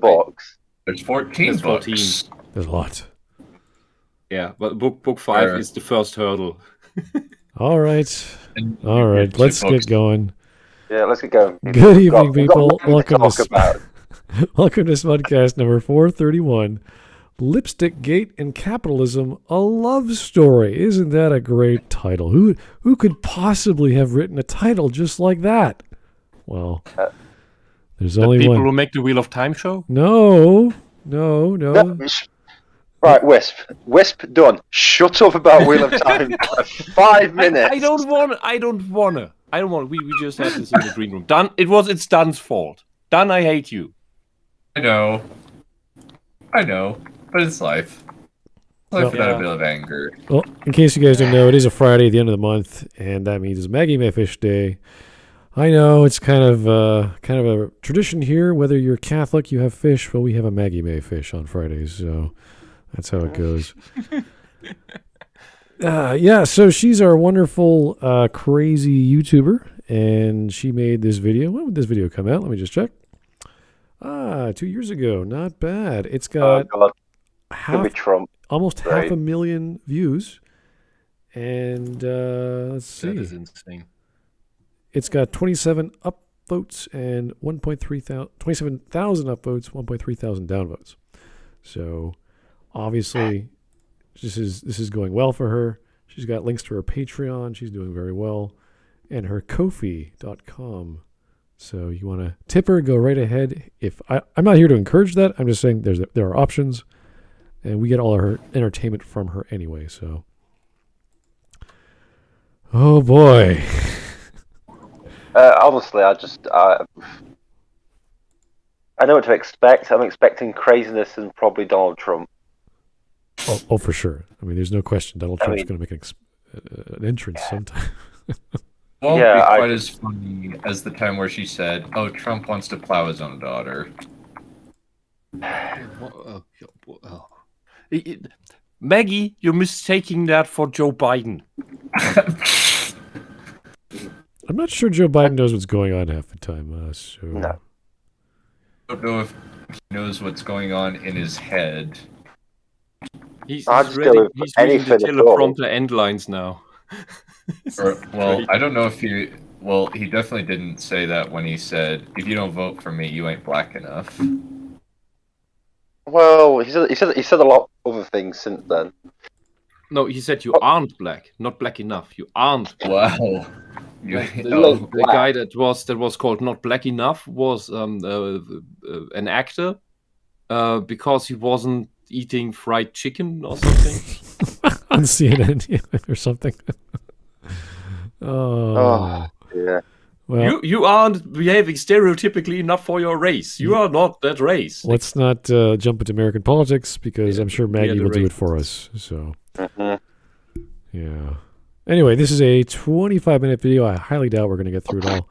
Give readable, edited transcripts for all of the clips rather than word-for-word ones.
books. There's 14 books. 14. There's a lot. Yeah, but book 5 is the first hurdle. All right. All right. Let's get going. Yeah, let's get going. Good evening, people. Welcome to Smudcast number 431. Lipstick Gate and Capitalism, a love story. Isn't that a great title? Who could possibly have written a title just like that? Well, there's only people one. People who make the Wheel of Time show? No. Right, Wisp, done. Shut up about Wheel of Time for 5 minutes. I don't want to. We just had this in the green room. Dunn, it's Dunn's fault. Dunn, I hate you. I know. But it's life. Life without a bit of anger. Well, in case you guys don't know, it is a Friday at the end of the month, and that means it's Maggie May Fish Day. I know it's kind of a tradition here. Whether you're Catholic, you have fish. Well, we have a Maggie May fish on Fridays, so that's how it goes. So she's our wonderful, crazy YouTuber, and she made this video. When would this video come out? Let me just check. 2 years ago. Not bad. It's got almost 500,000 views, and let's see. That is insane. It's got 27 upvotes and 27,000 upvotes, 1.3 thousand downvotes. So obviously this is going well for her. She's got links to her Patreon. She's doing very well. And her Ko-fi.com. So you want to tip her, go right ahead. I'm not here to encourage that. I'm just saying there are options. And we get all of her entertainment from her anyway. So, oh boy. Honestly, I know what to expect. I'm expecting craziness and probably Donald Trump. Oh, for sure. I mean, there's no question Donald Trump's going to make an entrance sometime. Won't be quite as funny as the time where she said, "Oh, Trump wants to plow his own daughter." Maggie, you're mistaking that for Joe Biden. I'm not sure Joe Biden knows what's going on half the time. No. I don't know if he knows what's going on in his head. He's reading the teleprompter end lines now. I don't know if he definitely didn't say that when he said, "If you don't vote for me, you ain't black enough." Well, he said a lot of other things since then. No, he said you aren't black, not black enough. You aren't. Wow. The guy that was called Not Black Enough was an actor because he wasn't eating fried chicken or something on CNN or something. Oh yeah. Well, you aren't behaving stereotypically enough for your race. You are not that race. Let's not jump into American politics because I'm sure Maggie will do it for us. So yeah. Anyway, this is a 25-minute video. I highly doubt we're going to get through it all.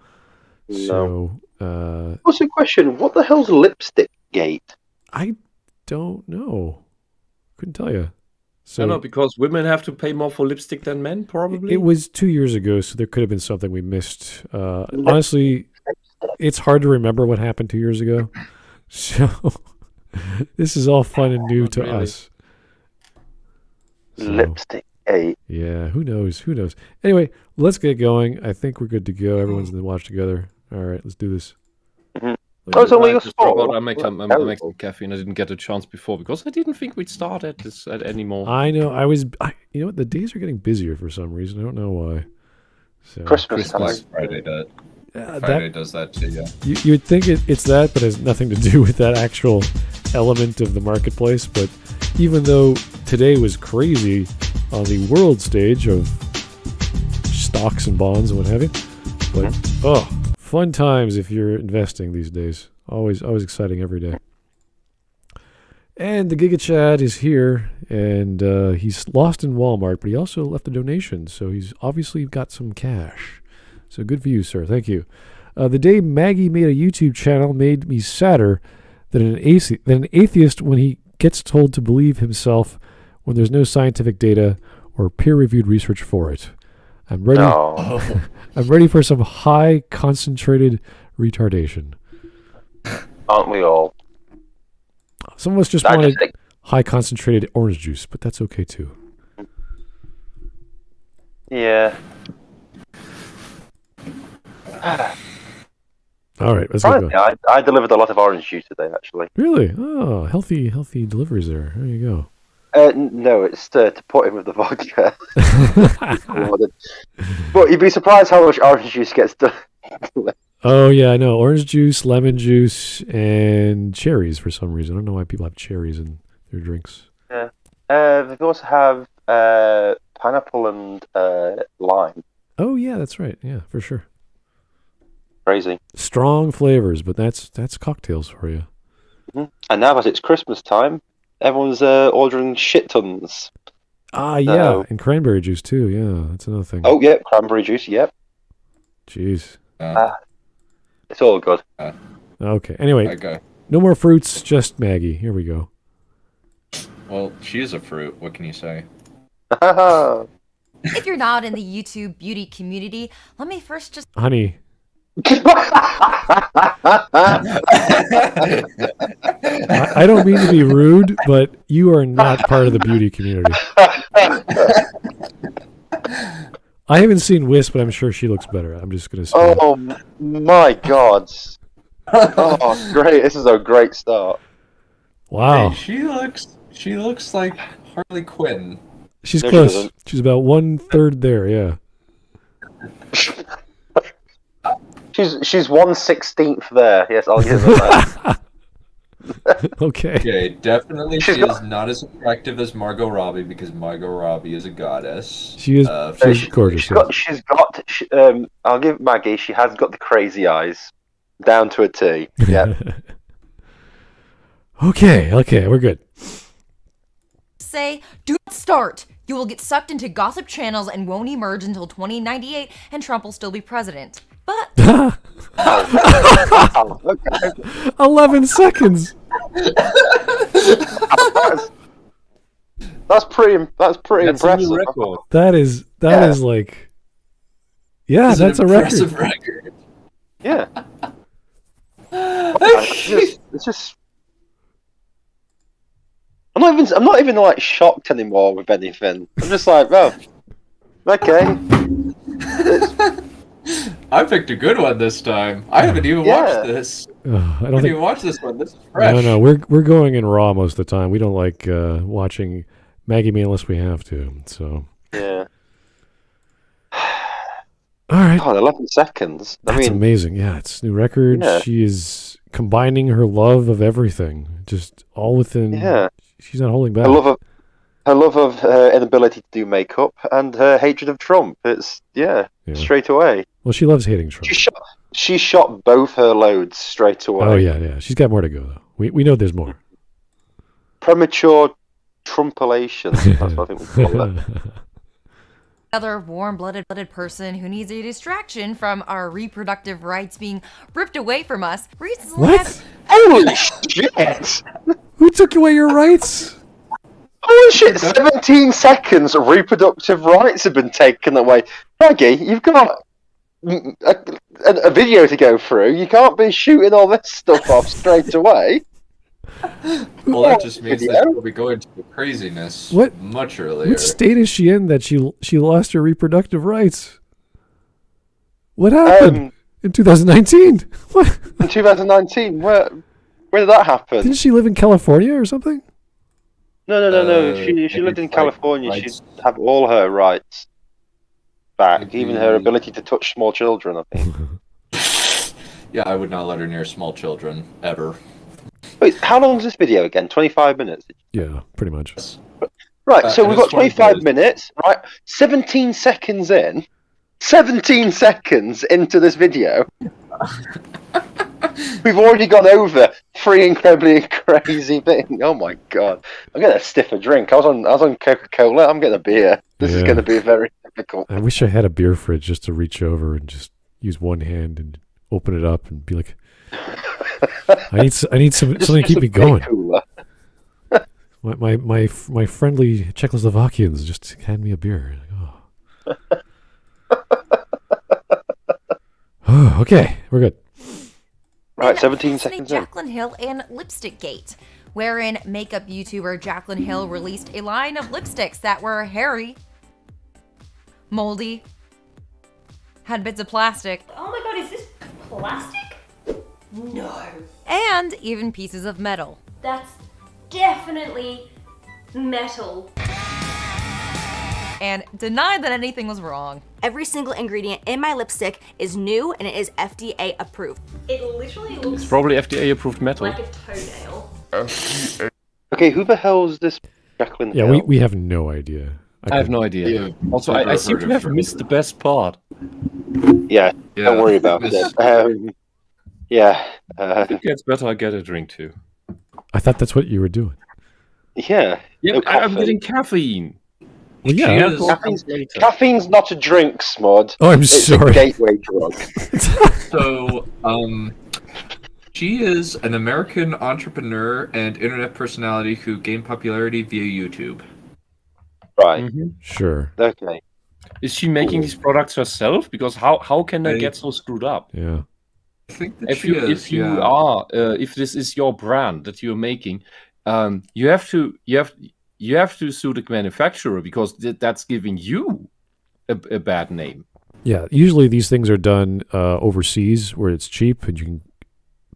No. So, what's the question? What the hell's Lipstick Gate? I don't know. Couldn't tell you. So, I don't know, because women have to pay more for lipstick than men, probably? It was 2 years ago, so there could have been something we missed. Honestly, it's hard to remember what happened 2 years ago. So, this is all fun and new to us. So, Lipstick Gate. Yeah, who knows? Anyway, let's get going. I think we're good to go. Everyone's in the watch together. All right, let's do this. Mm-hmm. It's only a sport. I make some caffeine. I didn't get a chance before because I didn't think we'd start at this anymore. I know. You know what? The days are getting busier for some reason. I don't know why. So, Christmas Friday does. Friday does that too. Yeah. You'd think it's that, but it has nothing to do with that actual element of the marketplace. But even though today was crazy on the world stage of stocks and bonds and what have you, but fun times if you're investing these days. Always exciting every day. And the Giga Chad is here, and he's lost in Walmart, but he also left a donation, so he's obviously got some cash. So good for you, sir. Thank you. The day Maggie made a YouTube channel made me sadder than an atheist when he gets told to believe himself when there's no scientific data or peer-reviewed research for it. I'm ready. No. I'm ready for some high concentrated retardation. Aren't we all? Some of us just I wanted just think- high concentrated orange juice, but that's okay too. Yeah. All right, let's get going. Frankly, I delivered a lot of orange juice today, actually. Really? Oh, healthy deliveries there. There you go. No, it's to put in with the vodka. But you'd be surprised how much orange juice gets done. Oh yeah, I know. Orange juice, lemon juice, and cherries for some reason. I don't know why people have cherries in their drinks. Yeah. They also have pineapple and lime. Oh yeah, that's right. Yeah, for sure. Crazy. Strong flavors, but that's cocktails for you. Mm-hmm. And now that it's Christmas time, everyone's ordering shit tons. Ah, yeah, and cranberry juice too. Yeah, that's another thing. Oh, yeah, cranberry juice. Yep. Jeez. It's all good. Okay. Anyway, Okay. no more fruits, just Maggie. Here we go. Well, she is a fruit. What can you say? If you're not in the YouTube beauty community, let me first just... Honey. I don't mean to be rude, but you are not part of the beauty community. I haven't seen Whisp, but I'm sure she looks better. I'm just going to say. Oh, my God. Oh, great. This is a great start. Wow. Hey, she looks like Harley Quinn. She's No, she close. doesn't. She's about 1/3 there, yeah. She's 1/16 there. Yes, I'll give her that. Okay. Okay, definitely She's she got- is not as attractive as Margot Robbie because Margot Robbie is a goddess. She is she's gorgeous. She's got. I'll give Maggie. She has got the crazy eyes, down to a T. Yeah. Okay, we're good. say, do not start. You will get sucked into gossip channels and won't emerge until 2098, and Trump will still be president. But 11 seconds. That's pretty That's a impressive. new record. That is like, yeah, that's a record. Impressive record. Yeah. It's just. I'm not even like shocked anymore with anything. I'm just like, well, okay. I picked a good one this time. I haven't even watched this. I I don't haven't think. even watched this one. This is fresh. No, we're going in raw most of the time. We don't like watching Maggie Me unless we have to. So, Yeah. all right. God, 11 seconds. That's amazing. Yeah, it's a new record. Yeah. She is combining her love of everything, just all within. Yeah. She's not holding back. Her love of her inability to do makeup and her hatred of Trump. It's straight away. Well, she loves hating Trump. She shot both her loads straight away. Oh yeah. She's got more to go though. We know there's more. Premature Trumpulation. That's what I think we call it. another warm-blooded person who needs a distraction from our reproductive rights being ripped away from us recently What? Holy shit! Who took away your rights? Holy shit! 17 seconds of reproductive rights have been taken away. Maggie, you've got a video to go through. You can't be shooting all this stuff off straight away. Well, that just means that we'll be going to the craziness What? much earlier. What state is she in that she lost her reproductive rights? What happened in 2019? What? In 2019, where did that happen? Didn't she live in California or something? No. She lived in California. rights. She'd have all her rights back, Maybe- even her ability to touch small children, I think. Yeah, I would not let her near small children ever. Wait, how long is this video again? 25 minutes? Yeah, pretty much. Right, so and we've it's got 25 minutes. minutes, right? 17 seconds in. 17 seconds into this video. We've already gone over 3 incredibly crazy things. Oh my god. I'm getting a stiffer drink. I was on Coca-Cola. I'm getting a beer. This is Yeah. going to be very difficult. I wish I had a beer fridge just to reach over and just use one hand and open it up and be like, I need something to keep me going. Cooler. My friendly Czechoslovakians just hand me a beer. Like, oh, okay, we're good. Right, 17 Fascinating seconds in. Jaclyn Hill and Lipstick Gate. wherein makeup YouTuber Jaclyn Hill released a line of lipsticks that were hairy, moldy, had bits of plastic. Oh my god, is this plastic? No. And even pieces of metal. That's definitely metal. And denied that anything was wrong. Every single ingredient in my lipstick is new and it is FDA approved. It literally looks It's probably FDA approved metal. like a toenail. Okay, who the hell is this Jaclyn Yeah, Hill? we have no idea. I have no idea. Yeah. Also, I seem to have missed the best part. Yeah, don't worry about it. Yeah. If it gets better, I get a drink too. I thought that's what you were doing. Yeah. Yeah, no I'm caffeine. getting caffeine. Well, She yeah. is- Caffeine's not a drink, Smud. Oh, I'm It's sorry. a gateway drug. So, she is an American entrepreneur and internet personality who gained popularity via YouTube. Right. Sure. Okay. Is she making these products herself? Because how can they I- get so screwed up? Yeah. I think that If she you is. if you yeah. are if this is your brand that you're making, you have to sue the manufacturer because that's giving you a bad name. Yeah. Usually these things are done overseas where it's cheap and you can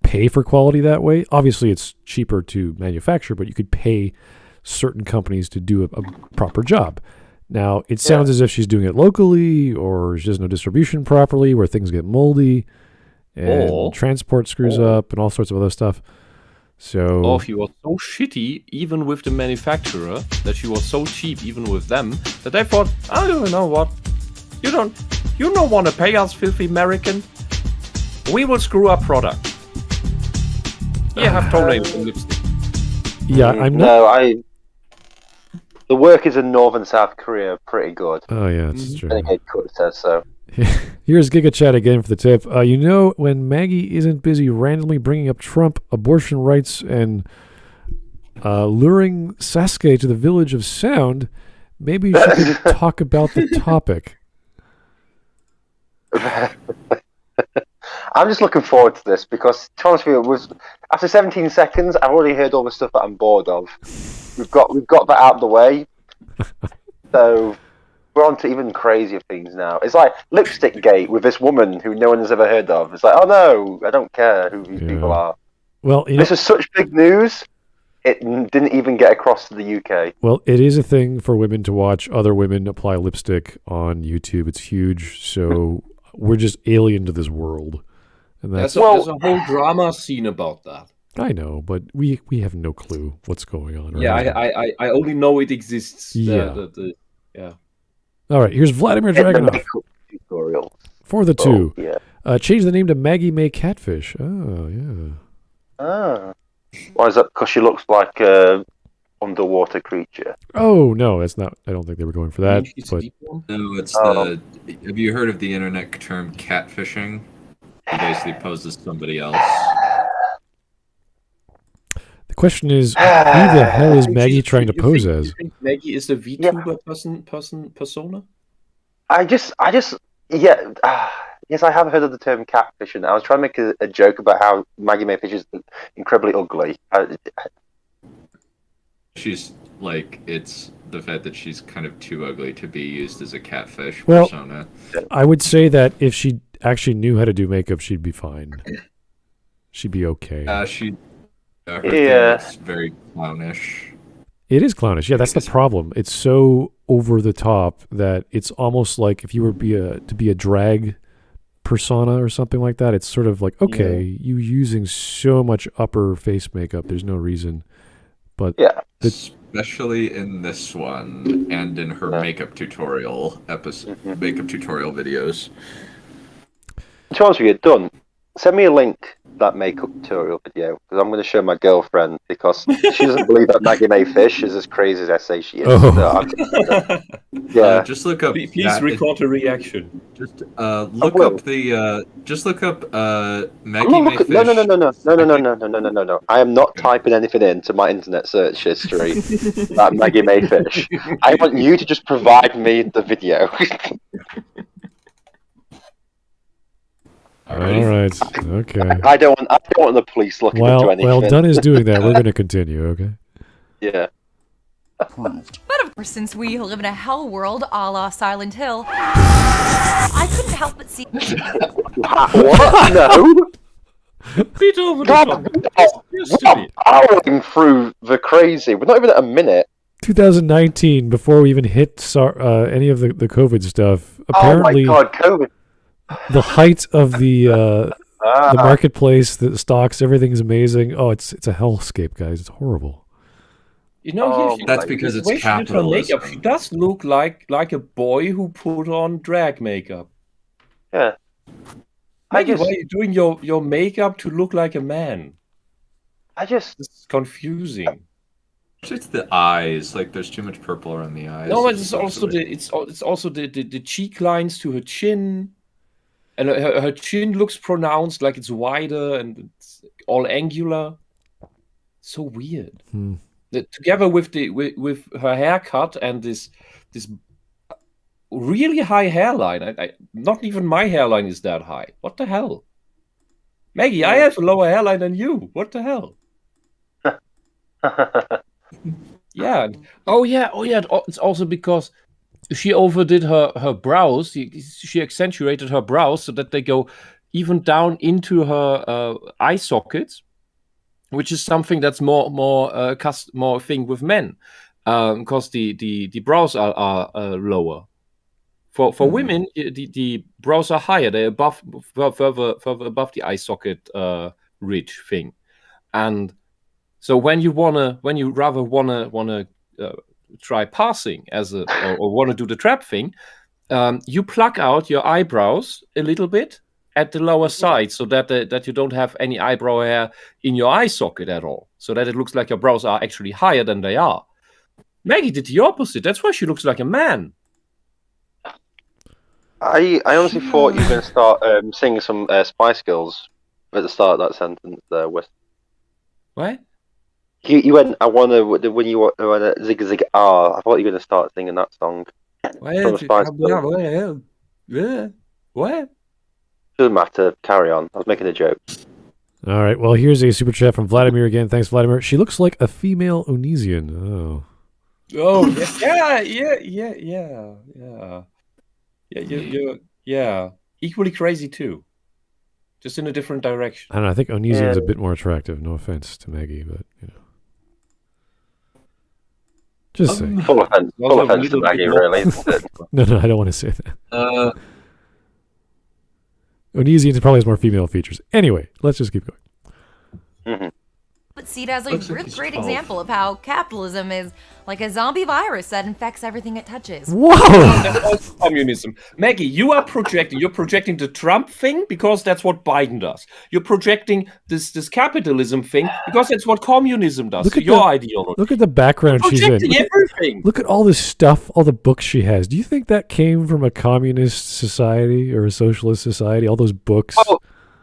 pay for quality that way. Obviously, it's cheaper to manufacture, but you could pay certain companies to do a proper job. Now, it sounds as if she's doing it locally or she doesn't know distribution properly where things get moldy and Or- transport screws up and all sorts of other stuff. So, Or if she was so shitty, even with the manufacturer, that she was so cheap, even with them, that they thought, I don't know what, you don't want to pay us, filthy American. We will screw up product. You have toenails and lipstick. yeah, I'm not. No, the workers in North and South Korea are pretty good. Oh, yeah, it's I true. think Ed Cook says so. Here's Giga Chat again for the tip. You know, when Maggie isn't busy randomly bringing up Trump, abortion rights, and luring Sasuke to the Village of Sound, maybe she could talk about the topic. I'm just looking forward to this because, to be honest with you, after 17 seconds, I've already heard all the stuff that I'm bored of. We've got that out of the way, so we're on to even crazier things now. It's like Lipstick Gate with this woman who no one has ever heard of. It's like, oh no, I don't care who these people are. Well, This is such big news. It didn't even get across to the UK. well, it is a thing for women to watch other women apply lipstick on YouTube. It's huge, so we're just alien to this world. And that's There's a whole drama scene about that. I know, but we have no clue what's going on. Right Yeah, now. I only know it exists. Yeah. Yeah. All right, here's Vladimir Get the Dragunov makeup tutorial. for the two. Oh, yeah. Change the name to Maggie May Catfish. Oh, yeah. Ah. Why is that? Because she looks like a underwater creature. Oh, no, that's not. I don't think they were going for that. It's But deep one. No, it's Oh. Have you heard of the internet term catfishing? He basically poses somebody else. the question is, who the hell is Maggie trying to pose You as? think Maggie is the VTuber persona? Yes, I have heard of the term catfishing. I was trying to make a joke about how Maggie Mayfish is incredibly ugly. She's like, it's the fact that she's kind of too ugly to be used as a catfish Well- persona. I would say that if she actually knew how to do makeup, she'd be fine. She'd be okay. Her thing Yeah. is very clownish. It is clownish. Yeah, that's the problem. It's so over the top that it's almost like if you were to be a drag persona or something like that. It's sort of like, okay, you using so much upper face makeup. There's no reason. But Yeah. Especially in this one and in her Yeah. makeup tutorial makeup tutorial videos. To be honest with you, Dunn, send me a link to that makeup tutorial video because I'm going to show my girlfriend because she doesn't believe that Maggie Mayfish is as crazy as I say she is. Oh. So yeah. Just look up. Please that- record a reaction. Just look will. up the. Just look up I'm Maggie not looking, Mayfish. no. I am not typing anything into my internet search history about Maggie Mayfish. I want you to just provide me the video. All right. Okay. I don't want the police looking into anything. While Dunn is doing that, we're going to continue. Okay. Yeah. But of course, since we live in a hell world a la Silent Hill, I couldn't help but see. What? No. Bit over the God, top. we're powering through the crazy. We're not even at a minute. 2019, before we even hit any of the COVID stuff, apparently Oh my God, COVID. the height of the marketplace, the stocks, everything's amazing. Oh, it's a hellscape, guys. It's horrible. You know, That's because the it's way she did her capitalism. makeup, she does look like a boy who put on drag makeup. Yeah. Maggie, why are you doing your makeup to look like a man? It's confusing. It's the eyes. Like there's too much purple around the eyes. No, it's also the cheek lines to her chin, and her chin looks pronounced, like it's wider and it's all angular. So weird. Together with her haircut and this really high hairline. Not even my hairline is that high. What the hell? Maggie, I have a lower hairline than you. What the hell? Yeah. Oh yeah. It's also because she overdid her brows. She accentuated her brows so that they go even down into her eye sockets, which is something that's more thing with men, because the brows are lower. For women, the brows are higher. They're further above the eye socket ridge thing, and so when you rather wanna try passing or wanna do the trap thing, you pluck out your eyebrows a little bit at the lower side, so that you don't have any eyebrow hair in your eye socket at all, so that it looks like your brows are actually higher than they are. Maggie did the opposite. That's why she looks like a man. I honestly thought you were going to start singing some Spice Girls at the start of that sentence there, Whisp. What? You went, I want to, when you went zig zig ah, I thought you were going to start singing that song. From the Spice Girls. What? Doesn't matter, carry on. I was making a joke. All right, well, here's a super chat from Vladimir again. Thanks, Vladimir. She looks like a female Onesian. Oh. Oh, yeah. Equally crazy too, just in a different direction. I don't know. I think Onesian's a bit more attractive. No offense to Maggie, but you know, just saying. Full offense to Maggie, really. Isn't it? No, I don't want to say that. Onesian probably has more female features. Anyway, let's just keep going. Mm-hmm. But see it as a Looks like really he's great 12. example of how capitalism is like a zombie virus that infects everything it touches. Whoa! That's also communism. Maggie, you're projecting the Trump thing because that's what Biden does. You're projecting this capitalism thing because that's what communism does. Look at your ideology. Look at the background she's in. Projecting everything. Look at all this stuff, all the books she has. Do you think that came from a communist society or a socialist society? All those books. Oh,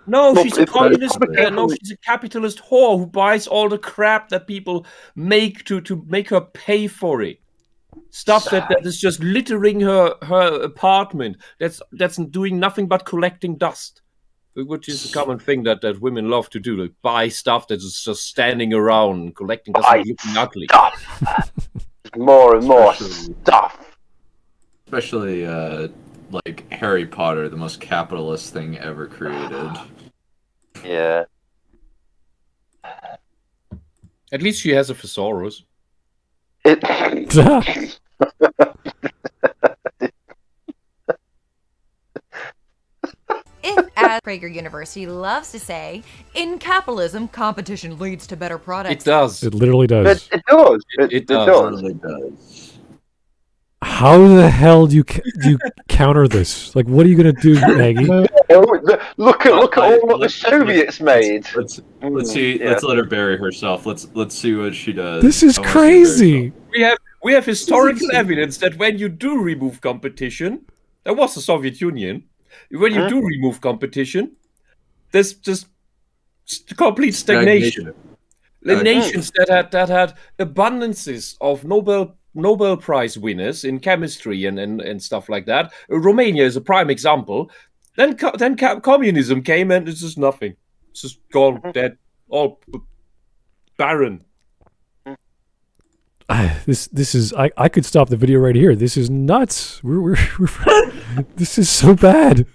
No, she's a communist. No, she's a capitalist whore who buys all the crap that people make to make her pay for it. Stuff that is just littering her apartment. That's doing nothing but collecting dust, which is a common thing that women love to do. Like buy stuff that is just standing around and collecting dust and looking ugly. Stuff. More and more stuff. Especially like Harry Potter, the most capitalist thing ever created. Yeah. At least she has a thesaurus. It. If, as Prager University loves to say, in capitalism, competition leads to better products. It does. It literally does. It does. It does. does. It does. How the hell do you counter this? Like, what are you gonna do, Maggie? Look at all what the Soviets made. Let's see. Yeah. Let's let her bury herself. Let's see what she does. This is I wanna see her bury crazy. herself. We have historical evidence that when you do remove competition, that was the Soviet Union. When you do remove competition, there's just complete stagnation. The nations that had abundances of Nobel Prize winners in chemistry and stuff like that. Romania is a prime example. Then communism came, and it's just nothing. It's just gone dead, all barren. This is I could stop the video right here. This is nuts. We're this is so bad.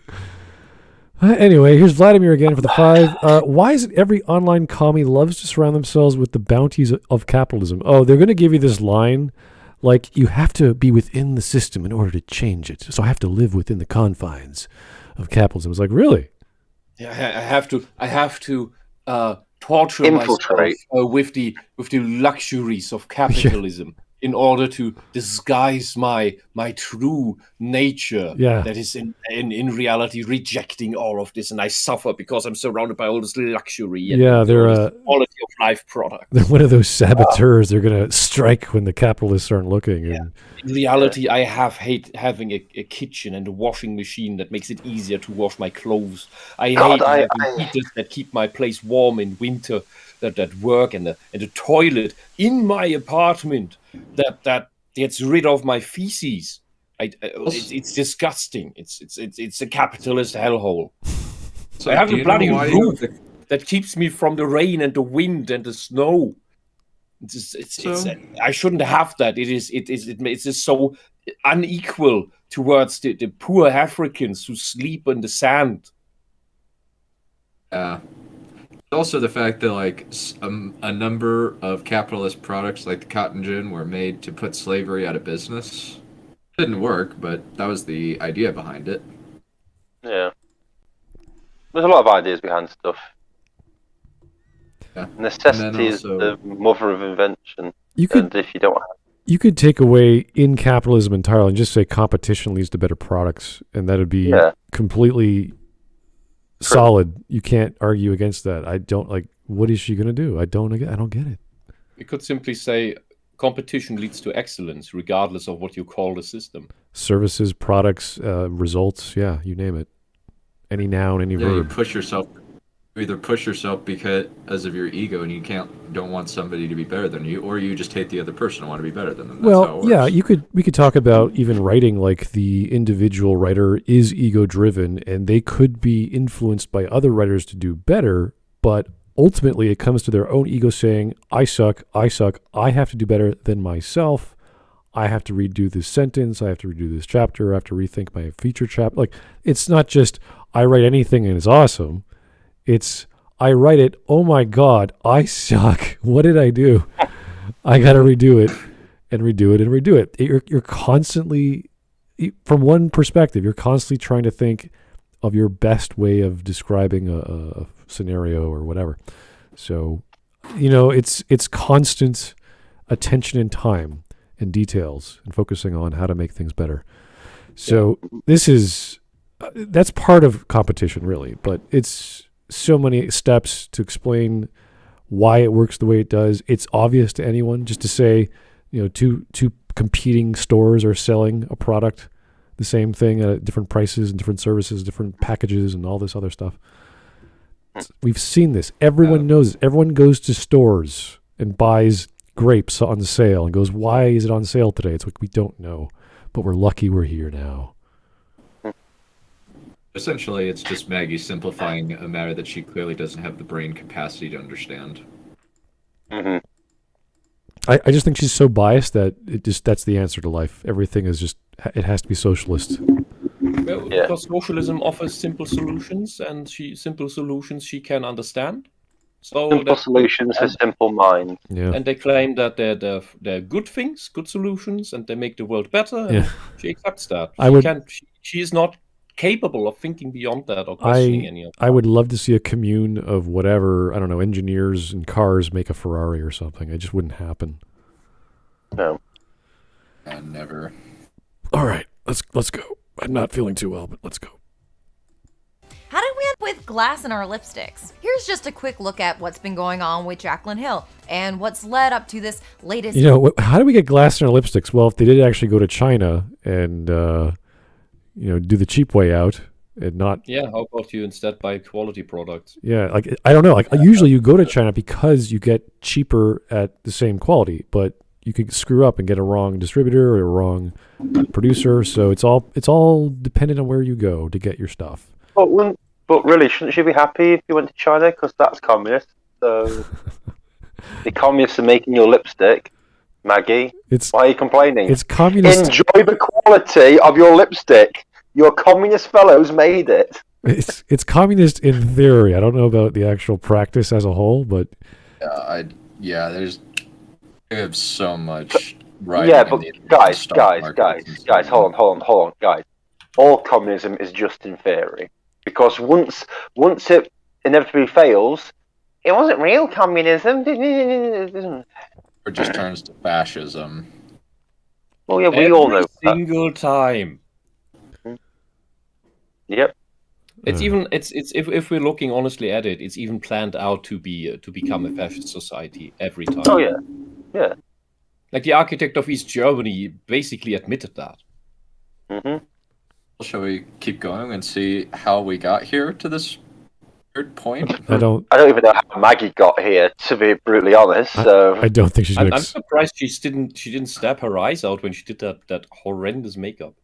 Anyway, here's Vladimir again for the 5. Why is it every online commie loves to surround themselves with the bounties of capitalism? Oh, they're going to give you this line, like, you have to be within the system in order to change it. So I have to live within the confines of capitalism. It's like, really? Yeah, I have to torture Infiltrate. myself with the luxuries of capitalism in order to disguise my true nature. Yeah. That is in reality rejecting all of this, and I suffer because I'm surrounded by all this luxury. And Yeah, they're all this quality of life product. they're one of those saboteurs. They're going to strike when the capitalists aren't looking. And In reality, I hate having a kitchen and a washing machine that makes it easier to wash my clothes. I hate having heaters that keep my place warm in winter, that work, and the toilet in my apartment that gets rid of my feces. It's disgusting. It's a capitalist hellhole. So I have do a you bloody know why roof that keeps me from the rain and the wind and the snow. I shouldn't have that. It's just so unequal towards the poor Africans who sleep in the sand. Also, the fact that like a number of capitalist products, like the cotton gin, were made to put slavery out of business. Didn't work, but that was the idea behind it. Yeah. There's a lot of ideas behind stuff. Yeah. Necessity is the mother of invention. And if you don't have... You could take away in capitalism entirely and just say competition leads to better products, and that would be completely solid. You can't argue against that. I don't like. What is she going to do? I don't get it. You could simply say competition leads to excellence, regardless of what you call the system. Services, products, results. Yeah, you name it. Any noun, any verb. You push yourself. You either push yourself because of your ego, and you don't want somebody to be better than you, or you just hate the other person and want to be better than them. That's how it works. We could talk about even writing, like the individual writer is ego driven, and they could be influenced by other writers to do better, but ultimately it comes to their own ego saying, I suck, I have to do better than myself. I have to redo this sentence, I have to redo this chapter, I have to rethink my feature chapter. Like, it's not just I write anything and it's awesome. It's, I write it, oh my God, I suck. What did I do? I got to redo it and redo it and redo it. You're constantly, from one perspective, you're constantly trying to think of your best way of describing a scenario or whatever. So, it's constant attention and time and details and focusing on how to make things better. So that's part of competition, really, but it's so many steps to explain why it works the way it does. It's obvious to anyone just to say, two competing stores are selling a product, the same thing at different prices and different services, different packages and all this other stuff. We've seen this. Everyone knows it. Everyone goes to stores and buys grapes on sale and goes, why is it on sale today? It's like, we don't know, but we're lucky we're here now. Essentially, it's just Maggie simplifying a matter that she clearly doesn't have the brain capacity to understand. Mm-hmm. I just think she's so biased that that's the answer to life. Everything is just, it has to be socialist. Well, because socialism offers simple solutions, and simple solutions she can understand. So simple solutions for simple minds. Yeah. And they claim that they're good things, good solutions, and they make the world better. And she accepts that. She is not capable of thinking beyond that or questioning any of that. I would love to see a commune of whatever, I don't know, engineers and cars make a Ferrari or something. It just wouldn't happen. No. Never. All right, let's go. I'm not feeling too well, but let's go. How did we end with glass in our lipsticks? Here's just a quick look at what's been going on with Jaclyn Hill and what's led up to this latest... how do we get glass in our lipsticks? Well, if they did actually go to China and... do the cheap way out and not... Yeah, how about you instead buy quality products? Yeah, like, I don't know. Like, usually you go to China because you get cheaper at the same quality, but you could screw up and get a wrong distributor or a wrong producer. So it's all dependent on where you go to get your stuff. But really, shouldn't she be happy if you went to China? Because that's communist. So the communists are making your lipstick, Maggie. Why are you complaining? It's communist. Enjoy the quality of your lipstick. Your communist fellows made it. It's communist in theory. I don't know about the actual practice as a whole, but they have so much right. Yeah, but guys, hold on, guys. All communism is just in theory, because once it inevitably fails, it wasn't real communism. Or just turns to fascism. Well, yeah, we all know that. Single time. Yep. It's even if we're looking honestly at it, it's even planned out to become a fascist society every time. Oh yeah, yeah. Like the architect of East Germany basically admitted that. Mm-hmm. Shall we keep going and see how we got here to this third point? I don't even know how Maggie got here, to be brutally honest. So I don't think she's going to. I'm surprised she didn't stab her eyes out when she did that horrendous makeup.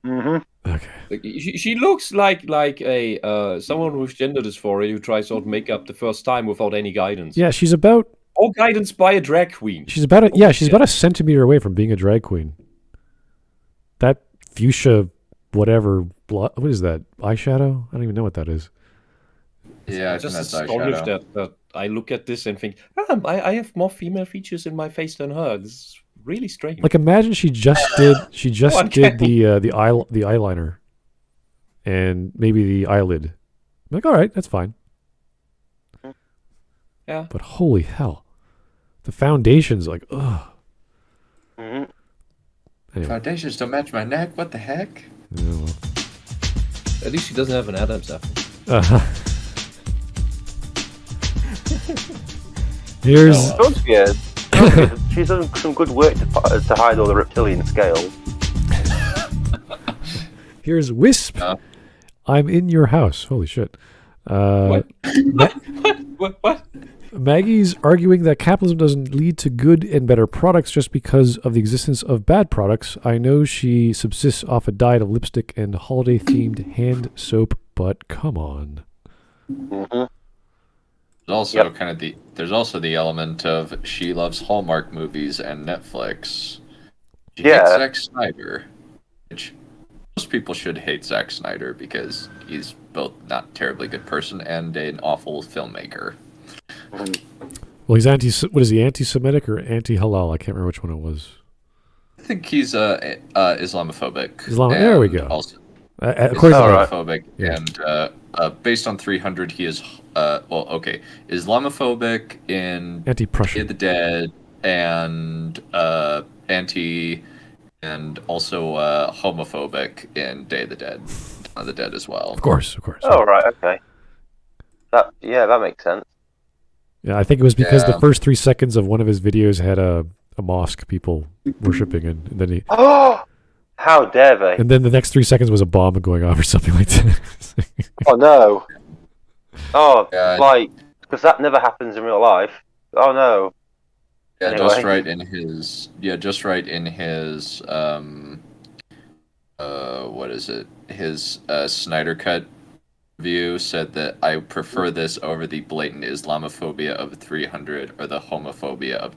Mm-hmm. Okay. Like, she looks like a someone with gender dysphoria who tries out makeup the first time without any guidance. Yeah, she's about. Or guidance by a drag queen. She's about about a centimeter away from being a drag queen. That fuchsia, whatever. What is that? Eyeshadow? I don't even know what that is. Yeah, I think just that's astonished eyeshadow. that I look at this and think, I have more female features in my face than her. This is really strange. Like, imagine she just did the eyeliner and maybe the eyelid. I'm like, all right, that's fine. Yeah. But holy hell, the foundation's like, ugh. Mm-hmm. Anyway. Foundations don't match my neck. What the heck? Yeah, well. At least she doesn't have an Adam's apple. Here's. She's done some good work to hide all the reptilian scales. Here's Whisp. I'm in your house. Holy shit. What? What? Maggie's arguing that capitalism doesn't lead to good and better products just because of the existence of bad products. I know she subsists off a diet of lipstick and holiday-themed hand soap, but come on. Mm-hmm. There's also there's also the element of she loves Hallmark movies and Netflix. She hates Zack Snyder, which most people should hate Zack Snyder because he's both not a terribly good person and an awful filmmaker. Well, he's anti-Semitic or anti-halal? I can't remember which one it was. I think he's Islamophobic. There we go. Also, according Islamophobic, and based on 300, he is Islamophobic in anti-Prussian, Day of the Dead, and and also homophobic in Day of the Dead, Dawn of the Dead as well. Of course. Oh right, okay. That makes sense. Yeah, I think it was because the first 3 seconds of one of his videos had a mosque people worshipping, and then he. Oh, how dare they! And then the next 3 seconds was a bomb going off or something like that. Oh no! Oh, because that never happens in real life. Oh no! Yeah, anyway. just right in his what is it? His Snyder Cut review said that I prefer this over the blatant Islamophobia of 300 or the homophobia of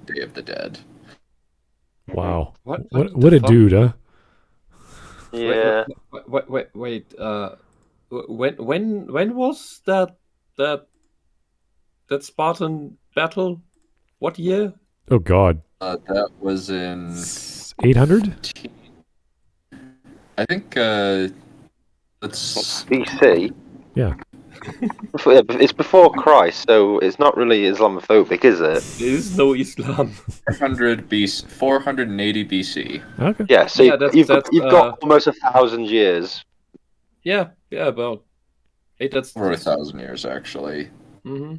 Day of the Dead. Wow. What the a fuck? dude, huh? Yeah. Wait. When was that Spartan battle? What year? Oh God. That was in 800. I think that's BC. Yeah. It's before Christ, so it's not really Islamophobic, is it? There is no Islam. 400 BC, 480 BC. Okay. Yeah, so you've got almost 1,000 years. Yeah, about. Hey, that's Over 1,000 years, actually. Mm-hmm.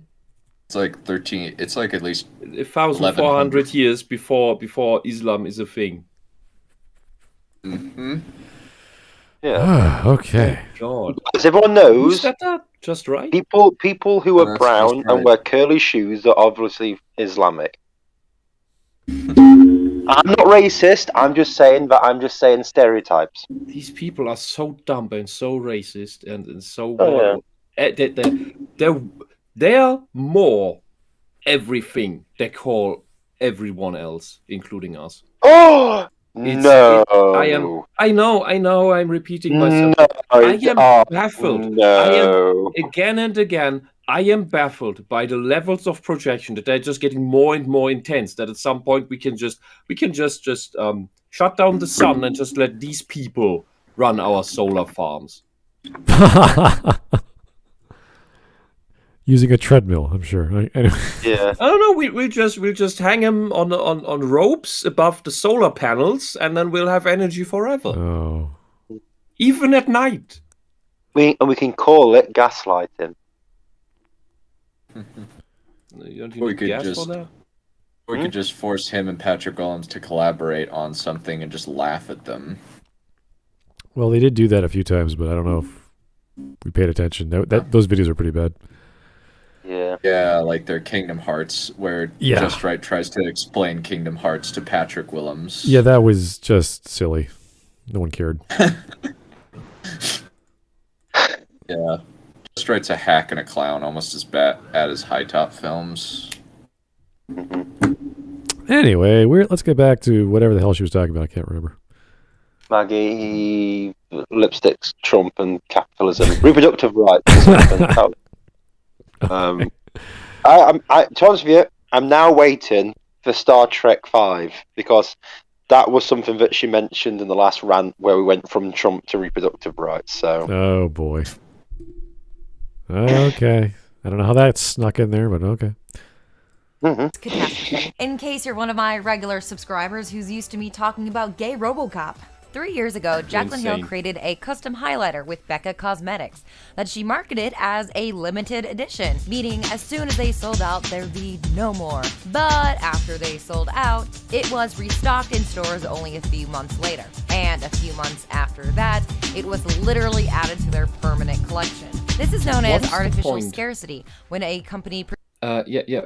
It's like 13. It's like at least 1,400 years before Islam is a thing. Mm-hmm. Yeah. Okay. God. As everyone Who knows, said that? Just right. people who are That's brown just right. and wear curly shoes are obviously Islamic. I'm not racist. I'm just saying stereotypes. These people are so dumb and so racist and so they're more everything they call everyone else, including us. Oh no! I know. I'm repeating myself. No, I am baffled. No. Again and again. I am baffled by the levels of projection that they're just getting more and more intense. That at some point we can just shut down the sun and just let these people run our solar farms. Using a treadmill, I'm sure. Yeah. I don't know. We'll just hang them on ropes above the solar panels, and then we'll have energy forever. Oh. Even at night. We can call it gaslighting. You don't We need could gas just- for that? We could just force him and Patrick Gollums to collaborate on something and just laugh at them. Well, they did do that a few times, but I don't know if we paid attention. Those videos are pretty bad. Yeah. Yeah, like their Kingdom Hearts, where Just Right tries to explain Kingdom Hearts to Patrick Willems. Yeah, that was just silly. No one cared. Yeah. Just Right's a hack and a clown, almost as bad as High Top Films. Anyway, let's get back to whatever the hell she was talking about. I can't remember. Maggie, lipsticks, Trump, and capitalism, reproductive rights. Or something. To be honest with you, I'm now waiting for Star Trek V because that was something that she mentioned in the last rant where we went from Trump to reproductive rights. So. Oh boy. Okay. I don't know how that snuck in there, but okay. Catastrophe. In case you're one of my regular subscribers who's used to me talking about gay RoboCop. 3 years ago, Jaclyn Hill created a custom highlighter with Becca Cosmetics that she marketed as a limited edition, meaning as soon as they sold out, there'd be no more. But after they sold out, it was restocked in stores only a few months later. And a few months after that, it was literally added to their permanent collection. This is known as artificial scarcity, when a company... Yes,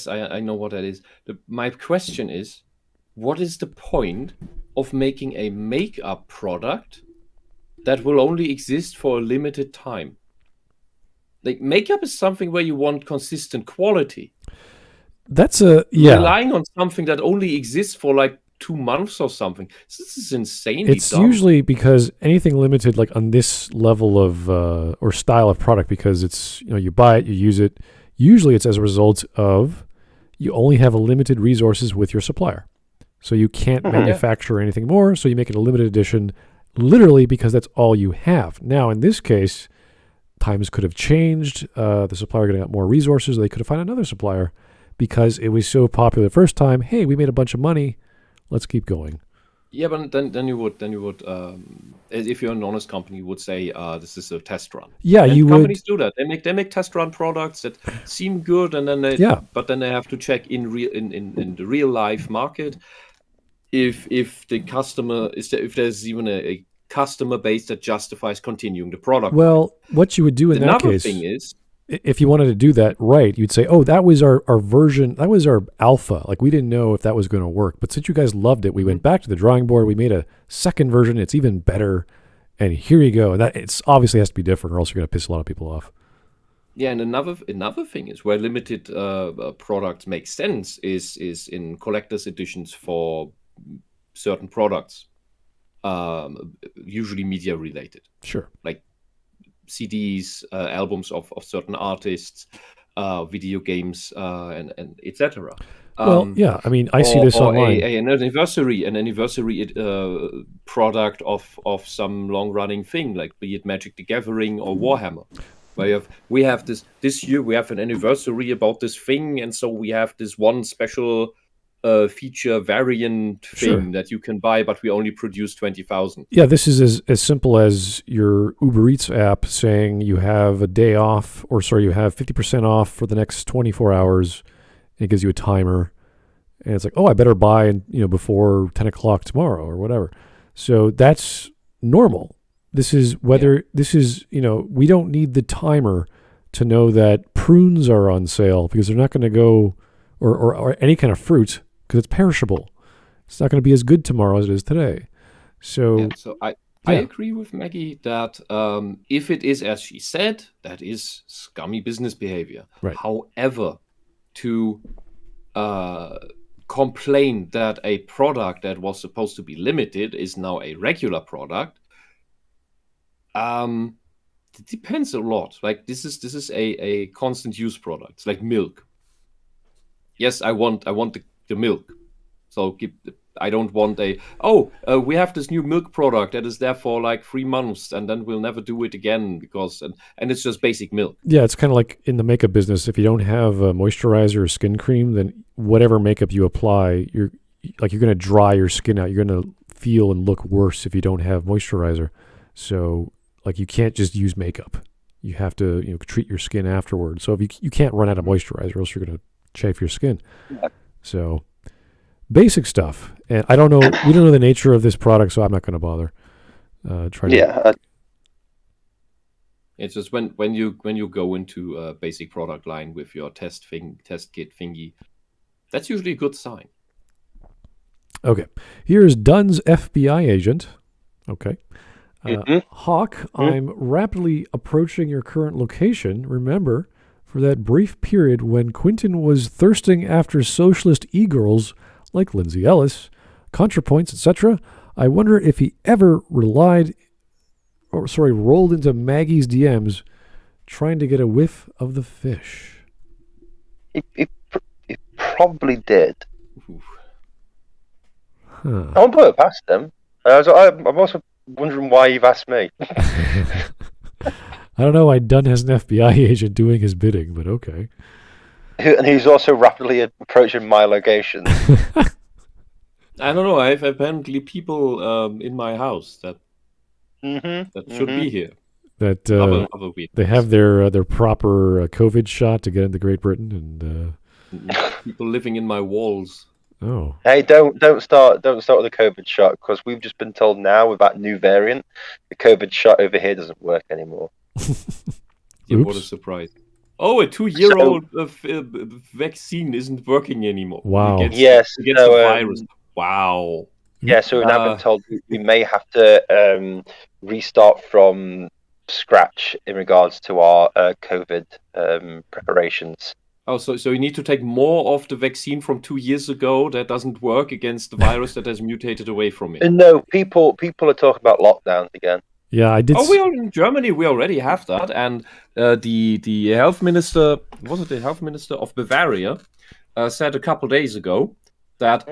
I know what that is. My question is, what is the point of making a makeup product that will only exist for a limited time? Like, makeup is something where you want consistent quality. Relying on something that only exists for like 2 months or something. This is insanely It's dumb. usually because anything limited, like on this level of or style of product, because it's, you buy it, you use it. Usually it's as a result of you only have a limited resources with your supplier. So you can't manufacture anything more, so you make it a limited edition literally because that's all you have. Now, in this case, times could have changed. The supplier could have got more resources. They could have found another supplier because it was so popular the first time. Hey, we made a bunch of money. Let's keep going. Yeah, but then you would, if you're an honest company, you would say this is a test run. Yeah, and you companies would. do that. They make test run products that seem good, and then they have to check in the real life market if the customer if there's even a customer base that justifies continuing the product. Well, what you would do in that Another case, thing is, if you wanted to do that right, you'd say, oh, that was our version, that was our alpha. Like, we didn't know if that was going to work. But since you guys loved it, we went back to the drawing board. We made a second version. It's even better. And here you go. And that it's obviously has to be different or else you're going to piss a lot of people off. Yeah, and another thing is where limited products make sense is in collector's editions for certain products, usually media related. Sure. Like CDs, albums of certain artists, video games, and etc. Well, yeah, I mean, I see this online. An anniversary product of some long-running thing, like be it Magic the Gathering or Warhammer. Where we have this year we have an anniversary about this thing, and so we have this one special feature variant thing that you can buy, but we only produce 20,000. Yeah, this is as simple as your Uber Eats app saying you have a day off, you have 50% off for the next 24 hours. And it gives you a timer, and it's like, oh, I better buy, before 10 o'clock tomorrow or whatever. So that's normal. This is we don't need the timer to know that prunes are on sale because they're not going to go, or any kind of fruit. because it's perishable. It's not going to be as good tomorrow as it is today. So, I agree with Maggie that if it is as she said, that is scummy business behavior. Right. However, to complain that a product that was supposed to be limited is now a regular product, it depends a lot. Like this is a constant use product. It's like milk. Yes, I want the milk. So I don't want we have this new milk product that is there for like 3 months and then we'll never do it again because and it's just basic milk. Yeah, it's kind of like in the makeup business. If you don't have a moisturizer or skin cream, then whatever makeup you apply, you're going to dry your skin out. You're going to feel and look worse if you don't have moisturizer. So like you can't just use makeup. You have to treat your skin afterwards. So if you can't run out of moisturizer, or else you're going to chafe your skin. So basic stuff. And I don't know. We don't know the nature of this product, so I'm not going to bother. It's just when you go into a basic product line with your test kit thingy, that's usually a good sign. Okay, here's Dunn's FBI agent. Okay. Hawk, I'm rapidly approaching your current location. Remember, for that brief period when Quentin was thirsting after socialist e-girls like Lindsay Ellis, ContraPoints, etc., I wonder if he ever rolled into Maggie's DMs trying to get a whiff of the fish. He probably did. Huh. I won't put it past him. I'm also wondering why you've asked me. I don't know why Dunn has an FBI agent doing his bidding, but okay. And he's also rapidly approaching my location. I don't know. I have apparently people in my house that should be here. That other they have their proper COVID shot to get into Great Britain, and people living in my walls. Oh. Hey, don't start with the COVID shot, because we've just been told now with that new variant, the COVID shot over here doesn't work anymore. Yeah, what a surprise! Oh, a 2-year-old vaccine isn't working anymore. Wow. Against the virus. Wow. Yeah, so we've now been told we may have to restart from scratch in regards to our COVID preparations. Oh, so you need to take more of the vaccine from 2 years ago that doesn't work against the virus that has mutated away from it. No, people are talking about lockdowns again. Yeah, I did. In Germany we already have that, and the health minister, was it the health minister of Bavaria, said a couple days ago that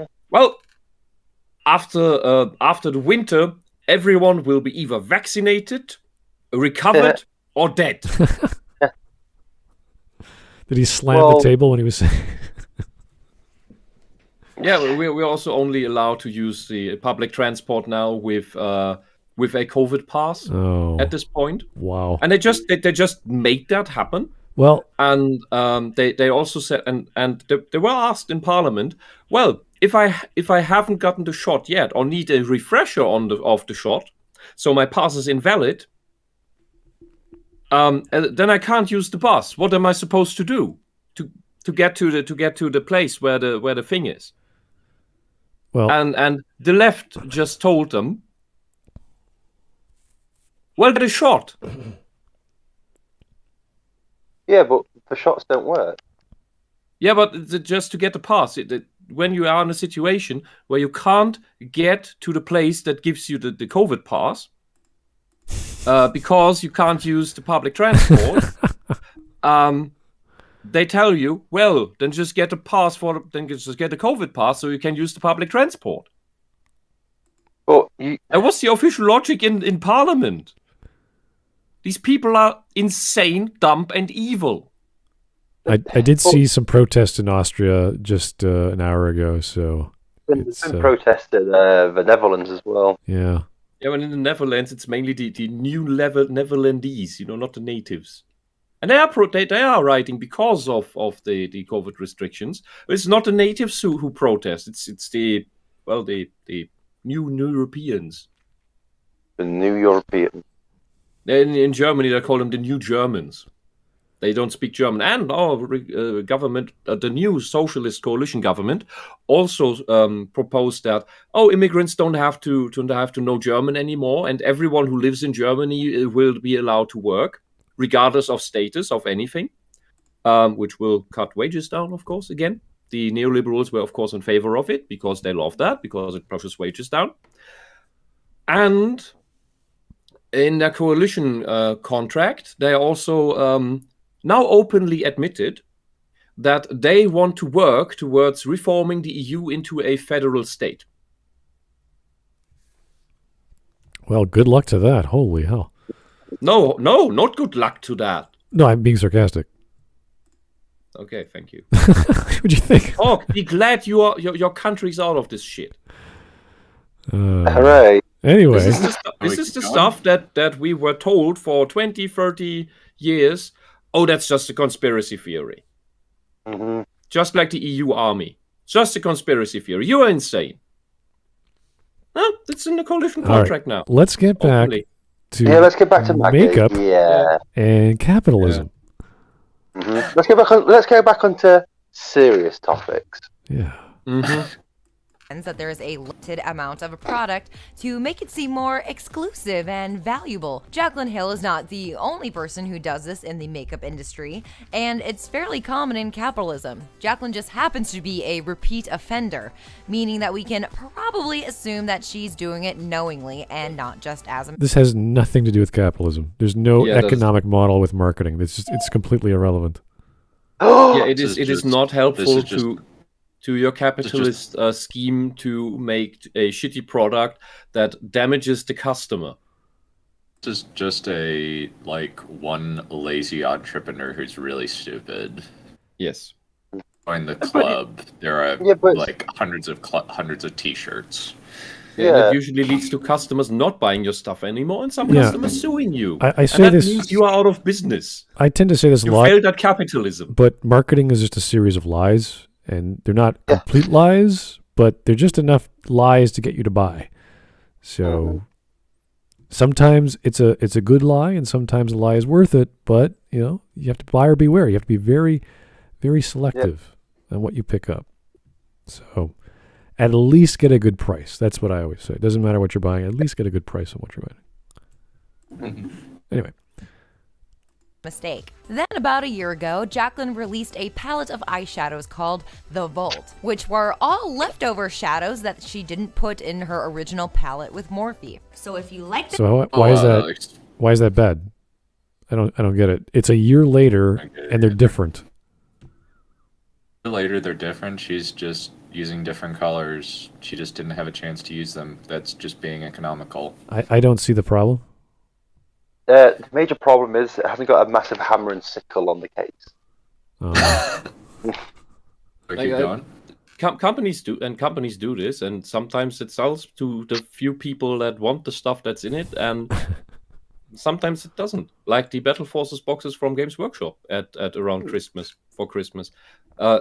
after the winter everyone will be either vaccinated, recovered, or dead. Did he slam the table when he was saying? Yeah, we're also only allowed to use the public transport now with a COVID pass at this point. Wow! And they just made that happen. Well, and they also said, and they were asked in Parliament, well, if I haven't gotten the shot yet or need a refresher of the shot, so my pass is invalid. Then I can't use the bus. What am I supposed to do to get to the place where the thing is? Well, and the left just told them, well, get a shot. Yeah, but the shots don't work. Yeah, but just to get the pass, when you are in a situation where you can't get to the place that gives you the COVID pass. Because you can't use the public transport, they tell you, well, then just get a pass just get a COVID pass so you can use the public transport. Well, and what's the official logic in Parliament? These people are insane, dumb, and evil. I did see some protests in Austria just an hour ago, so it's been protested the Netherlands as well. Yeah. Yeah, but in the Netherlands, it's mainly the new Netherlandese, not the natives. And they are writing because of the COVID restrictions. But it's not the natives who protest. It's the new Europeans. The new Europeans. In Germany, they call them the new Germans. They don't speak German. And our government, the new socialist coalition government, also proposed that immigrants don't have to know German anymore, and everyone who lives in Germany will be allowed to work, regardless of status of anything, which will cut wages down, of course. Again, the neoliberals were, of course, in favor of it because they love that, because it pushes wages down. And in their coalition contract, they also now openly admitted that they want to work towards reforming the EU into a federal state. Well, good luck to that. Holy hell. No, not good luck to that. No, I'm being sarcastic. Okay, thank you. What'd you think? Oh, be glad your country's out of this shit. Hooray. Anyway. This is the stuff that we were told for 20, 30 years. Oh, that's just a conspiracy theory. Mm-hmm. Just like the EU army. Just a conspiracy theory. You are insane. No, it's in the coalition contract now. Let's get back to let's get back to makeup and capitalism. Yeah. Mm-hmm. Let's go back onto serious topics. Yeah. Mm-hmm. That there is a limited amount of a product to make it seem more exclusive and valuable. Jaclyn Hill is not the only person who does this in the makeup industry, and it's fairly common in capitalism. Jaclyn just happens to be a repeat offender, meaning that we can probably assume that she's doing it knowingly and not just as a... This has nothing to do with capitalism. There's no economic model with marketing. It's completely irrelevant. Yeah, it is not helpful to your capitalist scheme to make a shitty product that damages the customer. This is just one lazy entrepreneur who's really stupid. Yes. Join the club. There are hundreds of T-shirts. Yeah. That usually leads to customers not buying your stuff anymore, and some customers suing you. I say and that this means you are out of business. I tend to say this a lot. You failed at capitalism. But marketing is just a series of lies. And they're not complete lies, but they're just enough lies to get you to buy. So sometimes it's a good lie, and sometimes a lie is worth it. But you have to buy or beware. You have to be very, very selective on what you pick up. So at least get a good price. That's what I always say. It doesn't matter what you're buying. At least get a good price on what you're buying. Anyway. Mistake. Then about a year ago, Jaclyn released a palette of eyeshadows called The Vault, which were all leftover shadows that she didn't put in her original palette with Morphe. So if you like So why is that bad? I don't get it. It's a year later and they're different. Later they're different. She's just using different colors. She just didn't have a chance to use them. That's just being economical. I don't see the problem. The major problem is it hasn't got a massive hammer and sickle on the case. Keep going. Companies do this, and sometimes it sells to the few people that want the stuff that's in it, and sometimes it doesn't. Like the Battle Forces boxes from Games Workshop at around Christmas, for Christmas.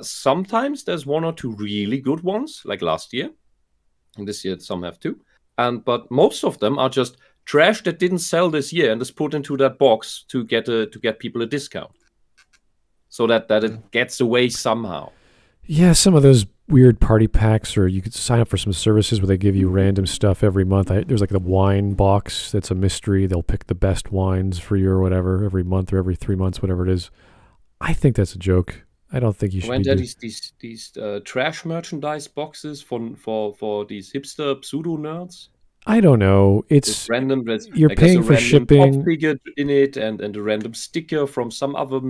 Sometimes there's one or two really good ones, like last year, and this year some have too. But most of them are just trash that didn't sell this year and is put into that box to get people a discount, so that it gets away somehow. Yeah, some of those weird party packs, or you could sign up for some services where they give you random stuff every month. There's like the wine box that's a mystery. They'll pick the best wines for you or whatever every month or every 3 months, whatever it is. I think that's a joke. I don't think you should. When there are these trash merchandise boxes for these hipster pseudo nerds. I don't know. It's random. You're paying for shipping. Pop figure in it, and a random sticker from some other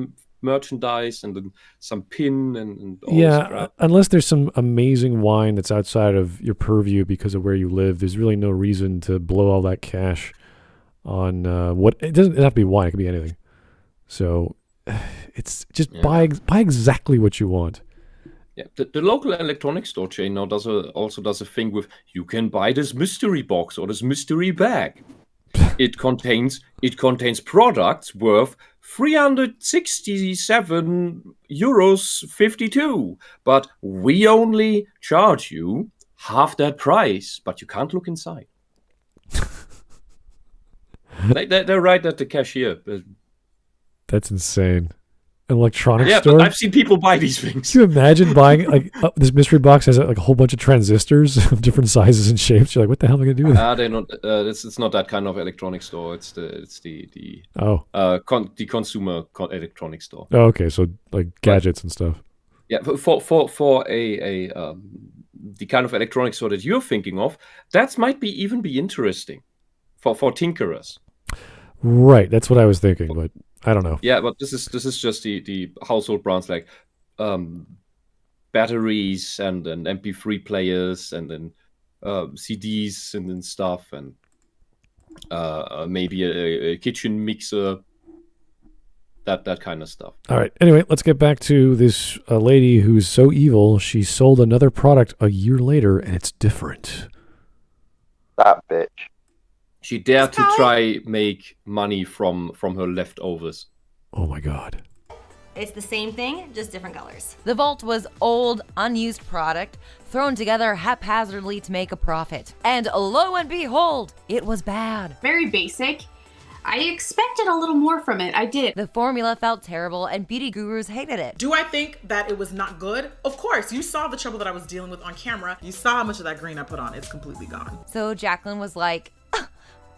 merchandise, and then some pin and all this crap. Unless there's some amazing wine that's outside of your purview because of where you live, there's really no reason to blow all that cash on what. It doesn't have to be wine. It could be anything. So it's just buy exactly what you want. Yeah, the local electronics store chain now also does a thing with, you can buy this mystery box or this mystery bag. It contains products worth €367.52, but we only charge you half that price, but you can't look inside. They're right at the cashier. That's insane. an electronics Yeah, store. but I've seen people buy these things. Can you imagine buying like this mystery box has like a whole bunch of transistors of different sizes and shapes? You're like, what the hell am I gonna do with it? They're not. It's not that kind of electronics store. It's the consumer electronics store. Oh, okay. So like gadgets and stuff. Yeah, for the kind of electronics store that you're thinking of, that might even be interesting for tinkerers. Right, that's what I was thinking, but I don't know. Yeah, but this is just the household brands like batteries and MP3 players and then CDs and then stuff and maybe a kitchen mixer. That kind of stuff. All right. Anyway, let's get back to this lady who's so evil. She sold another product a year later, and it's different. That bitch. She dared to try make money from her leftovers. Oh my god. It's the same thing, just different colors. The vault was old, unused product thrown together haphazardly to make a profit. And lo and behold, it was bad. Very basic. I expected a little more from it. I did. The formula felt terrible and beauty gurus hated it. Do I think that it was not good? Of course, you saw the trouble that I was dealing with on camera. You saw how much of that green I put on. It's completely gone. So Jaclyn was like,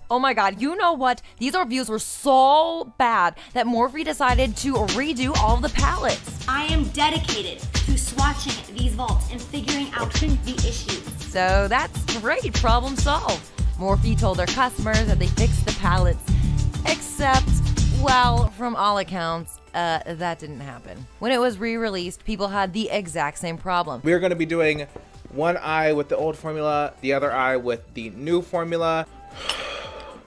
oh my god, you know what? These reviews were so bad that Morphe decided to redo all the palettes. I am dedicated to swatching these vaults and figuring out the issues. So that's great, problem solved. Morphe told their customers that they fixed the palettes, except, well, from all accounts, that didn't happen. When it was re-released, people had the exact same problem. We're going to be doing one eye with the old formula, the other eye with the new formula.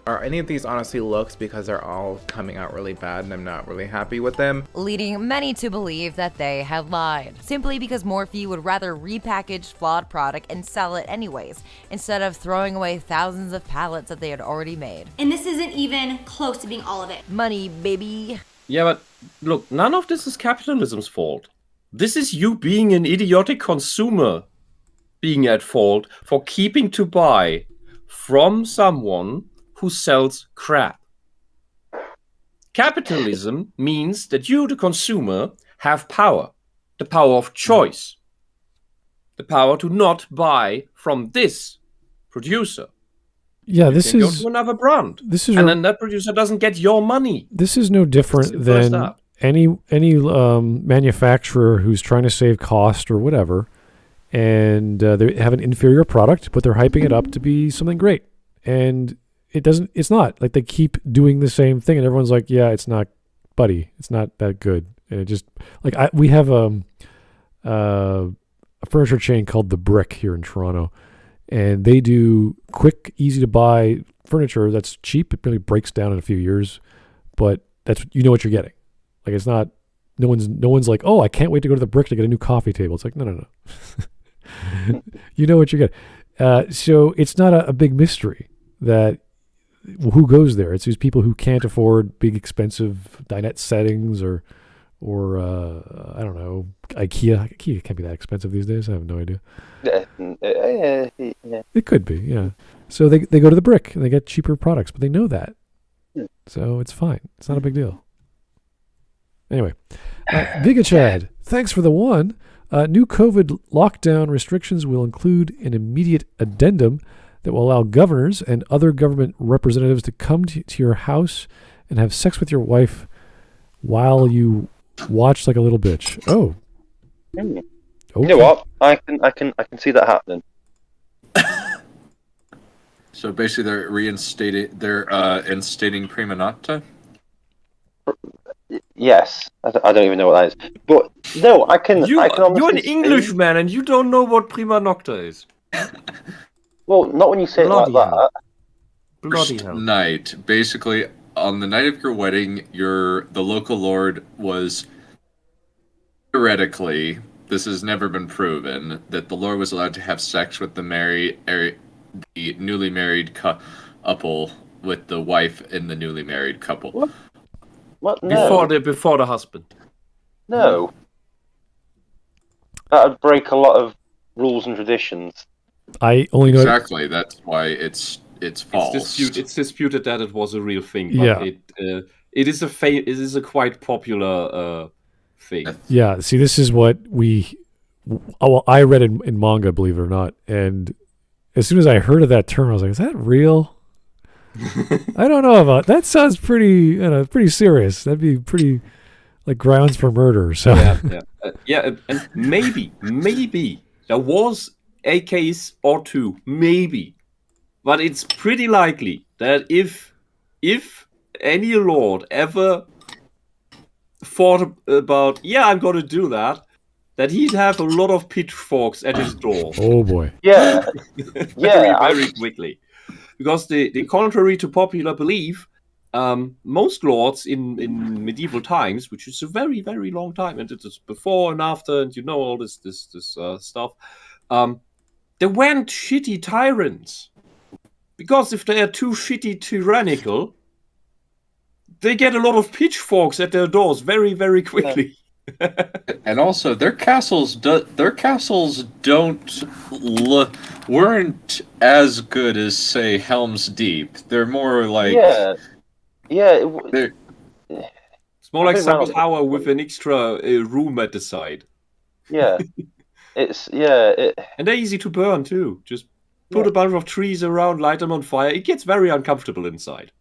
Are any of these honestly looks because they're all coming out really bad and I'm not really happy with them? Leading many to believe that they had lied, simply because Morphe would rather repackage flawed product and sell it anyways, instead of throwing away thousands of palettes that they had already made. And this isn't even close to being all of it. Money, baby. Yeah, but look, none of this is capitalism's fault. This is you being an idiotic consumer being at fault for keeping to buy from someone who sells crap. Capitalism means that you, the consumer, have power. The power of choice. The power to not buy from this producer. Yeah, this Go is to another brand. and then that producer doesn't get your money. This is no different than any manufacturer who's trying to save cost or whatever, and they have an inferior product, but they're hyping it up to be something great, and it's not. Like, they keep doing the same thing, and everyone's like, yeah, it's not, buddy, it's not that good. And it just, like, we have a furniture chain called The Brick here in Toronto, and they do quick, easy to buy furniture that's cheap. It really breaks down in a few years, but that's, you know what you're getting. Like, it's not, no one's like, oh, I can't wait to go to The Brick to get a new coffee table. It's like, no. You know what you're getting. So it's not a big mystery that who goes there. It's these people who can't afford big, expensive dinette settings or I don't know, IKEA. IKEA can't be that expensive these days. I have no idea. Yeah. It could be, yeah. So they go to The Brick and they get cheaper products, but they know that. So it's fine. It's not a big deal. Anyway, Vigachad, thanks for the one. New COVID lockdown restrictions will include an immediate addendum that will allow governors and other government representatives to come to your house and have sex with your wife while you watch like a little bitch. Oh. Okay. You know what? I can see that happening. So basically, they're instating prima nocta. Yes, I don't even know what that is, but no, I can. You're an see... Englishman and you don't know what prima nocta is. Well, not when you say Bloody it like that. Bloody hell. Night, basically, on the night of your wedding, the local lord was theoretically, this has never been proven, that the lord was allowed to have sex with the newly married couple with the wife in the newly married couple. What? No. Before the husband. No. That would break a lot of rules and traditions. I only know exactly. That's why it's false. It's disputed that it was a real thing. But yeah. It is a quite popular thing. Yeah, see, this is what I read in manga, believe it or not, and as soon as I heard of that term, I was like, is that real? I don't know about that. Sounds pretty serious. That'd be pretty like grounds for murder. So and maybe there was a case or two, maybe, but it's pretty likely that if any lord ever thought about, I'm going to do that he'd have a lot of pitchforks at his door. Oh boy. Yeah. very quickly. Because the contrary to popular belief, most lords in medieval times, which is a very, very long time, and it is before and after, and all this stuff, they weren't shitty tyrants. Because if they are too shitty tyrannical, they get a lot of pitchforks at their doors very, very quickly. And also, their castles weren't as good as, say, Helm's Deep. They're more like It's more like some tower with an extra room at the side. Yeah, and they're easy to burn too. Just put a bunch of trees around, light them on fire. It gets very uncomfortable inside.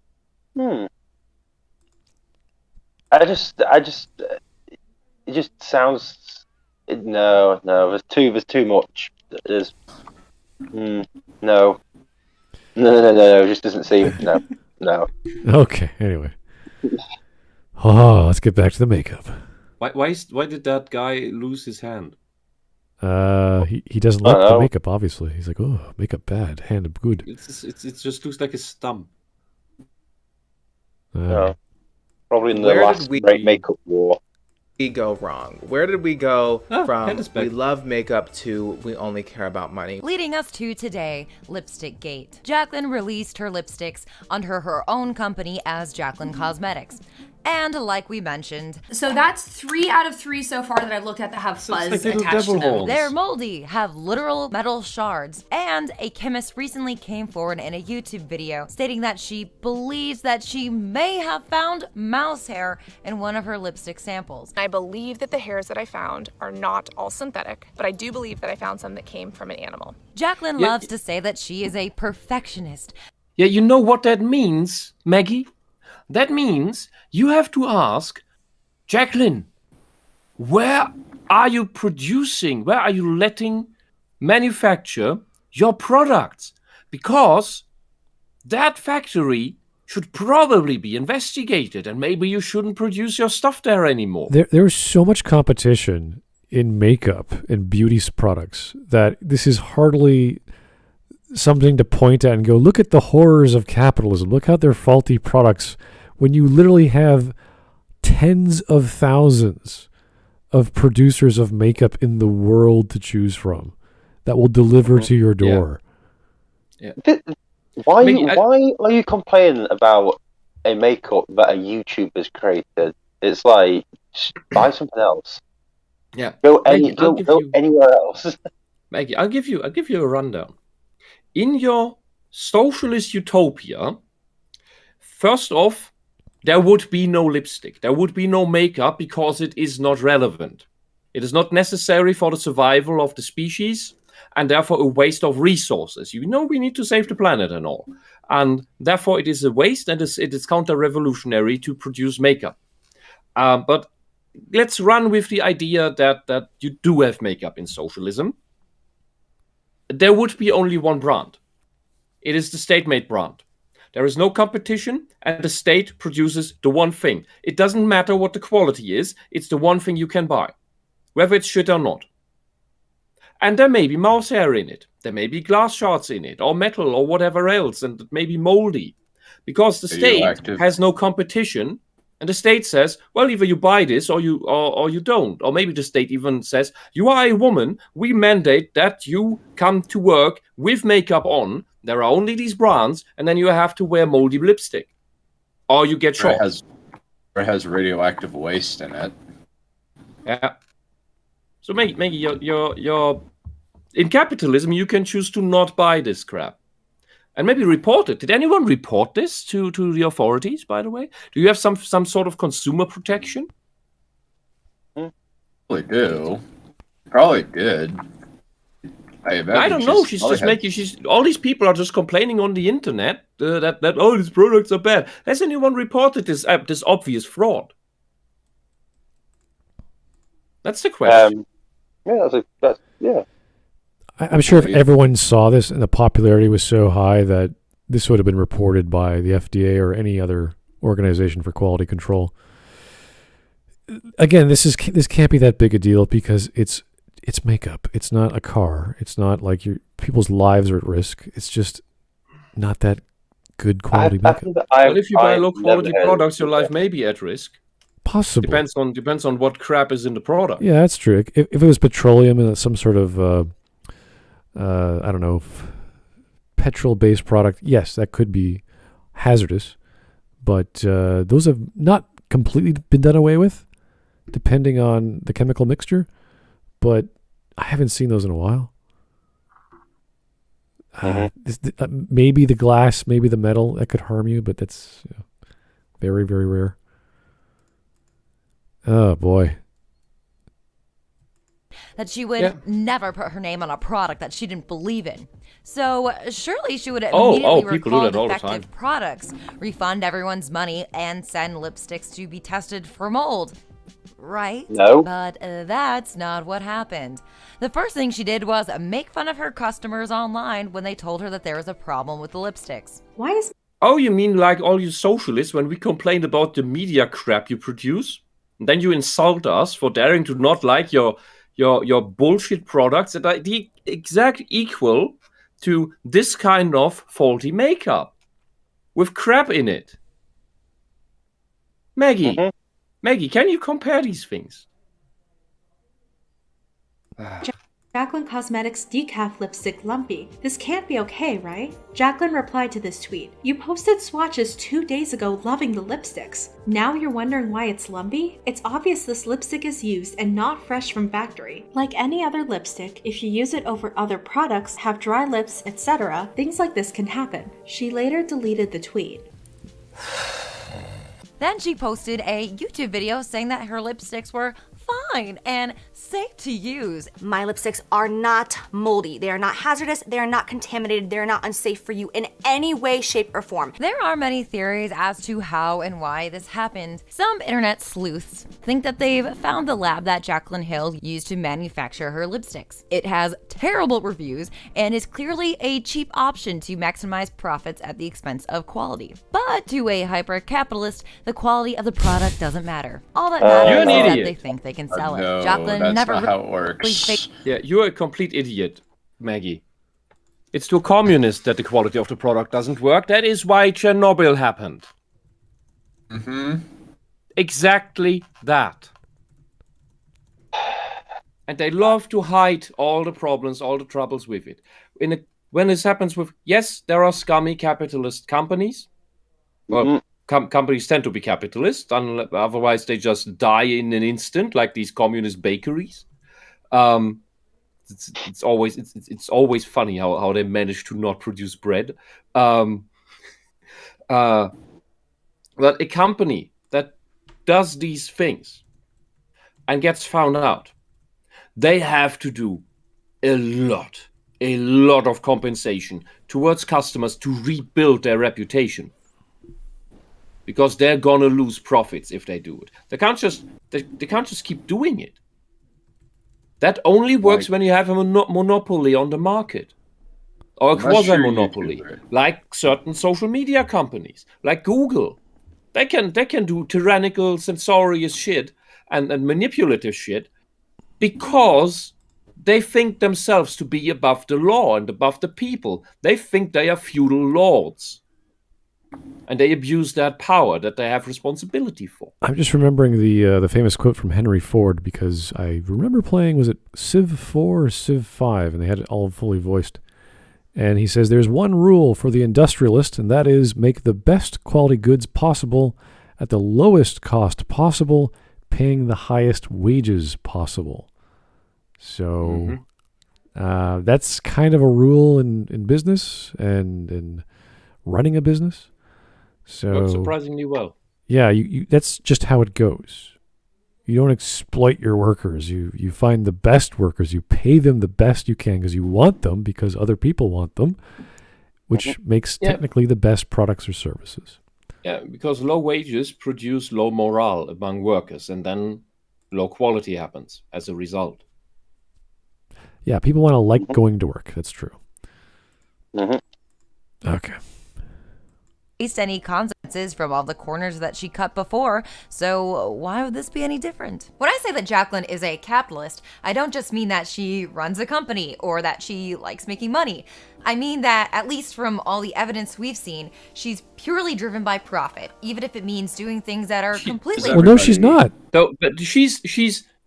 It just sounds no. There's too much. There's no. It just doesn't seem no. Okay. Anyway, let's get back to the makeup. Why did that guy lose his hand? He doesn't like the makeup. Obviously, he's like, oh, makeup bad, hand good. It just looks like a stump. No. Probably in the last great makeup war. We go wrong? Where did we go from we love makeup to we only care about money? Leading us to today, Lipstick Gate. Jaclyn released her lipsticks under her own company as Jaclyn Cosmetics. And like we mentioned, so that's 3 out of 3 so far that I've looked at that have fuzz attached to them. They're moldy, have literal metal shards, and a chemist recently came forward in a YouTube video stating that she believes that she may have found mouse hair in one of her lipstick samples. I believe that the hairs that I found are not all synthetic, but I do believe that I found some that came from an animal. Jaclyn loves to say that she is a perfectionist. Yeah, you know what that means, Maggie? That means you have to ask, Jaclyn, where are you producing, where are you letting manufacture your products? Because that factory should probably be investigated and maybe you shouldn't produce your stuff there anymore. There's so much competition in makeup and beauty products that this is hardly something to point at and go, look at the horrors of capitalism. Look how they're faulty products when you literally have tens of thousands of producers of makeup in the world to choose from that will deliver to your door. Yeah. Why are you complaining about a makeup that a YouTuber's created? It's like, just buy something else. Yeah. Go anywhere else. Maggie, I'll give you a rundown. In your socialist utopia, first off, there would be no lipstick. There would be no makeup because it is not relevant. It is not necessary for the survival of the species and therefore a waste of resources. We need to save the planet and all. And therefore it is a waste and it is counter-revolutionary to produce makeup. But let's run with the idea that you do have makeup in socialism. There would be only one brand. It is the state-made brand. There is no competition, and the state produces the one thing. It doesn't matter what the quality is, it's the one thing you can buy, whether it's shit or not. And there may be mouse hair in it, there may be glass shards in it, or metal, or whatever else, and it may be moldy. Because the state has no competition, and the state says, well, either you buy this or you don't. Or maybe the state even says, you are a woman, we mandate that you come to work with makeup on. There are only these brands, and then you have to wear moldy lipstick, or you get shot. It has radioactive waste in it. Yeah. So maybe you're in capitalism. You can choose to not buy this crap, and maybe report it. Did anyone report this to the authorities? By the way, do you have some sort of consumer protection? Probably do. Probably did. I don't know. She's just making. All these people are just complaining on the internet that all these products are bad. Has anyone reported this obvious fraud? That's the question. Yeah. I'm sure if everyone saw this and the popularity was so high that this would have been reported by the FDA or any other organization for quality control. Again, this can't be that big a deal because it's makeup. It's not a car. It's not like people's lives are at risk. It's just not that good quality makeup. But if you buy low quality products, your life may be at risk. Possibly. Depends on what crap is in the product. Yeah, that's true. If it was petroleum and some sort of I don't know, petrol-based product, yes, that could be hazardous. But those have not completely been done away with, depending on the chemical mixture. But I haven't seen those in a while. Maybe the glass, maybe the metal, that could harm you, but that's very, very rare. Oh, boy. That she would never put her name on a product that she didn't believe in. So surely she would immediately recall defective products, refund everyone's money, and send lipsticks to be tested for mold. Right? No. But that's not what happened. The first thing she did was make fun of her customers online when they told her that there was a problem with the lipsticks. Why is... Oh, you mean like all you socialists when we complained about the media crap you produce? And then you insult us for daring to not like your bullshit products that are the exact equal to this kind of faulty makeup with crap in it. Maggie, can you compare these things? Jaclyn Cosmetics decaf lipstick lumpy. This can't be okay, right? Jaclyn replied to this tweet. You posted swatches 2 days ago loving the lipsticks. Now you're wondering why it's lumpy? It's obvious this lipstick is used and not fresh from factory. Like any other lipstick, if you use it over other products, have dry lips, etc., things like this can happen. She later deleted the tweet. Then she posted a YouTube video saying that her lipsticks were fine and safe to use. My lipsticks are not moldy. They are not hazardous. They are not contaminated. They are not unsafe for you in any way, shape, or form. There are many theories as to how and why this happened. Some internet sleuths think that they've found the lab that Jaclyn Hill used to manufacture her lipsticks. It has terrible reviews and is clearly a cheap option to maximize profits at the expense of quality. But to a hyper-capitalist, the quality of the product doesn't matter. All that matters is that they think they can sell it. Jaclyn that's never not how it works. Yeah, you're a complete idiot, Maggie. It's to communists that the quality of the product doesn't work. That is why Chernobyl happened. Exactly that. And they love to hide all the problems, all the troubles with it. When this happens with, yes, there are scummy capitalist companies. Well, companies tend to be capitalist, otherwise they just die in an instant, like these communist bakeries. It's always funny how they manage to not produce bread. But a company that does these things and gets found out, they have to do a lot of compensation towards customers to rebuild their reputation. Because they're gonna lose profits if they do it. They can't just keep doing it. That only works when you have a monopoly on the market, or a quasi-monopoly, like certain social media companies, like Google. They can do tyrannical, censorious shit and manipulative shit because they think themselves to be above the law and above the people. They think they are feudal lords. And they abuse that power that they have responsibility for. I'm just remembering the famous quote from Henry Ford because I remember playing, was it Civ 4 or Civ 5? And they had it all fully voiced. And he says, there's one rule for the industrialist, and that is make the best quality goods possible at the lowest cost possible, paying the highest wages possible. So that's kind of a rule in business and in running a business. So works surprisingly well. Yeah, that's just how it goes. You don't exploit your workers. You find the best workers. You pay them the best you can because you want them, because other people want them, which makes technically the best products or services. Yeah, because low wages produce low morale among workers, and then low quality happens as a result. Yeah, people want to like going to work. That's true. Okay. Faced any consequences from all the corners that she cut before, so why would this be any different? When I say that Jaclyn is a capitalist, I don't just mean that she runs a company or that she likes making money. I mean that, at least from all the evidence we've seen, she's purely driven by profit, even if it means doing things that are completely... Well, no, she's not. But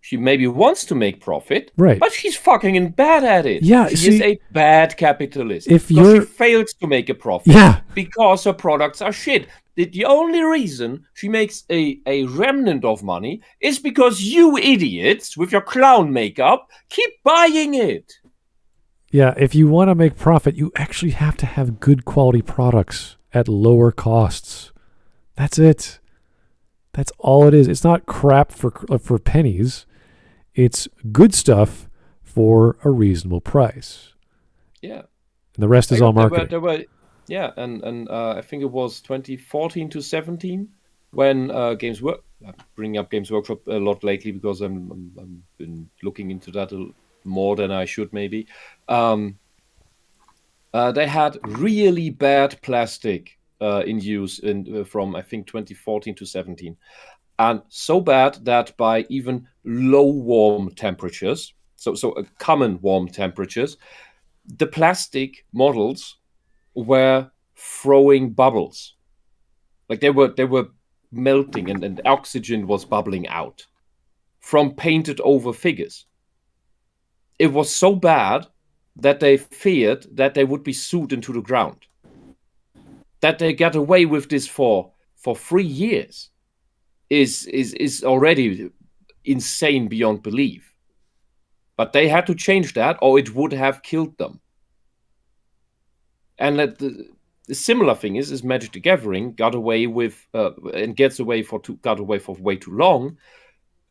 she maybe wants to make profit, right? But she's fucking bad at it. Yeah, she is a bad capitalist. If she fails to make a profit, yeah, because her products are shit. The only reason she makes a remnant of money is because you idiots with your clown makeup keep buying it. Yeah, if you want to make profit, you actually have to have good quality products at lower costs. That's it. That's all it is. It's not crap for pennies. It's good stuff for a reasonable price. Yeah. And the rest is all marketing. And I think it was 2014 to 17 when Games Workshop, bringing up Games Workshop a lot lately because I'm been looking into that more than I should maybe. They had really bad plastic in use from I think 2014 to 17. And so bad that by even low warm temperatures, so common warm temperatures, the plastic models were throwing bubbles. Like they were melting and oxygen was bubbling out from painted over figures. It was so bad that they feared that they would be sued into the ground. That they got away with this for 3 years. Is already insane beyond belief. But they had to change that or it would have killed them. And the similar thing is Magic the Gathering got away with and got away for way too long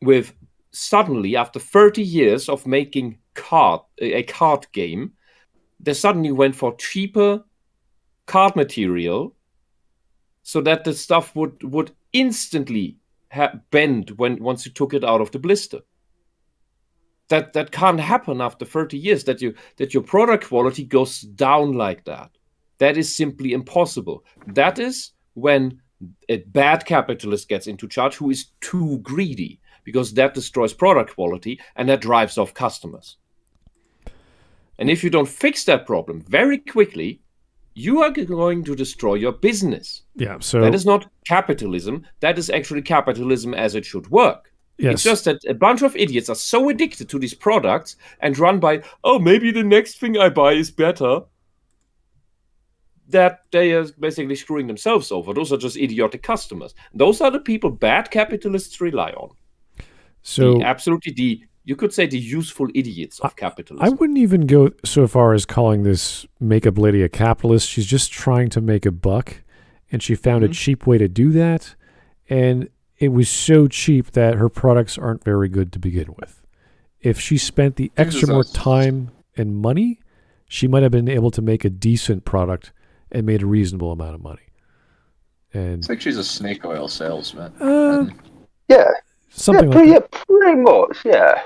with suddenly after 30 years of making a card game, they suddenly went for cheaper card material so that the stuff would instantly bend once you took it out of the blister. That can't happen after 30 years. That your product quality goes down like that. That is simply impossible. That is when a bad capitalist gets into charge who is too greedy, because that destroys product quality and that drives off customers. And if you don't fix that problem very quickly, you are going to destroy your business. Yeah, so that is not capitalism. That is actually capitalism as it should work. Yes. It's just that a bunch of idiots are so addicted to these products and run by, oh, maybe the next thing I buy is better, that they are basically screwing themselves over. Those are just idiotic customers. Those are the people bad capitalists rely on. So you could say the useful idiots of capitalism. I wouldn't even go so far as calling this makeup lady a capitalist. She's just trying to make a buck, and she found a cheap way to do that, and it was so cheap that her products aren't very good to begin with. If she spent the extra more time and money, she might have been able to make a decent product and made a reasonable amount of money. And it's like she's a snake oil salesman. Yeah. Something like that. Yeah, pretty much, yeah.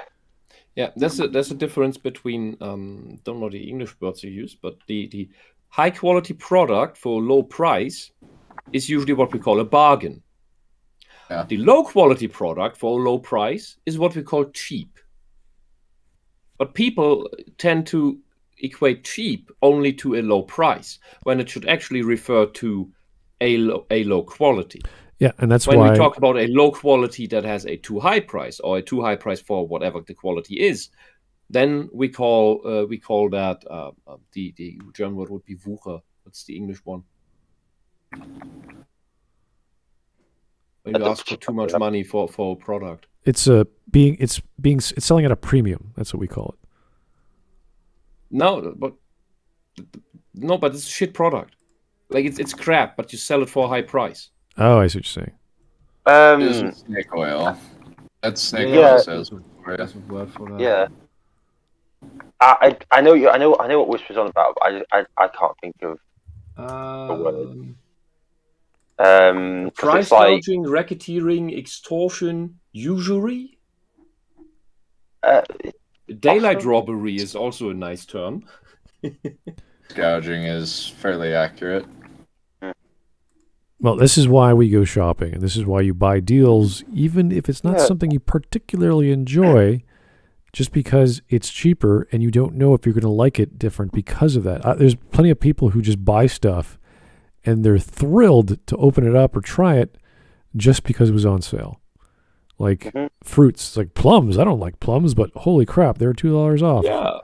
Yeah, there's a difference between don't know the English words you use, but the high quality product for a low price is usually what we call a bargain. Yeah. The low quality product for a low price is what we call cheap. But people tend to equate cheap only to a low price when it should actually refer to a low quality. Yeah, and that's when why we talk about a low quality that has a too high price or a too high price for whatever the quality is, then we call that the German word would be Wucher. What's the English one? When you ask for too much money for a product. It's selling at a premium. That's what we call it. No, but it's a shit product. Like it's crap, but you sell it for a high price. Oh, I see what you're saying. This is snake oil. That's Yeah. says. There's a word for that. Yeah. I know what Whisp is on about, but I can't think of the word. Price it's like, gouging, racketeering, extortion, usury. Daylight robbery is also a nice term. Gouging is fairly accurate. Well, this is why we go shopping, and this is why you buy deals, even if it's not something you particularly enjoy, just because it's cheaper and you don't know if you're going to like it different because of that. There's plenty of people who just buy stuff and they're thrilled to open it up or try it just because it was on sale. Like fruits, like plums. I don't like plums, but holy crap, they're $2 off. Yeah.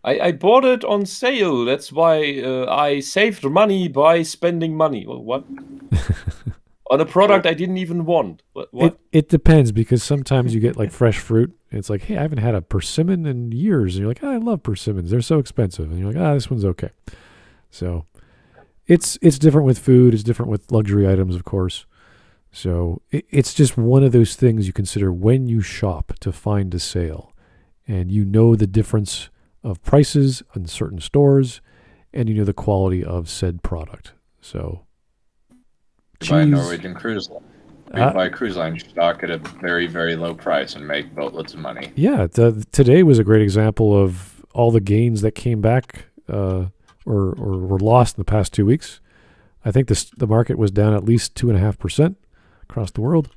I bought it on sale. That's why I saved money by spending money. Well, what? On a product I didn't even want. What? It depends, because sometimes you get like fresh fruit. And it's like, hey, I haven't had a persimmon in years. And you're like, I love persimmons. They're so expensive. And you're like, this one's okay. So it's different with food. It's different with luxury items, of course. So it's just one of those things you consider when you shop to find a sale. And you know the difference of prices in certain stores, and you know the quality of said product. So buy a Norwegian cruise line. Buy cruise line stock at a very, very low price and make boatloads of money. Yeah, today was a great example of all the gains that came back or were lost in the past 2 weeks. I think the market was down at least 2.5% across the world.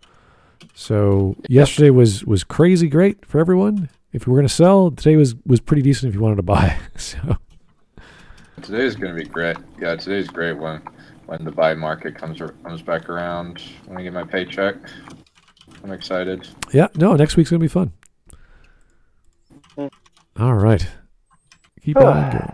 So yesterday was crazy great for everyone. If you were going to sell, today was pretty decent if you wanted to buy. So today's going to be great. Yeah, today's great when the buy market comes back around. When I get my paycheck, I'm excited. Yeah, no, next week's going to be fun. All right. Keep on going.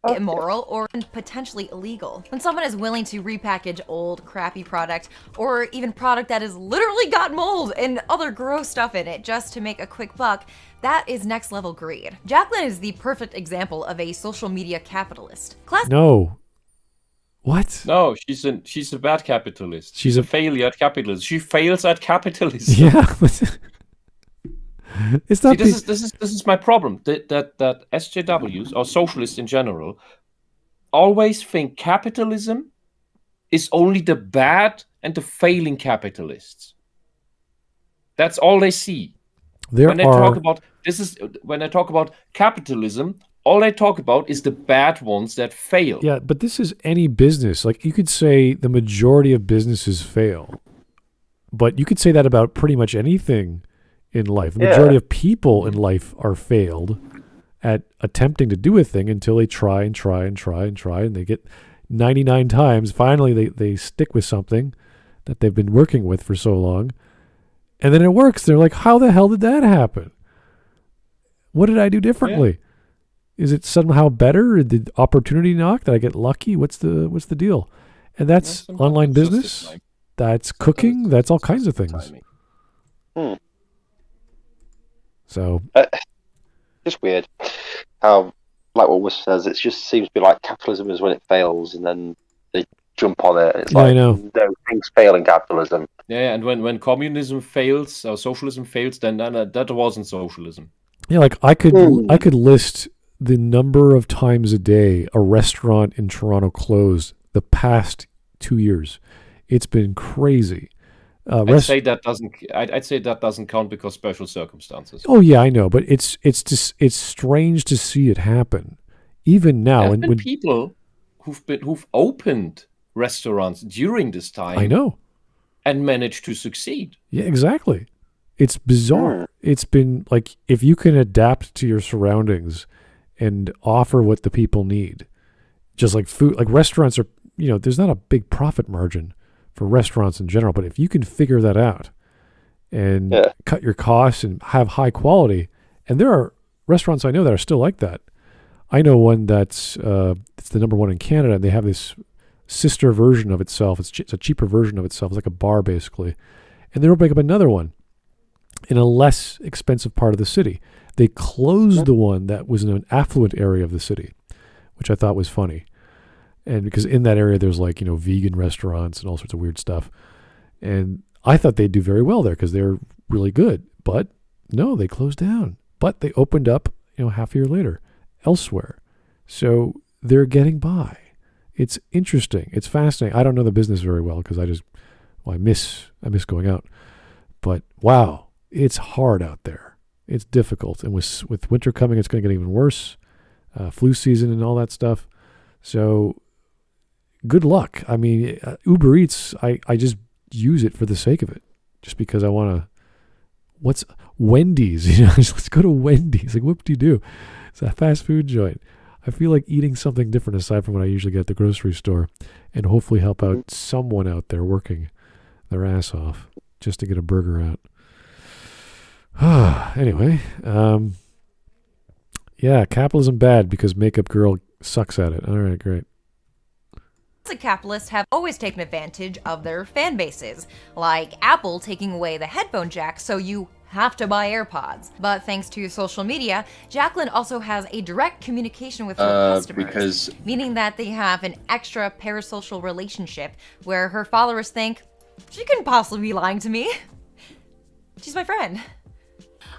Immoral or potentially illegal. When someone is willing to repackage old, crappy product, or even product that has literally got mold and other gross stuff in it just to make a quick buck, that is next level greed. Jaclyn is the perfect example of a social media capitalist. No. What? No, she's a bad capitalist. She's a failure at capitalism. She fails at capitalism. Yeah. It's not. See, this is my problem. That SJWs or socialists in general always think capitalism is only the bad and the failing capitalists. That's all they see. When they talk about capitalism, all they talk about is the bad ones that fail. Yeah, but this is any business. Like, you could say the majority of businesses fail, but you could say that about pretty much anything in life. The majority of people in life are failed at attempting to do a thing until they try and they get 99 times. Finally, they stick with something that they've been working with for so long, and then it works. They're like, how the hell did that happen? What did I do differently? Is it somehow better? Did opportunity knock? Did I get lucky? What's the deal? And that's online business. That's cooking. That's all kinds of things. So just weird how, like what Whisp says, it just seems to be like capitalism is when it fails, and then they jump on it. It's like, I know. No, things fail in capitalism. Yeah, and when communism fails or socialism fails, then that wasn't socialism. Yeah, like I could list the number of times a day a restaurant in Toronto closed the past 2 years. It's been crazy. I'd say that doesn't count because special circumstances. Oh yeah, I know, but it's strange to see it happen, even now. There have been people who've opened restaurants during this time. I know, and managed to succeed. Yeah, exactly. It's bizarre. It's been like, if you can adapt to your surroundings and offer what the people need, just like food, like restaurants are. There's not a big profit margin for restaurants in general, but if you can figure that out and cut your costs and have high quality, and there are restaurants I know that are still like that. I know one that's it's the number one in Canada, and they have this sister version of itself. It's a cheaper version of itself. It's like a bar basically, and they're opening up another one in a less expensive part of the city. They closed the one that was in an affluent area of the city, which I thought was funny. And because in that area, there's vegan restaurants and all sorts of weird stuff. And I thought they'd do very well there because they're really good. But no, they closed down. But they opened up, half a year later elsewhere. So they're getting by. It's interesting. It's fascinating. I don't know the business very well because I miss going out. But wow, it's hard out there. It's difficult. And with winter coming, it's going to get even worse. Flu season and all that stuff. So good luck. I mean, Uber Eats, I just use it for the sake of it. Just because I want to. What's Wendy's? Let's go to Wendy's. Like, what do you do? It's a fast food joint. I feel like eating something different aside from what I usually get at the grocery store, and hopefully help out someone out there working their ass off just to get a burger out. Anyway, yeah, capitalism bad because Makeup Girl sucks at it. All right, great. The capitalists have always taken advantage of their fan bases, like Apple taking away the headphone jack so you have to buy AirPods. But thanks to social media, Jaclyn also has a direct communication with her customers, meaning that they have an extra parasocial relationship where her followers think, she couldn't possibly be lying to me. She's my friend.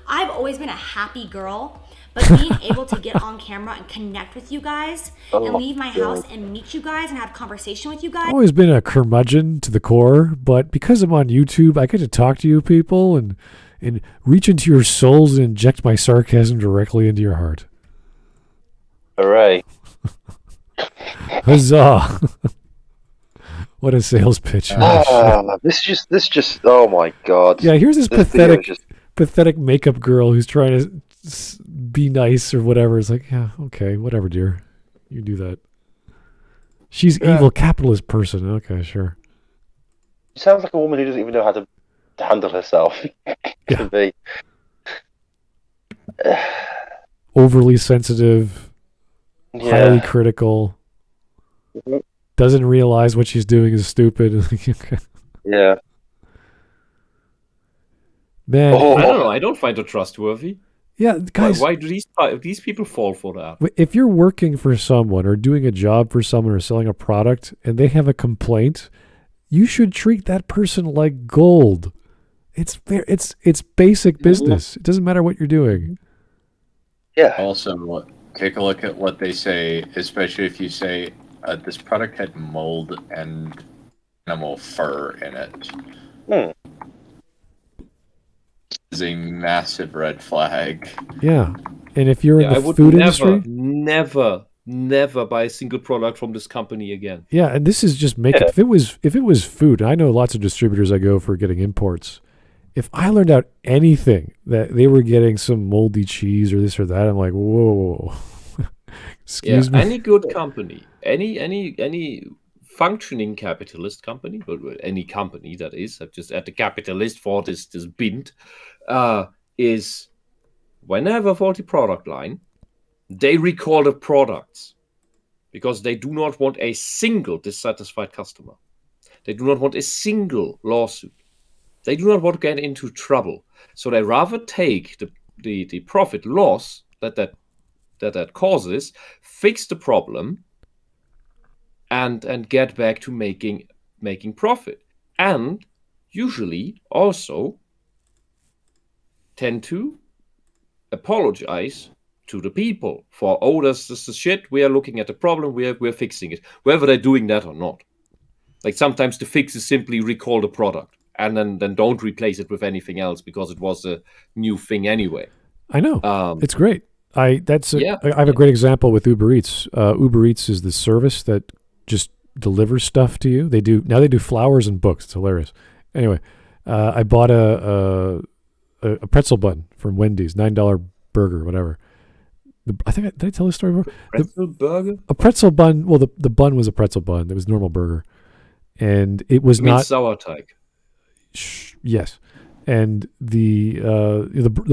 I've always been a happy girl, but being able to get on camera and connect with you guys and leave my house and meet you guys and have conversation with you guys. I've always been a curmudgeon to the core, but because I'm on YouTube, I get to talk to you people and reach into your souls and inject my sarcasm directly into your heart. Hooray. Huzzah. What a sales pitch. This just, oh my God. Yeah, here's this pathetic makeup girl who's trying to be nice or whatever. It's like, yeah, okay, whatever, dear. You do that. She's evil capitalist person. Okay, sure. She sounds like a woman who doesn't even know how to handle herself. Could be. Overly sensitive, highly critical, doesn't realize what she's doing is stupid. Yeah. Man, I don't know. I don't find her trustworthy. Yeah, guys. Why do these people fall for that? If you're working for someone or doing a job for someone or selling a product and they have a complaint, you should treat that person like gold. It's basic business. It doesn't matter what you're doing. Yeah. Also, take a look at what they say, especially if you say this product had mold and animal fur in it. Is a massive red flag. Yeah, and if you're in the food industry, never buy a single product from this company again. Yeah, and this is just makeup. If it was food, and I know lots of distributors I go for getting imports. If I learned out anything that they were getting some moldy cheese or this or that, I'm like, whoa. Excuse me. Any good company, any functioning capitalist company, but any company that is, I've just at the capitalist for this bint, is when they have a faulty product line, they recall the products because they do not want a single dissatisfied customer. They do not want a single lawsuit. They do not want to get into trouble. So they rather take the profit loss that causes, fix the problem, and get back to making profit. And usually also tend to apologize to the people for, this is shit, we are looking at the problem, we're fixing it, whether they're doing that or not. Like sometimes the fix is simply recall the product and then don't replace it with anything else because it was a new thing anyway. I know. It's great. I have a great example with Uber Eats. Uber Eats is the service that just delivers stuff to you. They do flowers and books. It's hilarious. Anyway, I bought a pretzel bun from Wendy's, $9 burger, whatever. Did I tell this story before? Pretzel burger? A pretzel bun. Well, the bun was a pretzel bun. It was a normal burger, and it was not sour teig. Yes, and the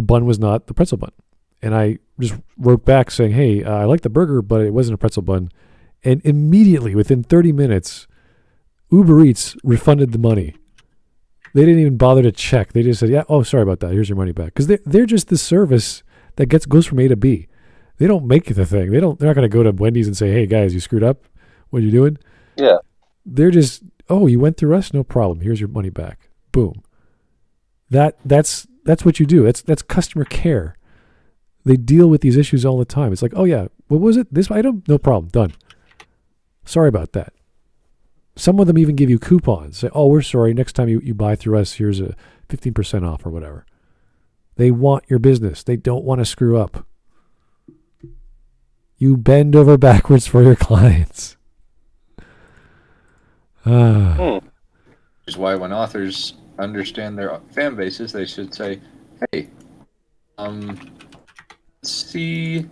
bun was not the pretzel bun. And I just wrote back saying, "Hey, I like the burger, but it wasn't a pretzel bun." And immediately, within 30 minutes, Uber Eats refunded the money. They didn't even bother to check. They just said, "Yeah, oh, sorry about that. Here's your money back." Because they're just the service that goes from A to B. They don't make the thing. They're not going to go to Wendy's and say, "Hey guys, you screwed up. What are you doing?" Yeah. They're just, "Oh, you went through us? No problem. Here's your money back." Boom. That's what you do. That's customer care. They deal with these issues all the time. It's like, oh yeah, what was it? This item? No problem. Done. Sorry about that. Some of them even give you coupons. Say, oh, we're sorry. Next time you buy through us, here's a 15% off or whatever. They want your business. They don't want to screw up. You bend over backwards for your clients. Which is why when authors understand their fan bases, they should say, hey, see,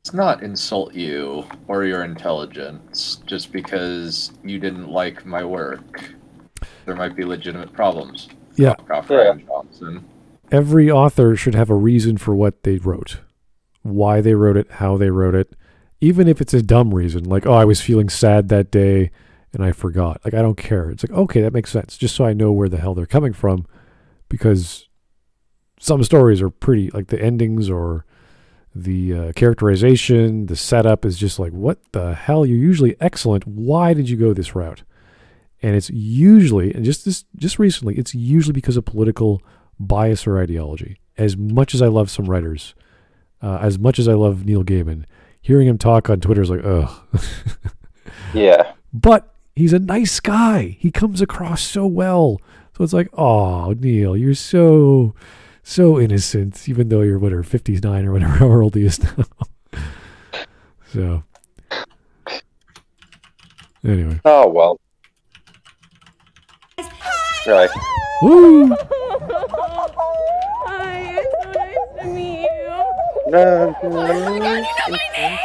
let's not insult you or your intelligence just because you didn't like my work. There might be legitimate problems. Yeah. Johnson. Every author should have a reason for what they wrote, why they wrote it, how they wrote it, even if it's a dumb reason, like, oh, I was feeling sad that day and I forgot. Like, I don't care. It's like, okay, that makes sense, just so I know where the hell they're coming from, because some stories are pretty, like the endings or the characterization, the setup is just like, what the hell? You're usually excellent. Why did you go this route? And it's usually, and just recently, it's usually because of political bias or ideology. As much as I love some writers, as much as I love Neil Gaiman, hearing him talk on Twitter is like, ugh. Yeah. But he's a nice guy. He comes across so well. So it's like, oh, Neil, you're so innocent, even though you're, whatever, 59 or whatever, however old he is now. So, anyway. Oh, well. Right. Woo! Hi, it's so nice to meet you. You know my name!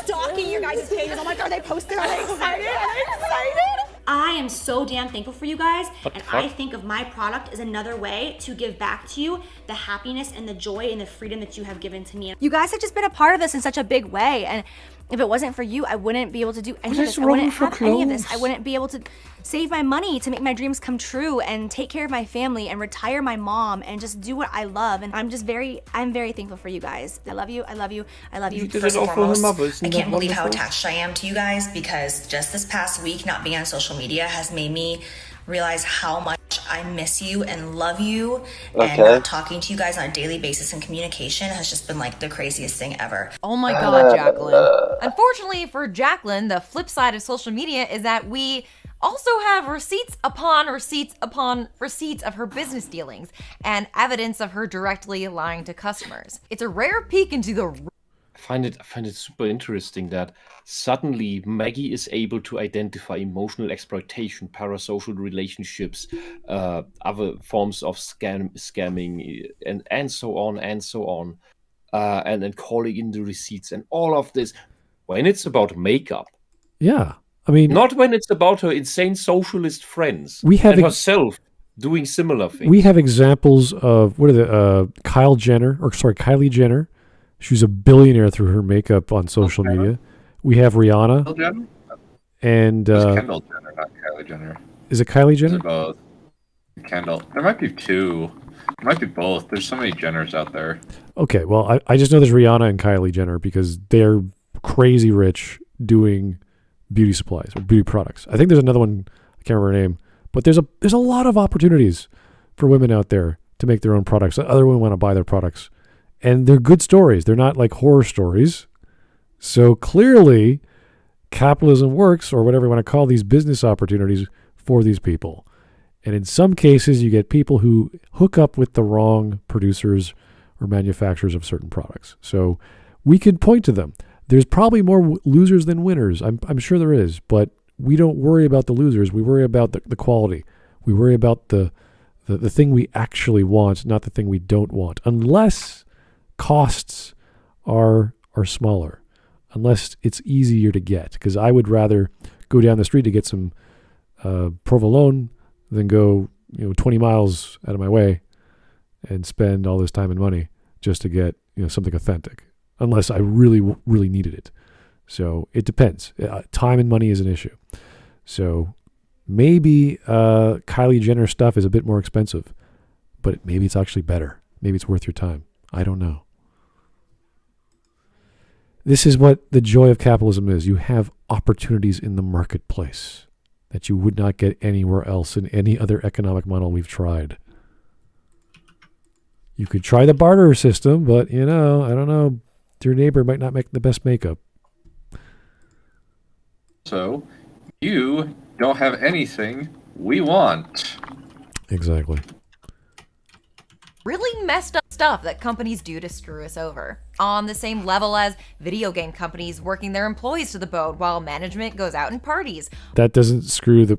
Stalking your guys' pages. Oh my god, they posted. Are they excited? Are they excited? I am so damn thankful for you guys, and I think of my product as another way to give back to you the happiness and the joy and the freedom that you have given to me. You guys have just been a part of this in such a big way, and if it wasn't for you, I wouldn't be able to do any of this. I wouldn't have any of this. I wouldn't be able to save my money to make my dreams come true and take care of my family and retire my mom and just do what I love. And I'm very thankful for you guys. I love you. I love you. I love you. First and foremost, I can't believe how attached I am to you guys, because just this past week, not being on social media has made me realize how much I miss you and love you. And not talking to you guys on a daily basis and communication has just been like the craziest thing ever. Oh my god, Jaclyn. Unfortunately for Jaclyn, the flip side of social media is that we also have receipts upon receipts upon receipts of her business dealings and evidence of her directly lying to customers. It's a rare peek into the I find it super interesting that suddenly Maggie is able to identify emotional exploitation, parasocial relationships, other forms of scamming, and so on, and then calling in the receipts and all of this when it's about makeup. Yeah, I mean, not when it's about her insane socialist friends. We have and herself doing similar things. We have examples of Kylie Jenner. She's a billionaire through her makeup on social media. We have Rihanna. Jenner? And it's Kendall Jenner, not Kylie Jenner. Is it Kylie Jenner? They're both. Kendall. There might be two. It might be both. There's so many Jenners out there. Okay, well, I just know there's Rihanna and Kylie Jenner because they're crazy rich doing beauty supplies or beauty products. I think there's another one, I can't remember her name, but there's a lot of opportunities for women out there to make their own products. Other women want to buy their products. And they're good stories. They're not like horror stories. So clearly, capitalism works, or whatever you want to call these business opportunities for these people. And in some cases, you get people who hook up with the wrong producers or manufacturers of certain products. So we could point to them. There's probably more losers than winners. I'm sure there is. But we don't worry about the losers. We worry about the quality. We worry about the thing we actually want, not the thing we don't want. Unless costs are smaller, unless it's easier to get. Because I would rather go down the street to get some provolone than go 20 miles out of my way and spend all this time and money just to get something authentic, unless I really, really needed it. So it depends. Time and money is an issue. So maybe Kylie Jenner stuff is a bit more expensive, but maybe it's actually better. Maybe it's worth your time. I don't know. This is what the joy of capitalism is. You have opportunities in the marketplace. that you would not get anywhere else in any other economic model we've tried. You could try the barter system, but, I don't know, your neighbor might not make the best makeup. So, you don't have anything we want. Exactly. Really messed up stuff that companies do to screw us over. On the same level as video game companies working their employees to the bone while management goes out and parties. That doesn't screw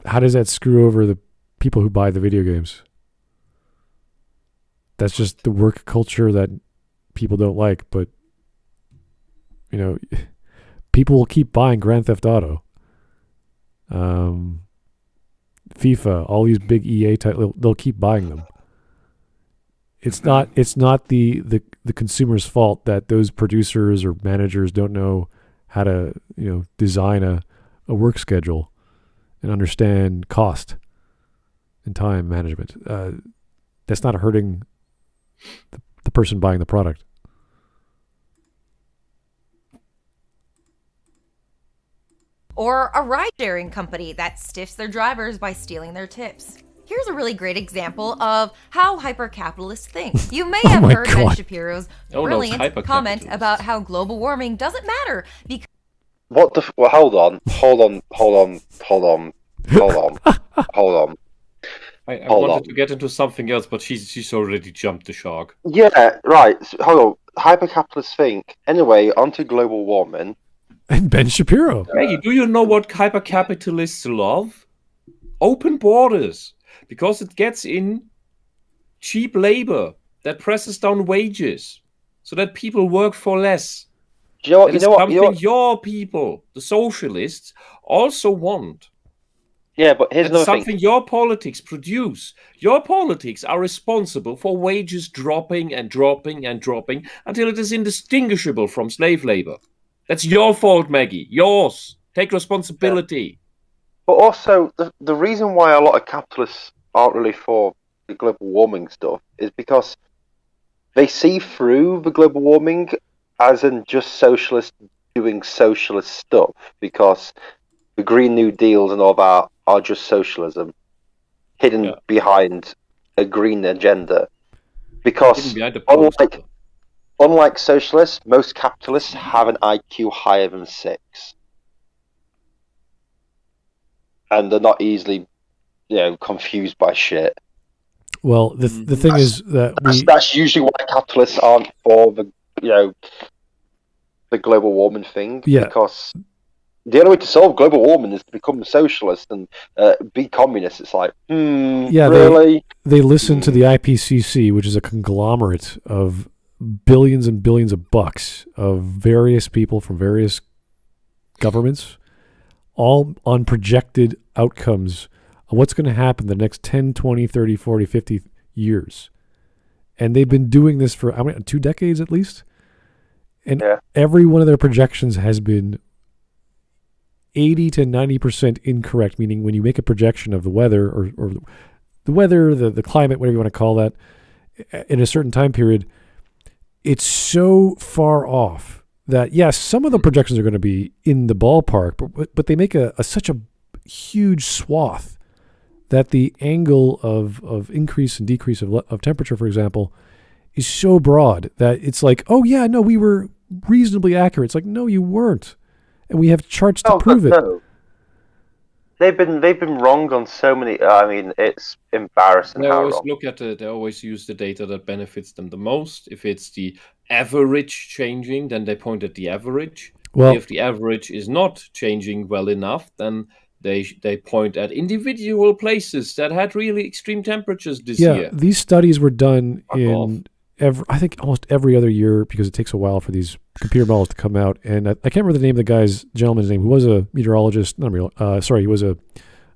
how does that screw over the people who buy the video games? That's just the work culture that people don't like, but people will keep buying Grand Theft Auto. FIFA, all these big EA titles, they'll keep buying them. It's not the consumer's fault that those producers or managers don't know how to design a work schedule and understand cost and time management. That's not hurting the person buying the product. Or a ride-sharing company that stiffs their drivers by stealing their tips. Here's a really great example of how hyper-capitalists think. You may have heard Ben Shapiro's brilliant comment about how global warming doesn't matter because... Well, hold on. I wanted to get into something else, but she's already jumped the shark. Yeah, right. Hold on. Hyper-capitalists think. Anyway, onto global warming. And Ben Shapiro. Maggie, do you know what hyper-capitalists love? Open borders. Because it gets in cheap labor that presses down wages so that people work for less. Do you know what? Your people, the socialists, also want. Yeah, but here's another thing. Something your politics produce. Your politics are responsible for wages dropping and dropping and dropping until it is indistinguishable from slave labor. That's your fault, Maggie. Yours. Take responsibility. Yeah. But also, the reason why a lot of capitalists aren't really for the global warming stuff is because they see through the global warming as in just socialists doing socialist stuff, because the Green New Deals and all that are just socialism hidden behind a green agenda. Because unlike socialists, most capitalists have an IQ higher than 6. And they're not easily, confused by shit. Well, the thing is that that's usually why capitalists aren't for the global warming thing. Yeah. Because the only way to solve global warming is to become a socialist and be communist. It's like, really? They listen to the IPCC, which is a conglomerate of billions and billions of bucks of various people from various governments, all on projected outcomes of what's going to happen the next 10, 20, 30, 40, 50 years. And they've been doing this for 2 decades at least. And every one of their projections has been 80 to 90% incorrect, meaning when you make a projection of the weather or the weather, the climate, whatever you want to call that, in a certain time period, it's so far off that, yes, some of the projections are going to be in the ballpark, but they make such a huge swath that the angle of increase and decrease of temperature, for example, is so broad that it's like, oh yeah, no, we were reasonably accurate. It's like, no, you weren't, and we have charts to prove it. No. They've been wrong on so many. I mean, it's embarrassing. They always they always use the data that benefits them the most. If it's the average changing, then they point at the average. Well, if the average is not changing well enough, then they point at individual places that had really extreme temperatures this year. Yeah, these studies were done I think almost every other year, because it takes a while for these computer models to come out. And I can't remember the name of the gentleman's name, who was a meteorologist. He was a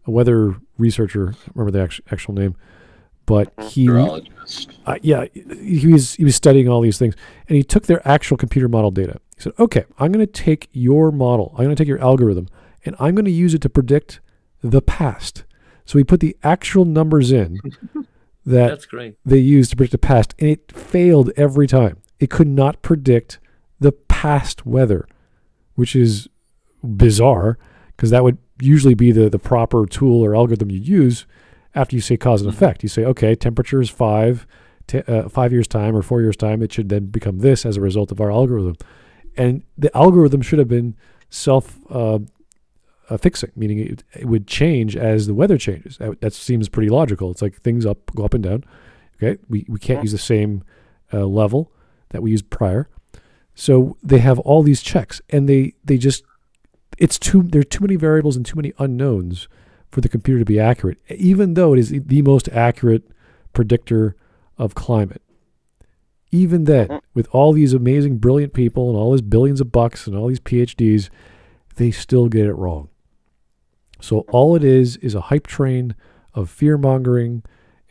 weather researcher. I don't remember the actual name, but he was studying all these things, and he took their actual computer model data. He said, "Okay, I'm going to take your model. I'm going to take your algorithm, and I'm going to use it to predict the past." So he put the actual numbers in that they used to predict the past, and it failed every time. It could not predict the past weather, which is bizarre, because that would usually be the proper tool or algorithm you use after you say cause and effect. You say, okay, temperature is 5 years' time or 4 years' time. It should then become this as a result of our algorithm. And the algorithm should have been self-fixing, meaning it would change as the weather changes. That seems pretty logical. It's like things go up and down. Okay, we can't use the same level that we used prior. So they have all these checks, and there are too many variables and too many unknowns for the computer to be accurate, even though it is the most accurate predictor of climate. Even then, with all these amazing, brilliant people and all these billions of bucks and all these PhDs, they still get it wrong. So all it is a hype train of fear-mongering,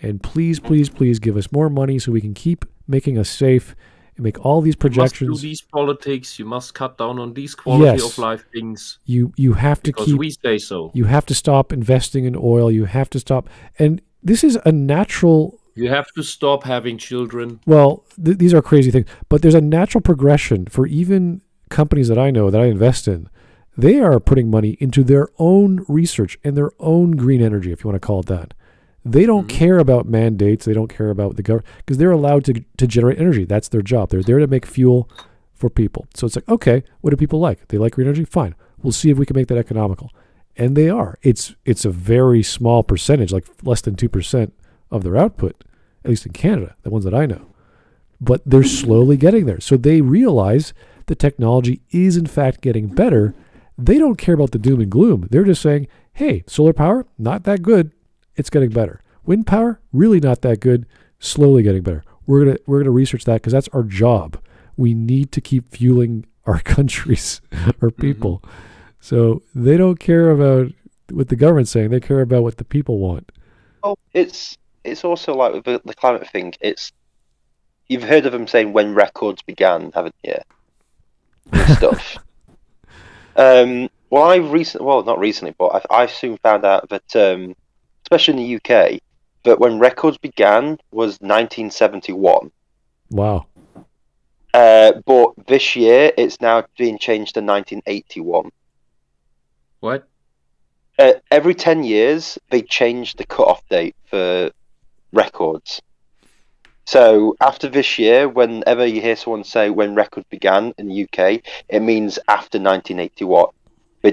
and please, please, please give us more money so we can keep making us safe and make all these projections. You must do these politics. You must cut down on these quality of life things. You have to because we say so. You have to stop investing in oil. You have to stop. And this is a natural. You have to stop having children. Well, these are crazy things. But there's a natural progression for even companies that I know that I invest in. They are putting money into their own research and their own green energy, if you want to call it that. They don't care about mandates. They don't care about the government because they're allowed to generate energy. That's their job. They're there to make fuel for people. So it's like, okay, what do people like? They like green energy? Fine. We'll see if we can make that economical. And they are. It's a very small percentage, like less than 2% of their output, at least in Canada, the ones that I know. But they're slowly getting there. So they realize the technology is in fact getting better. They don't care about the doom and gloom. They're just saying, hey, solar power, not that good. It's getting better. Wind power, really not that good, slowly getting better. We're gonna research that because that's our job. We need to keep fueling our countries, our people. So they don't care about what the government's saying. They care about what the people want. Oh, it's also like with the climate thing. You've heard of them saying when records began, haven't you? And stuff. Well, not recently, but I soon found out that. Especially in the UK, but when records began was 1971. Wow. But this year, it's now being changed to 1981. What? Every 10 years, they change the cut-off date for records. So after this year, whenever you hear someone say when records began in the UK, it means after 1981. They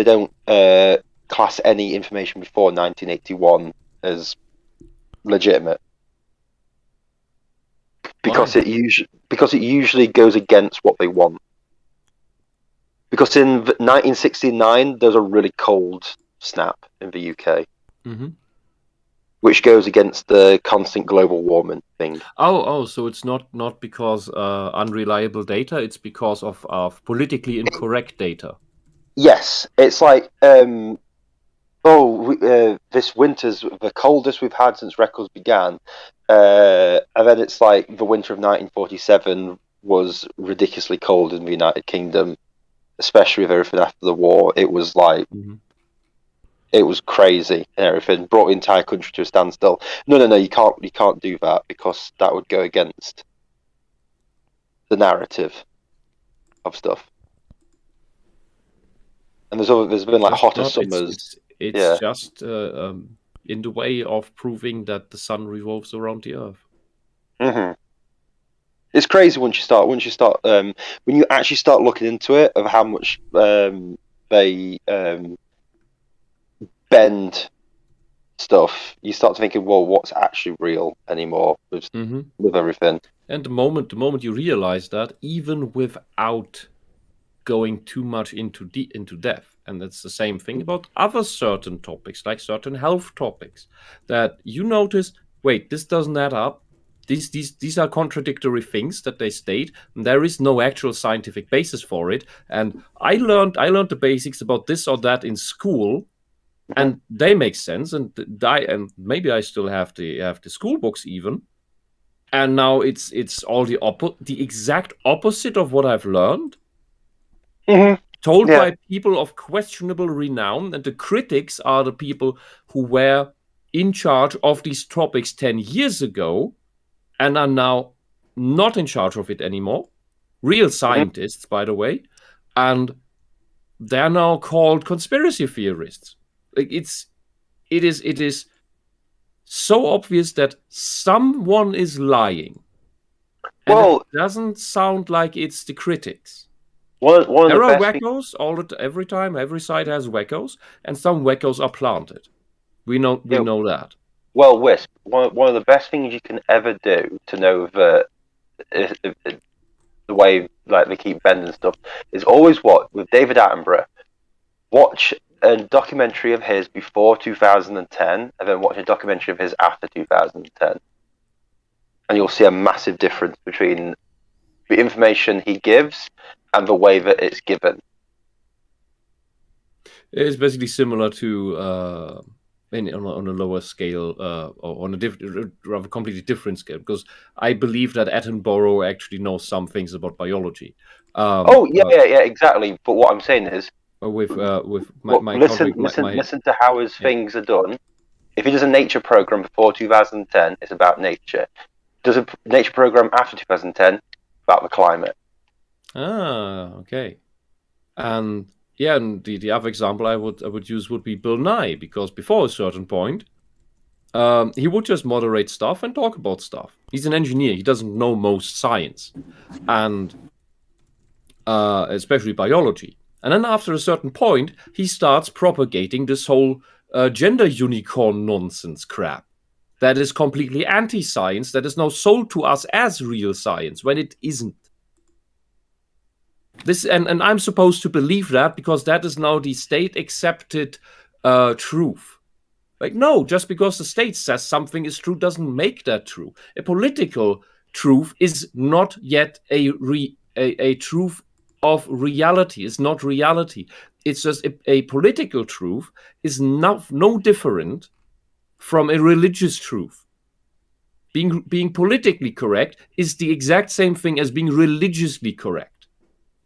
don't class any information before 1981 as legitimate because it usually goes against what they want. Because in 1969 there's a really cold snap in the UK, which goes against the constant global warming thing. So it's not because unreliable data; it's because of politically incorrect data. Yes, it's like. This winter's the coldest we've had since records began. And then it's like the winter of 1947 was ridiculously cold in the United Kingdom, especially with everything after the war. It was like, it was crazy and everything. Brought the entire country to a standstill. No, you can't do that because that would go against the narrative of stuff. And there's been like hotter summers. It's just in the way of proving that the sun revolves around the earth. It's crazy when you actually start looking into it of how much they bend stuff. You start thinking, well, what's actually real anymore with everything? And the moment you realize that, even without going too much into depth. And that's the same thing about other certain topics, like certain health topics, that you notice, wait, this doesn't add up. These are contradictory things that they state, and there is no actual scientific basis for it. And I learned the basics about this or that in school, and they make sense. And maybe I still have the school books even. And now it's all the exact opposite of what I've learned. Told by people of questionable renown, and the critics are the people who were in charge of these topics 10 years ago and are now not in charge of it anymore. Real scientists, by the way. And they're now called conspiracy theorists. Like it is so obvious that someone is lying. And it doesn't sound like it's the critics. There are wackos every time. Every side has wackos, and some wackos are planted. We know that. Well, Wisp, one of the best things you can ever do to know that the way like they keep bending stuff is always with David Attenborough. Watch a documentary of his before 2010, and then watch a documentary of his after 2010, and you'll see a massive difference between the information he gives and the way that it's given. It's basically similar to on a lower scale or on a rather completely different scale, because I believe that Attenborough actually knows some things about biology. Exactly. But what I'm saying is, listen to how his things are done. If he does a nature program before 2010, it's about nature. Does a nature program after 2010 about the climate. Okay. And the other example I would use would be Bill Nye, because before a certain point, he would just moderate stuff and talk about stuff. He's an engineer; he doesn't know most science, and especially biology. And then after a certain point, he starts propagating this whole gender unicorn nonsense crap. That is completely anti-science, that is now sold to us as real science, when it isn't. And I'm supposed to believe that because that is now the state-accepted truth. Like, no, just because the state says something is true doesn't make that true. A political truth is not yet a truth of reality. It's not reality. It's just a political truth is no different from a religious truth. Being politically correct is the exact same thing as being religiously correct.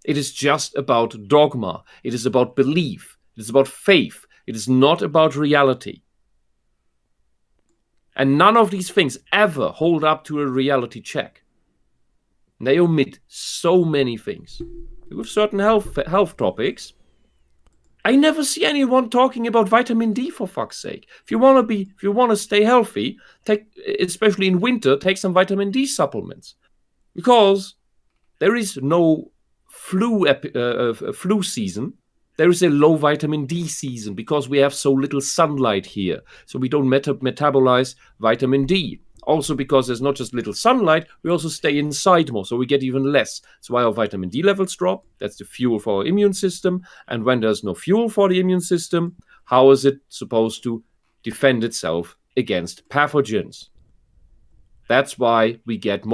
It is just about dogma. It is about belief. It is about faith. It is not about reality. And none of these things ever hold up to a reality check. They omit so many things. With certain health topics, I never see anyone talking about vitamin D, for fuck's sake. If you want to stay healthy, especially in winter, take some vitamin D supplements, because there is no flu season. There is a low vitamin D season because we have so little sunlight here, so we don't metabolize vitamin D. Also because there's not just little sunlight, we also stay inside more, so we get even less. That's why our vitamin D levels drop. That's the fuel for our immune system. And when there's no fuel for the immune system, how is it supposed to defend itself against pathogens? That's why we get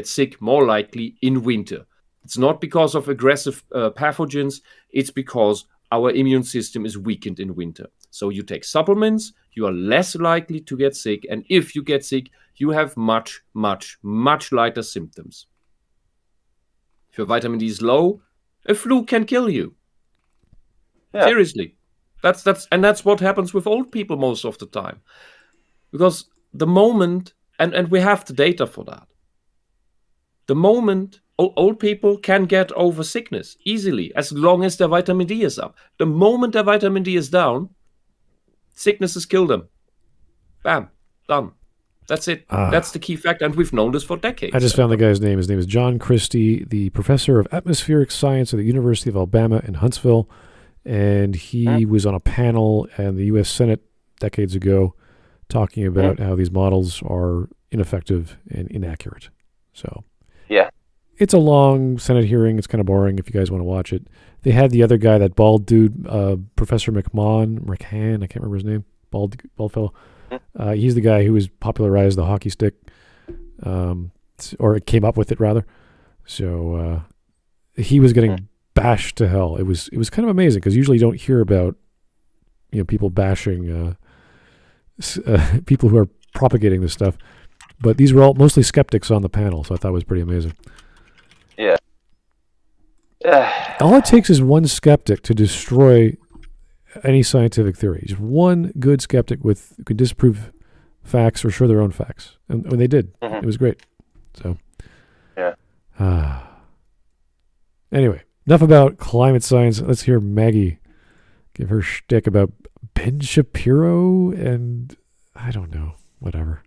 sick more likely in winter. It's not because of aggressive pathogens, it's because our immune system is weakened in winter. So you take supplements, you are less likely to get sick, and if you get sick, you have much, much, much lighter symptoms. If your vitamin D is low, a flu can kill you. Yeah. Seriously. That's what happens with old people most of the time. Because the moment, and we have the data for that, the moment old people can get over sickness easily, as long as their vitamin D is up. The moment their vitamin D is down, sicknesses kill them. Bam. Done. That's it. That's the key fact, and we've known this for decades. I just found the guy's name. His name is John Christie, the professor of atmospheric science at the University of Alabama in Huntsville, and he was on a panel in the U.S. Senate decades ago talking about how these models are ineffective and inaccurate. So, yeah. It's a long Senate hearing. It's kind of boring if you guys want to watch it. They had the other guy, that bald dude, Professor McMahon, I can't remember his name, bald fellow. He's the guy who has popularized the hockey stick, or came up with it rather. So he was getting bashed to hell. It was kind of amazing because usually you don't hear about people bashing people who are propagating this stuff, but these were all mostly skeptics on the panel, so I thought it was pretty amazing. Yeah. All it takes is one skeptic to destroy any scientific theory. Just one good skeptic who could disprove facts or show their own facts. And when they did, it was great. So, yeah. Anyway, Enough about climate science. Let's hear Maggie give her shtick about Ben Shapiro and I don't know, whatever.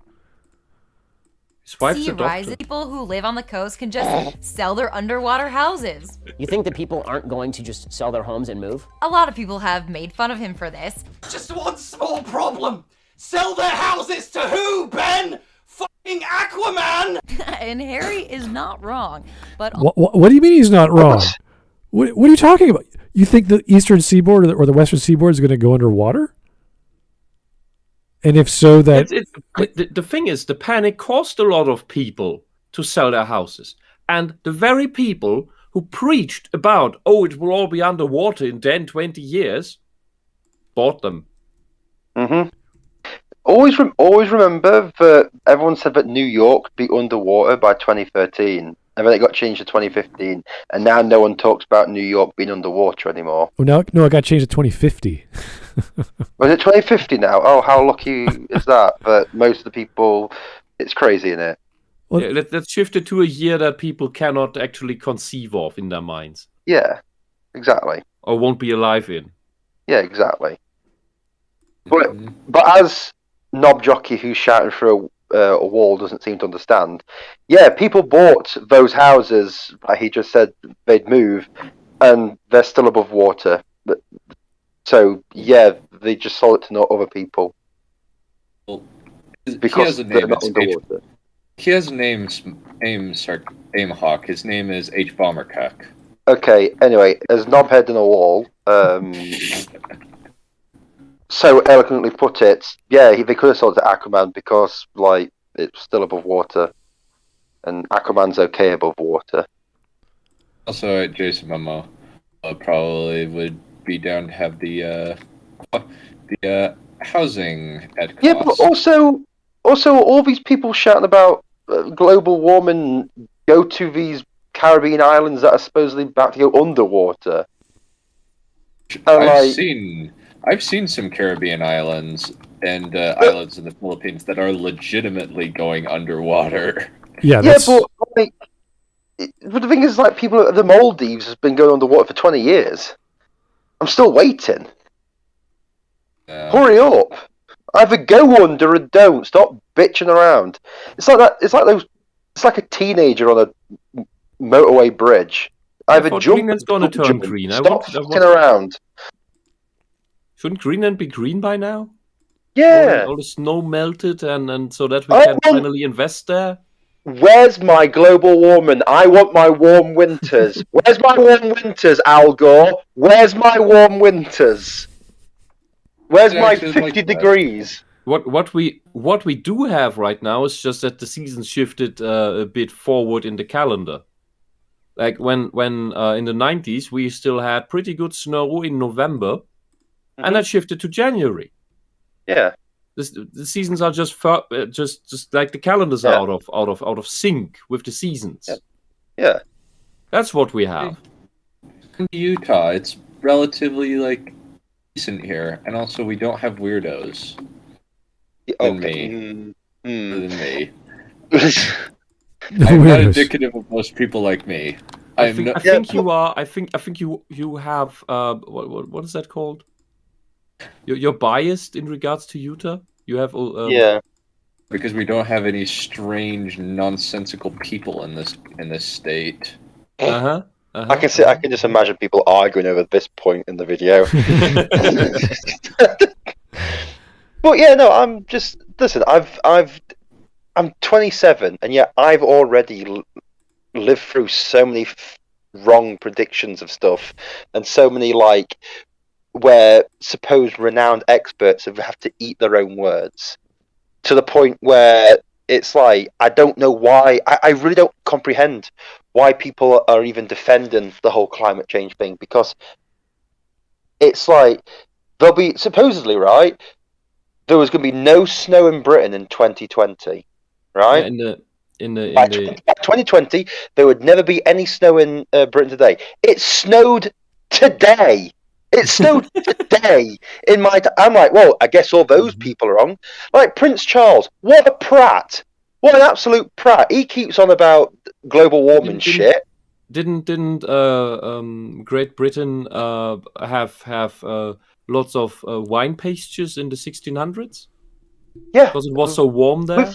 Sea rise people who live on the coast can just sell their underwater houses. You think that people aren't going to just sell their homes and move? A lot of people have made fun of him for this. Just one small problem. Sell their houses to who, Ben? Fucking Aquaman! And Harry is not wrong. But What do you mean he's not wrong? What are you talking about? You think the eastern seaboard or the western seaboard is going to go underwater? And if so, the thing is, the panic caused a lot of people to sell their houses. And the very people who preached about, it will all be underwater in 10, 20 years, bought them. Mm-hmm. Always remember that everyone said that New York would be underwater by 2013. And then it got changed to 2015. And now no one talks about New York being underwater anymore. Oh, no, it got changed to 2050. Was it 2050 now? Oh, how lucky is that? But most of the people, it's crazy, isn't it? Well, yeah, let's shift it to a year that people cannot actually conceive of in their minds. Yeah, exactly. Or won't be alive in. Yeah, exactly. But as Knob Jockey who's shouting through a wall doesn't seem to understand, yeah, people bought those houses, like he just said they'd move, and they're still above water. So, yeah, they just sold it to other people. Well, because they're not underwater. He has a name, Hawk. His name is H. Bombercock. Okay, anyway, as Knobhead in a wall, so eloquently put it, yeah, they could have sold it to Aquaman because, like, it's still above water, and Aquaman's okay above water. Also, Jason Momoa probably would be down to have the housing at cost. Yeah, but also all these people shouting about global warming go to these Caribbean islands that are supposedly about to go underwater. I've seen some Caribbean islands and islands in the Philippines that are legitimately going underwater. Yeah, but the thing is, like, people at the Maldives has been going underwater for 20 years. I'm still waiting. Hurry up! Either go under or don't. Stop bitching around. It's like that. It's like a teenager on a motorway bridge. Either jump. Greenland's gonna turn green. Stop fucking around. Shouldn't Greenland be green by now? Yeah. All the snow melted, and so that we can finally invest there. Where's my global warming? I want my warm winters. Where's my warm winters, Al Gore? Where's my warm winters? Where's my 50 degrees? What we do have right now is just that the season shifted a bit forward in the calendar. Like when in the 90s we still had pretty good snow in November, and that shifted to January. Yeah. The seasons are just like the calendars are out of sync with the seasons. Yeah. That's what we have. In Utah, it's relatively decent here, and also we don't have weirdos. Than me. I'm not indicative of most people like me. I think you are. I think you have what is that called? You're biased in regards to Utah. You have because we don't have any strange, nonsensical people in this state. I can just imagine people arguing over this point in the video. But yeah, no, I'm 27, and yet I've already lived through so many wrong predictions of stuff, and so many where supposed renowned experts have to eat their own words, to the point where it's like, I don't know why, I really don't comprehend why people are even defending the whole climate change thing, because it's like, there'll be, supposedly, right, there was going to be no snow in Britain in 2020, right? Yeah, by 2020, there would never be any snow in Britain today. It snowed today. It snowed today in my I'm like, well, I guess all those people are wrong. Like Prince Charles, what a prat. What an absolute prat. He keeps on about global warming shit. didn't Great Britain have lots of wine pastures in the 1600s? Yeah, because it was so warm there.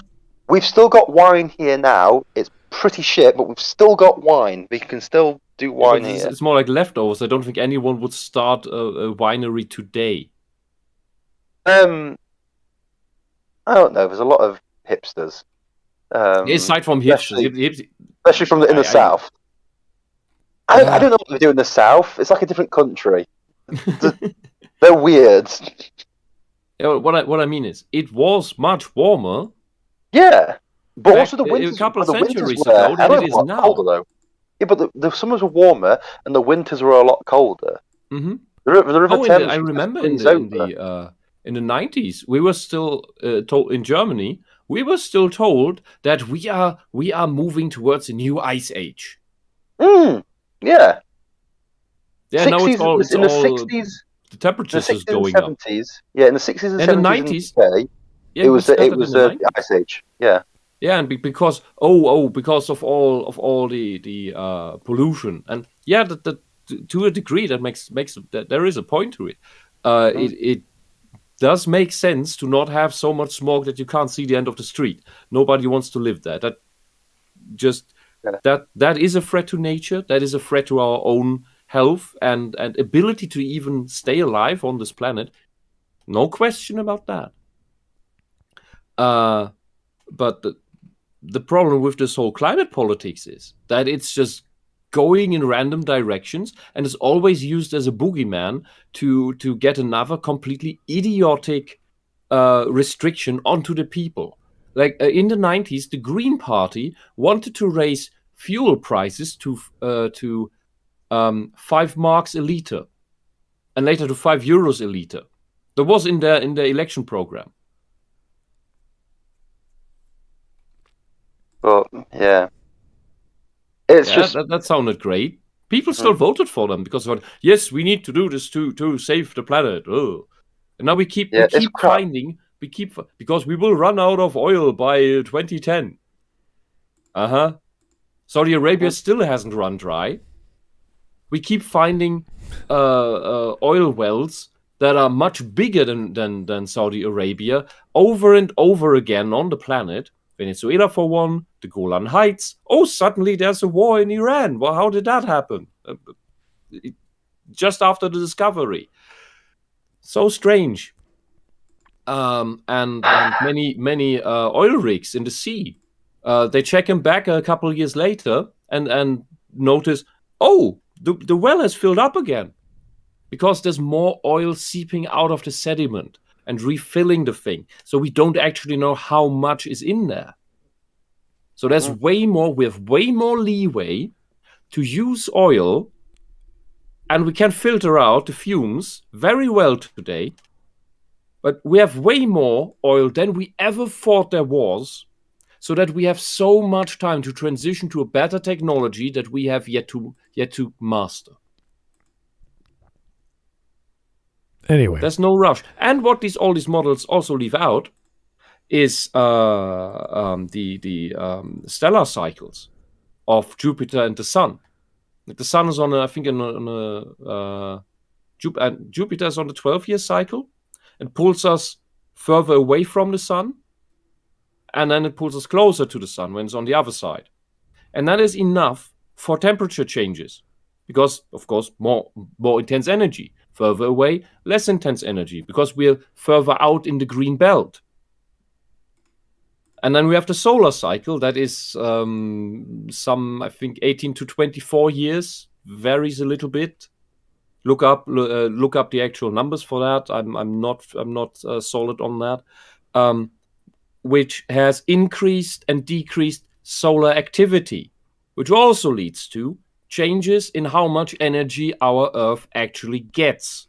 We've still got wine here now. It's pretty shit, but we've still got wine. We can still do wine here. It's more like leftovers. I don't think anyone would start a winery today. I don't know. There's a lot of hipsters. Aside from hipsters, especially from in the south. I don't know what they do in the south. It's like a different country. They're weird. What I mean is, it was much warmer. Yeah, but also the winters. A couple of centuries were ago than it is now. Colder, though. Yeah, but the summers were warmer and the winters were a lot colder. Mm-hmm. The River Thames. I remember in the 90s, we were still told in Germany. We were still told that we are moving towards a new ice age. Yeah. Yeah. 60s, now it's all in the 60s. The temperatures is going 70s, up. Yeah, in the 60s and 70s. In the 90s. It was the ice age. Yeah. Yeah, and because of all the pollution, and yeah, to a degree that makes that there is a point to it. It does make sense to not have so much smog that you can't see the end of the street. Nobody wants to live there. That is a threat to nature. That is a threat to our own health and ability to even stay alive on this planet. No question about that. But the problem with this whole climate politics is that it's just going in random directions and is always used as a boogeyman to get another completely idiotic restriction onto the people. Like in the 90s, the Green Party wanted to raise fuel prices to 5 marks a liter, and later to 5 euros a liter. That was in the election program. But yeah, that sounded great. People still voted for them because yes, we need to do this to save the planet. Oh. And now we keep finding because we will run out of oil by 2010. Saudi Arabia still hasn't run dry. We keep finding oil wells that are much bigger than Saudi Arabia over and over again on the planet. Venezuela for one, the Golan Heights. Oh, suddenly there's a war in Iran. Well, how did that happen? Just after the discovery. So strange. And many oil rigs in the sea. They check them back a couple of years later and notice, oh, the well has filled up again. Because there's more oil seeping out of the sediment and refilling the thing. So we don't actually know how much is in there. So there's we have way more leeway to use oil, and we can filter out the fumes very well today. But we have way more oil than we ever thought there was, so that we have so much time to transition to a better technology that we have yet to master. Anyway, there's no rush. And what all these models also leave out is the stellar cycles of Jupiter and the Sun. The Sun is on Jupiter is on the 12-year cycle and pulls us further away from the Sun, and then it pulls us closer to the Sun when it's on the other side. And that is enough for temperature changes because, of course, more intense energy. Further away, less intense energy because we're further out in the green belt. And then we have the solar cycle that is I think 18 to 24 years, varies a little bit. Look up the actual numbers for that. I'm not solid on that. Which has increased and decreased solar activity, which also leads to changes in how much energy our Earth actually gets.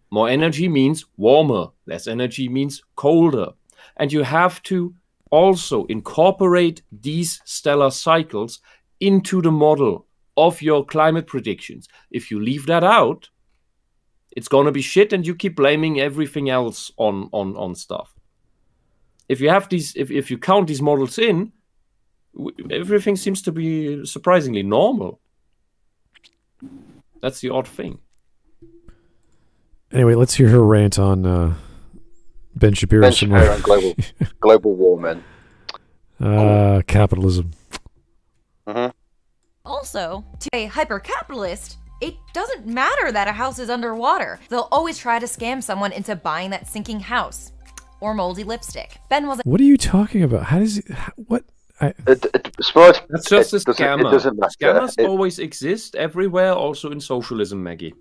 More energy means warmer. Less energy means colder. And you have to also incorporate these stellar cycles into the model of your climate predictions. If you leave that out, it's going to be shit and you keep blaming everything else on stuff. If you have these, if you count these models in, everything seems to be surprisingly normal. That's the odd thing. Anyway, let's hear her rant on Ben Shapiro. Ben Shapiro and global warming. Capitalism. Mm-hmm. Also, to a hyper-capitalist, it doesn't matter that a house is underwater. They'll always try to scam someone into buying that sinking house. Or moldy lipstick. Ben was... What are you talking about? How does he... What? Smart. That's just a scammer. It doesn't matter. Scammers always exist everywhere, also in socialism, Maggie.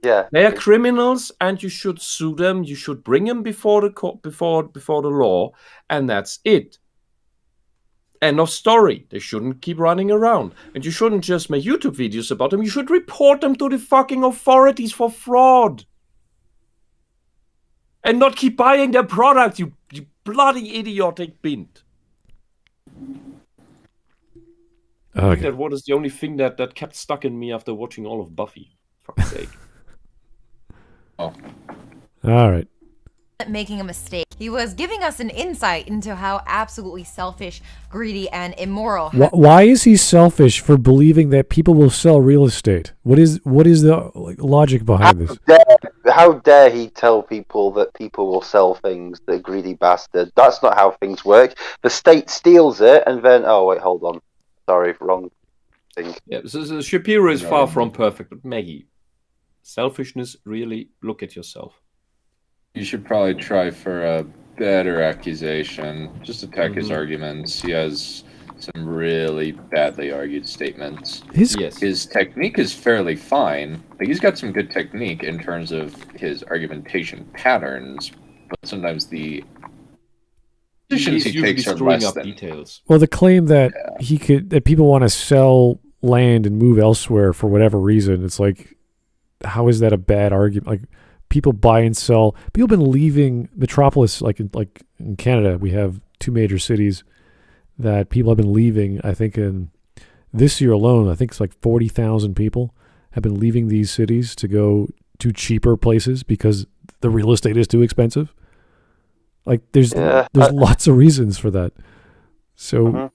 Yeah. They are criminals, and you should sue them. You should bring them before the court, before the law, and that's it. End of story. They shouldn't keep running around. And you shouldn't just make YouTube videos about them. You should report them to the fucking authorities for fraud. And not keep buying their product, you bloody idiotic bint. I think that was the only thing that kept stuck in me after watching all of Buffy. Fuck's sake. Oh. All right. Making a mistake. He was giving us an insight into how absolutely selfish, greedy, and immoral. Why is he selfish for believing that people will sell real estate? What is the logic behind this? How dare he tell people that people will sell things, the greedy bastard? That's not how things work. The state steals it and then, oh wait, hold on. Sorry, wrong thing. Yeah, so Shapiro is far from perfect, but Maggie, selfishness, really, look at yourself. You should probably try for a better accusation. Just attack his arguments. He has some really badly argued statements. His technique is fairly fine. Like, he's got some good technique in terms of his argumentation patterns, but sometimes the positions he takes are less than details. Well, the claim that that people want to sell land and move elsewhere for whatever reason, it's like, how is that a bad argument? Like, people buy and sell. People have been leaving Metropolis, like in Canada, we have 2 major cities that people have been leaving. I think in this year alone, I think it's like 40,000 people have been leaving these cities to go to cheaper places because the real estate is too expensive. Like there's lots of reasons for that. So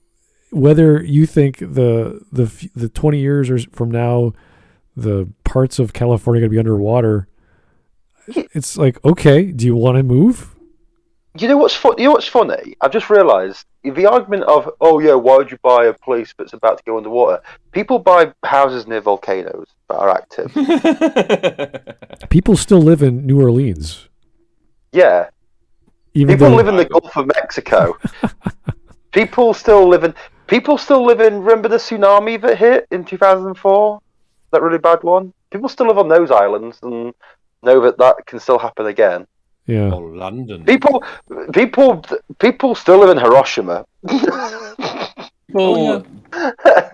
whether you think the 20 years or from now, the parts of California are going to be underwater, it's like, okay, do you want to move? You know what's funny? I've just realised the argument of, oh yeah, why would you buy a place that's about to go underwater? People buy houses near volcanoes that are active. People still live in New Orleans. Yeah. People live in the Gulf of Mexico. People still live in. Remember the tsunami that hit in 2004? That really bad one. People still live on those islands and know that can still happen again. Yeah. Or London. People still live in Hiroshima. That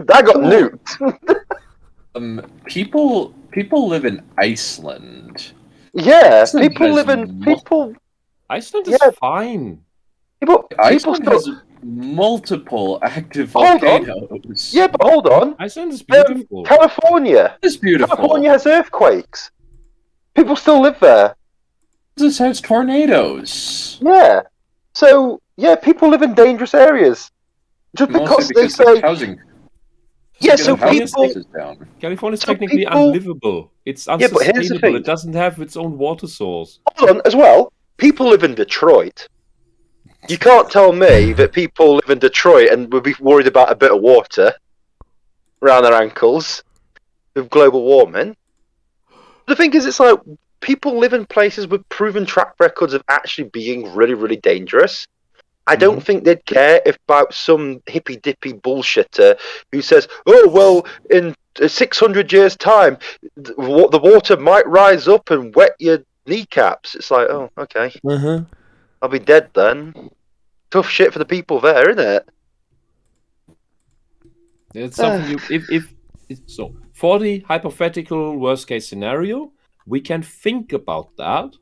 got nuked. People live in Iceland. Yeah, people. Iceland is fine. Iceland has multiple active volcanoes. Yeah, but hold on. Iceland is beautiful. California. It's beautiful. California has earthquakes. People still live there. This has tornadoes. Yeah. So, yeah, people live in dangerous areas. Just because they say... housing. Yeah, so people... California is technically unlivable. It's unsustainable. But here's the thing. It doesn't have its own water source. Hold on, as well. People live in Detroit. You can't tell me that people live in Detroit and would be worried about a bit of water around their ankles with global warming. The thing is, it's like people live in places with proven track records of actually being really, really dangerous. I don't think they'd care if about some hippy-dippy bullshitter who says, oh, well, in 600 years' time, the water might rise up and wet your kneecaps. It's like, oh, okay. I'll be dead then. Tough shit for the people there, isn't it? It's something so for the hypothetical worst case scenario, we can think about that.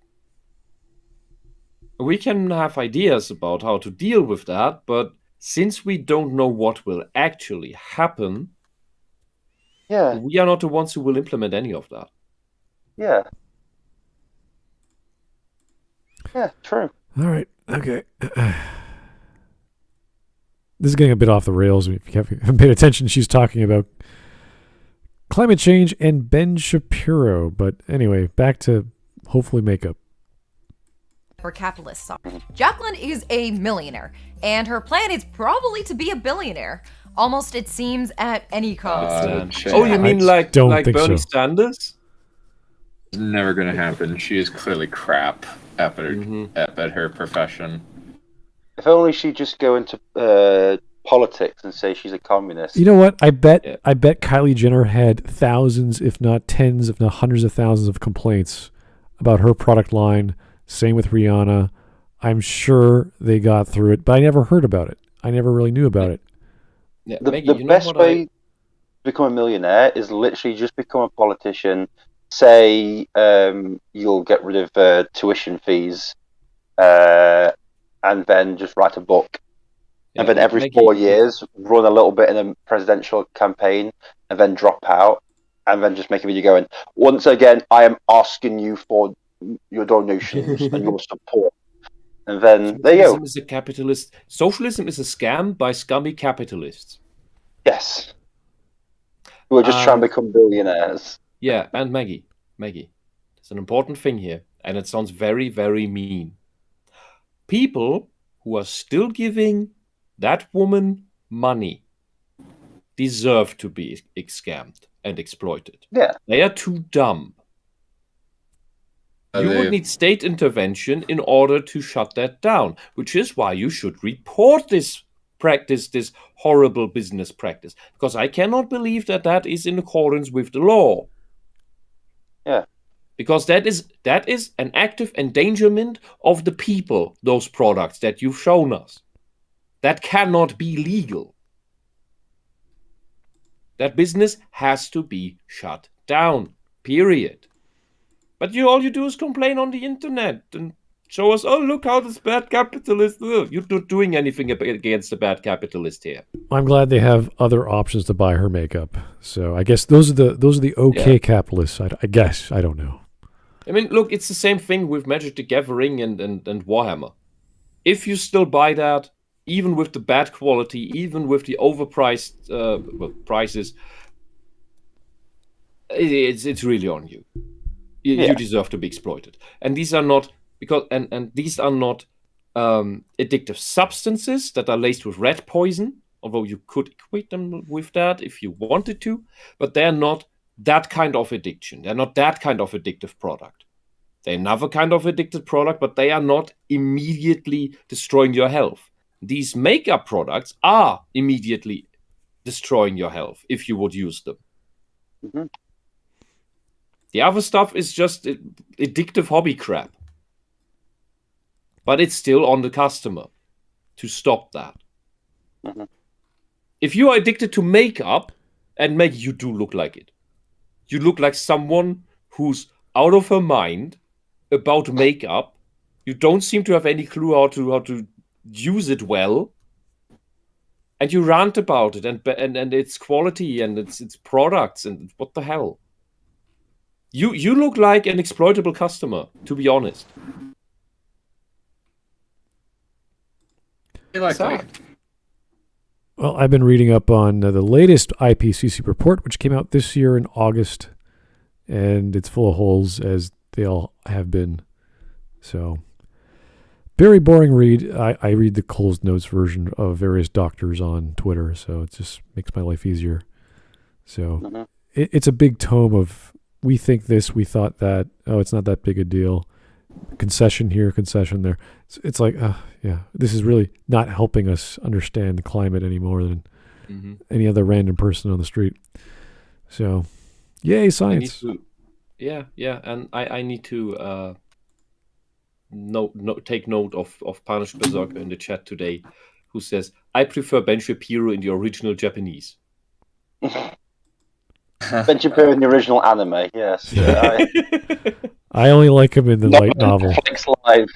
We can have ideas about how to deal with that, but since we don't know what will actually happen, we are not the ones who will implement any of that. Yeah. Yeah, true. All right. Okay. This is getting a bit off the rails. If you haven't paid attention, she's talking about climate change and Ben Shapiro. But anyway, back to hopefully makeup. For capitalists. Jaclyn is a millionaire, and her plan is probably to be a billionaire. Almost, it seems, at any cost. Oh, you mean like Bernie Sanders? It's never going to happen. She is clearly crap at her profession. If only she'd just go into politics and say she's a communist. You know what? I bet Kylie Jenner had thousands, if not tens, if not hundreds of thousands of complaints about her product line. Same with Rihanna. I'm sure they got through it, but I never heard about it. I never really knew about it. Yeah, the Maggie, best way to become a millionaire is literally just become a politician. Say you'll get rid of tuition fees, and then just write a book. And then every 4 years, run a little bit in a presidential campaign, and then drop out, and then just make a video going, once again, I am asking you for your donations and your support. And then there you go. Is a capitalist. Socialism is a scam by scummy capitalists. Yes. Who are just trying to become billionaires. Yeah, and Maggie, there's an important thing here, and it sounds very, very mean. People who are still giving that woman money deserve to be scammed and exploited. Yeah. They are too dumb. You would need state intervention in order to shut that down, which is why you should report this practice, this horrible business practice, because I cannot believe that that is in accordance with the law. Yeah. Because that is an active endangerment of the people, those products that you've shown us. That cannot be legal. That business has to be shut down, period. But all you do is complain on the internet and show us, oh, look how this bad capitalist. You're not doing anything against the bad capitalist here. I'm glad they have other options to buy her makeup. So I guess those are the okay capitalists. I guess, I don't know. I mean, look, it's the same thing with Magic the Gathering and Warhammer. If you still buy that, even with the bad quality, even with the overpriced prices, it's really on you. You deserve to be exploited. And these are not these are not addictive substances that are laced with rat poison, although you could equate them with that if you wanted to, but they're not that kind of addiction. They're not that kind of addictive product. They're another kind of addictive product, but they are not immediately destroying your health. These makeup products are immediately destroying your health if you would use them. Mm-hmm. The other stuff is just addictive hobby crap. But it's still on the customer to stop that. Mm-hmm. If you are addicted to makeup, and Maggie, you do look like it. You look like someone who's out of her mind about makeup. You don't seem to have any clue how to use it well. And you rant about it and its quality and its products and what the hell. You look like an exploitable customer, to be honest. Well, I've been reading up on the latest IPCC report, which came out this year in August, and it's full of holes, as they all have been. So, very boring read. I read the Coles Notes version of various doctors on Twitter, so it just makes my life easier. So, it's a big tome of, we think this, we thought that, oh, it's not that big a deal. Concession here, concession there. It's like, this is really not helping us understand the climate any more than any other random person on the street. So, yay, science. And I need to take note of Punished Bearserker in the chat today, who says, I prefer Ben Shapiro in the original Japanese. Ben Shapiro in the original anime, yes. I only like him in the light novel. Netflix Live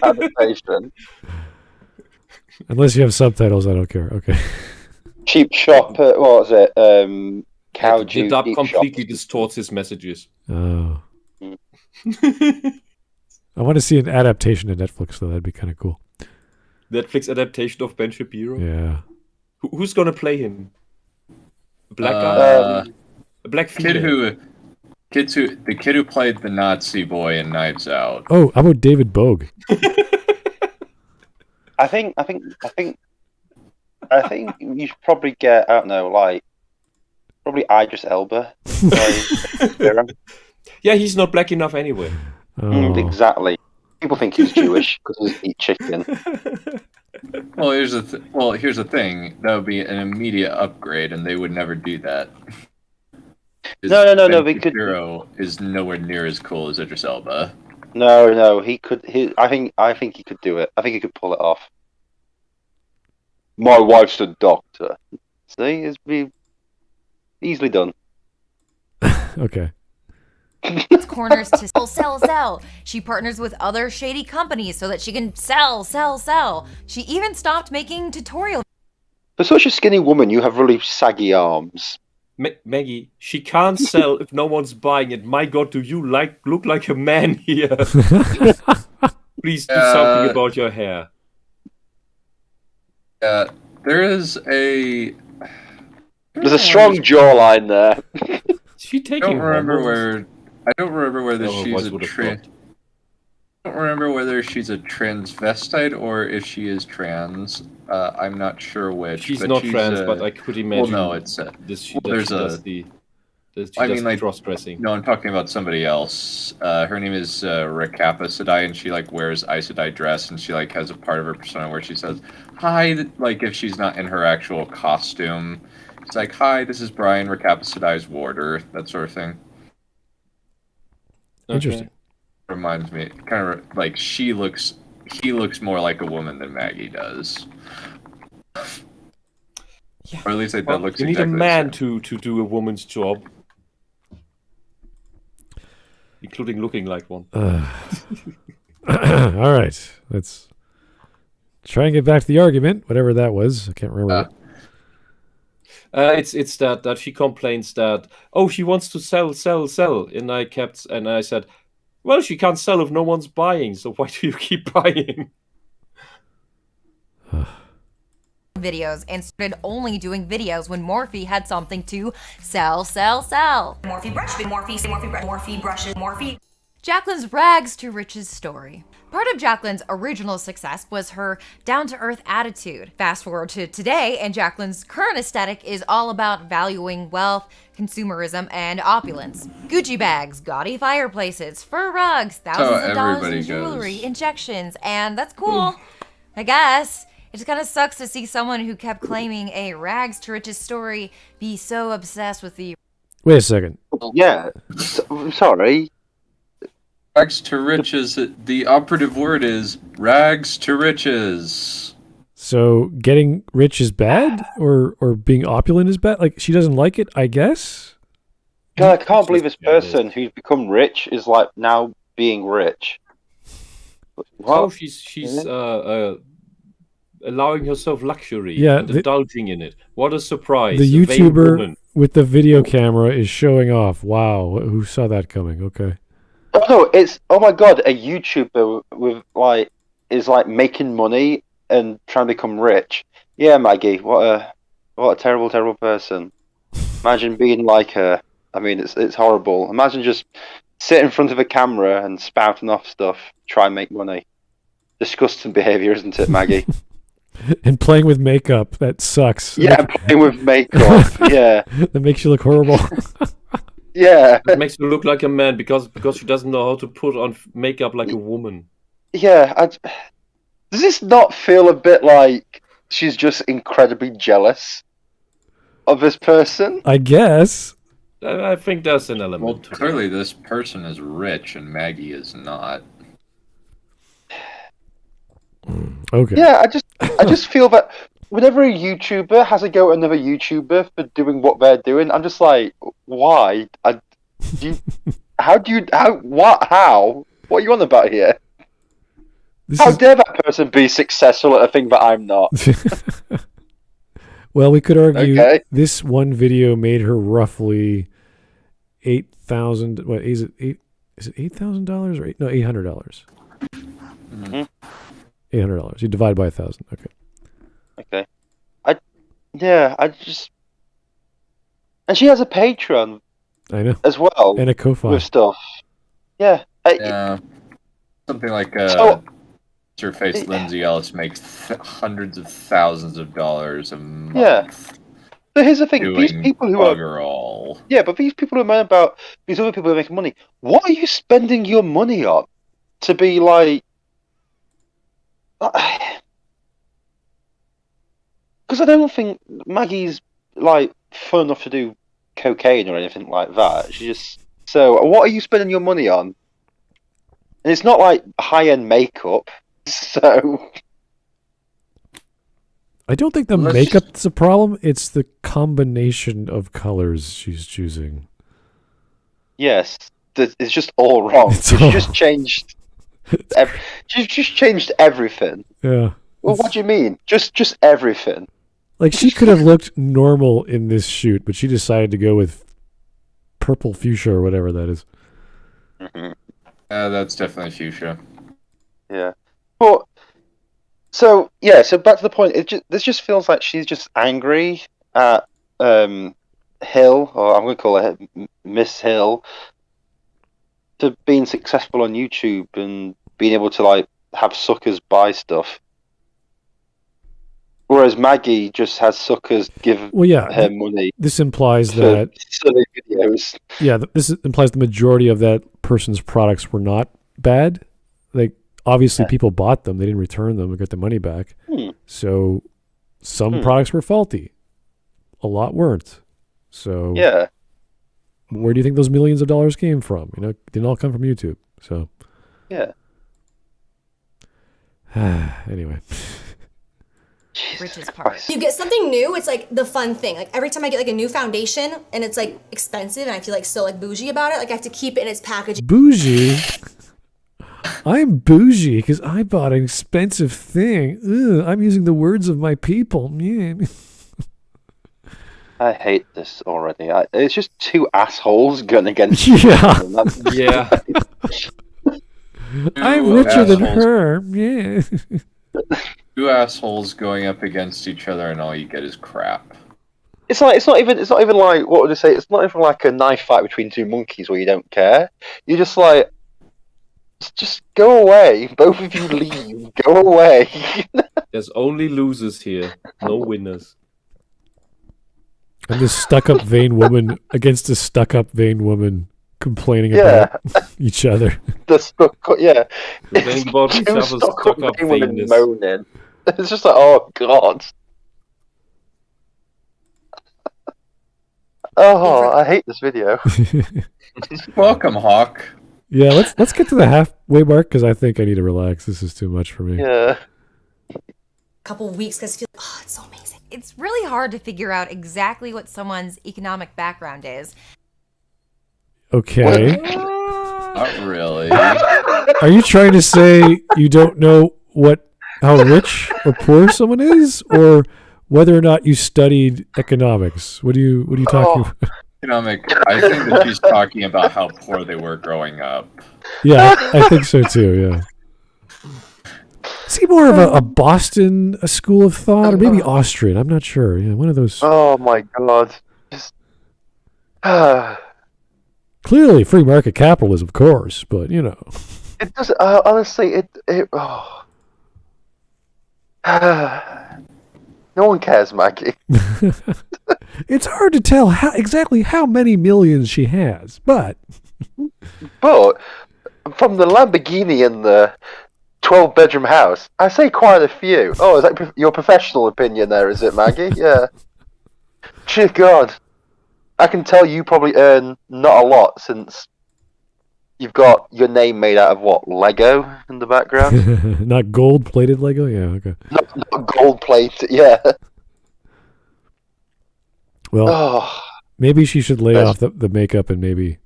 adaptation. Unless you have subtitles, I don't care. Okay. Cheap Shop, what was it? Cow The dub completely distorts his messages. Oh. I want to see an adaptation to Netflix, though. That'd be kind of cool. Netflix adaptation of Ben Shapiro? Yeah. Who's going to play him? Black guy? A black female. The kid who played the Nazi boy in Knives Out. Oh, how about David Bogue? I think you should probably get, I don't know, like, probably Idris Elba. Yeah, he's not black enough anyway. Exactly. People think he's Jewish because he eats chicken. Well, here's the thing. That would be an immediate upgrade, and they would never do that. No. Shapiro is nowhere near as cool as Idris Elba. No, he could. I think he could do it. I think he could pull it off. My wife's a doctor. See, it's be easily done. Okay. Corners to sell. She partners with other shady companies so that she can sell. She even stopped making tutorials. For such a skinny woman, you have really saggy arms. Maggie, she can't sell if no one's buying it. My God, do you look like a man here? Please do something about your hair. There's a strong jawline there. She taking? I don't remember whether she's a trans. I don't remember whether she's a transvestite or if she is trans. I'm not sure which. She's not trans, but I could imagine. Well, no, it's cross-dressing. No, I'm talking about somebody else. Her name is Recapacidi, and she wears Aes Sedai dress, and she has a part of her persona where she says hi, if she's not in her actual costume. It's like, hi, this is Brian Recapacidi's warder, that sort of thing. Interesting. Reminds me, kind of he looks more like a woman than Maggie does. Yeah. Or at least that looks. You need exactly a man to do a woman's job, including looking like one. All right, let's try and get back to the argument, whatever that was. I can't remember. It's that she complains that she wants to sell, and I said, well, she can't sell if no one's buying, so why do you keep buying? Videos and started only doing videos when Morphe had something to sell. Morphe brushes. Jaclyn's rags to riches story. Part of Jaclyn's original success was her down-to-earth attitude. Fast forward to today, and Jaclyn's current aesthetic is all about valuing wealth, consumerism, and opulence. Gucci bags, gaudy fireplaces, fur rugs, thousands of dollars in jewelry, injections, and that's cool, I guess. It just kind of sucks to see someone who kept claiming a rags to riches story be so obsessed with the... Wait a second. Yeah, sorry. Rags to riches, the operative word is rags to riches. So getting rich is bad, or being opulent is bad? She doesn't like it, I guess? God, I can't believe this person who's become rich is now being rich. Well, she's allowing herself luxury and indulging in it. What a surprise. The YouTuber with the video camera is showing off. Wow, who saw that coming? Okay. Oh no, oh my God, a YouTuber with is making money and trying to become rich. Yeah, Maggie, what a terrible person. Imagine being like her. I mean, it's horrible. Imagine just sitting in front of a camera and spouting off stuff, try and make money. Disgusting behavior, isn't it, Maggie? And playing with makeup, that sucks. Yeah, playing with makeup. Yeah. That makes you look horrible. Yeah. It makes you look like a man because she doesn't know how to put on makeup like a woman. Yeah. Does this not feel a bit like she's just incredibly jealous of this person? I guess. I think that's an element. Well, clearly this person is rich and Maggie is not. Okay. Yeah, I just feel that whenever a YouTuber has a go at another YouTuber for doing what they're doing, I'm just like, why? What are you on about here? How dare that person be successful at a thing that I'm not? Well, we could argue this one video made her roughly $8,000. What is it? Is it $8,000 or $800? Mm-hmm. $800. You divide by 1,000. Okay. And she has a Patreon I know. As well. And a Ko-Fi. With stuff. Yeah. Yeah. Something like Surface Lindsay Ellis makes hundreds of thousands of dollars a month. Yeah. But here's the thing: these people who are all. Yeah, but these people who are mad about these other people who are making money. What are you spending your money on to be like? Because I don't think Maggie's like fun enough to do cocaine or anything like that. She just what are you spending your money on? And it's not like high-end makeup, so. I don't think the makeup's a problem. It's the combination of colors she's choosing. Yes, it's just all wrong. She's just changed. She's just changed everything. Yeah. Well, what do you mean? Just everything. Like, she could have looked normal in this shoot, but she decided to go with purple fuchsia or whatever that is. Mm-hmm. That's definitely fuchsia. Yeah. But so back to the point. This just feels like she's just angry at Hill, or I'm going to call her Miss Hill, to being successful on YouTube and being able to like have suckers buy stuff. Whereas Maggie just has suckers give her money. This implies that silly videos. Yeah, this implies the majority of that person's products were not bad. Like, obviously, people bought them; they didn't return them and got the money back. So, some products were faulty. A lot weren't. So, where do you think those millions of dollars came from? You know, it didn't all come from YouTube. So, anyway. Rich's part. You get something new, it's like the fun thing. Like every time I get like a new foundation and it's like expensive and I feel like so like bougie about it, like I have to keep it in its packaging. Bougie? I'm bougie because I bought an expensive thing. Ugh, I'm using the words of my people. Yeah. I hate this already. It's just two assholes going against Yeah. I'm richer than her. Yeah. Two assholes going up against each other, and all you get is crap. It's not even like, what would I say? It's not even like a knife fight between two monkeys where you don't care. You're just like, just go away. Both of you leave. Go away. There's only losers here, no winners. And this stuck-up vain woman against a stuck-up vain woman complaining about each other. The stuck-up, Complaining about each other's stuck-up vainness. Moaning. It's just like, oh god. Oh, I hate this video. Welcome, Hawk. Yeah, let's get to the halfway mark because I think I need to relax. This is too much for me. Yeah. Couple weeks because I feel it's so amazing. It's really hard to figure out exactly what someone's economic background is. Okay. Not really. Are you trying to say you don't know how rich or poor someone is, or whether or not you studied economics? What are you talking about? I think that she's talking about how poor they were growing up. Yeah, I think so too. Yeah. Is he more of a Boston school of thought, or maybe Austrian? I'm not sure. Yeah, one of those. Oh my god. Just. Clearly, free market capitalism, of course, but you know. It does. Honestly, no one cares, Maggie. It's hard to tell exactly how many millions she has, but from the Lamborghini and the 12-bedroom house, I say quite a few. Oh, is that your professional opinion there, is it, Maggie? Yeah. Dear God. I can tell you probably earn not a lot since you've got your name made out of what, Lego in the background? Not gold-plated Lego? Yeah, okay. Not gold-plated, yeah. Well, maybe she should lay off the makeup and maybe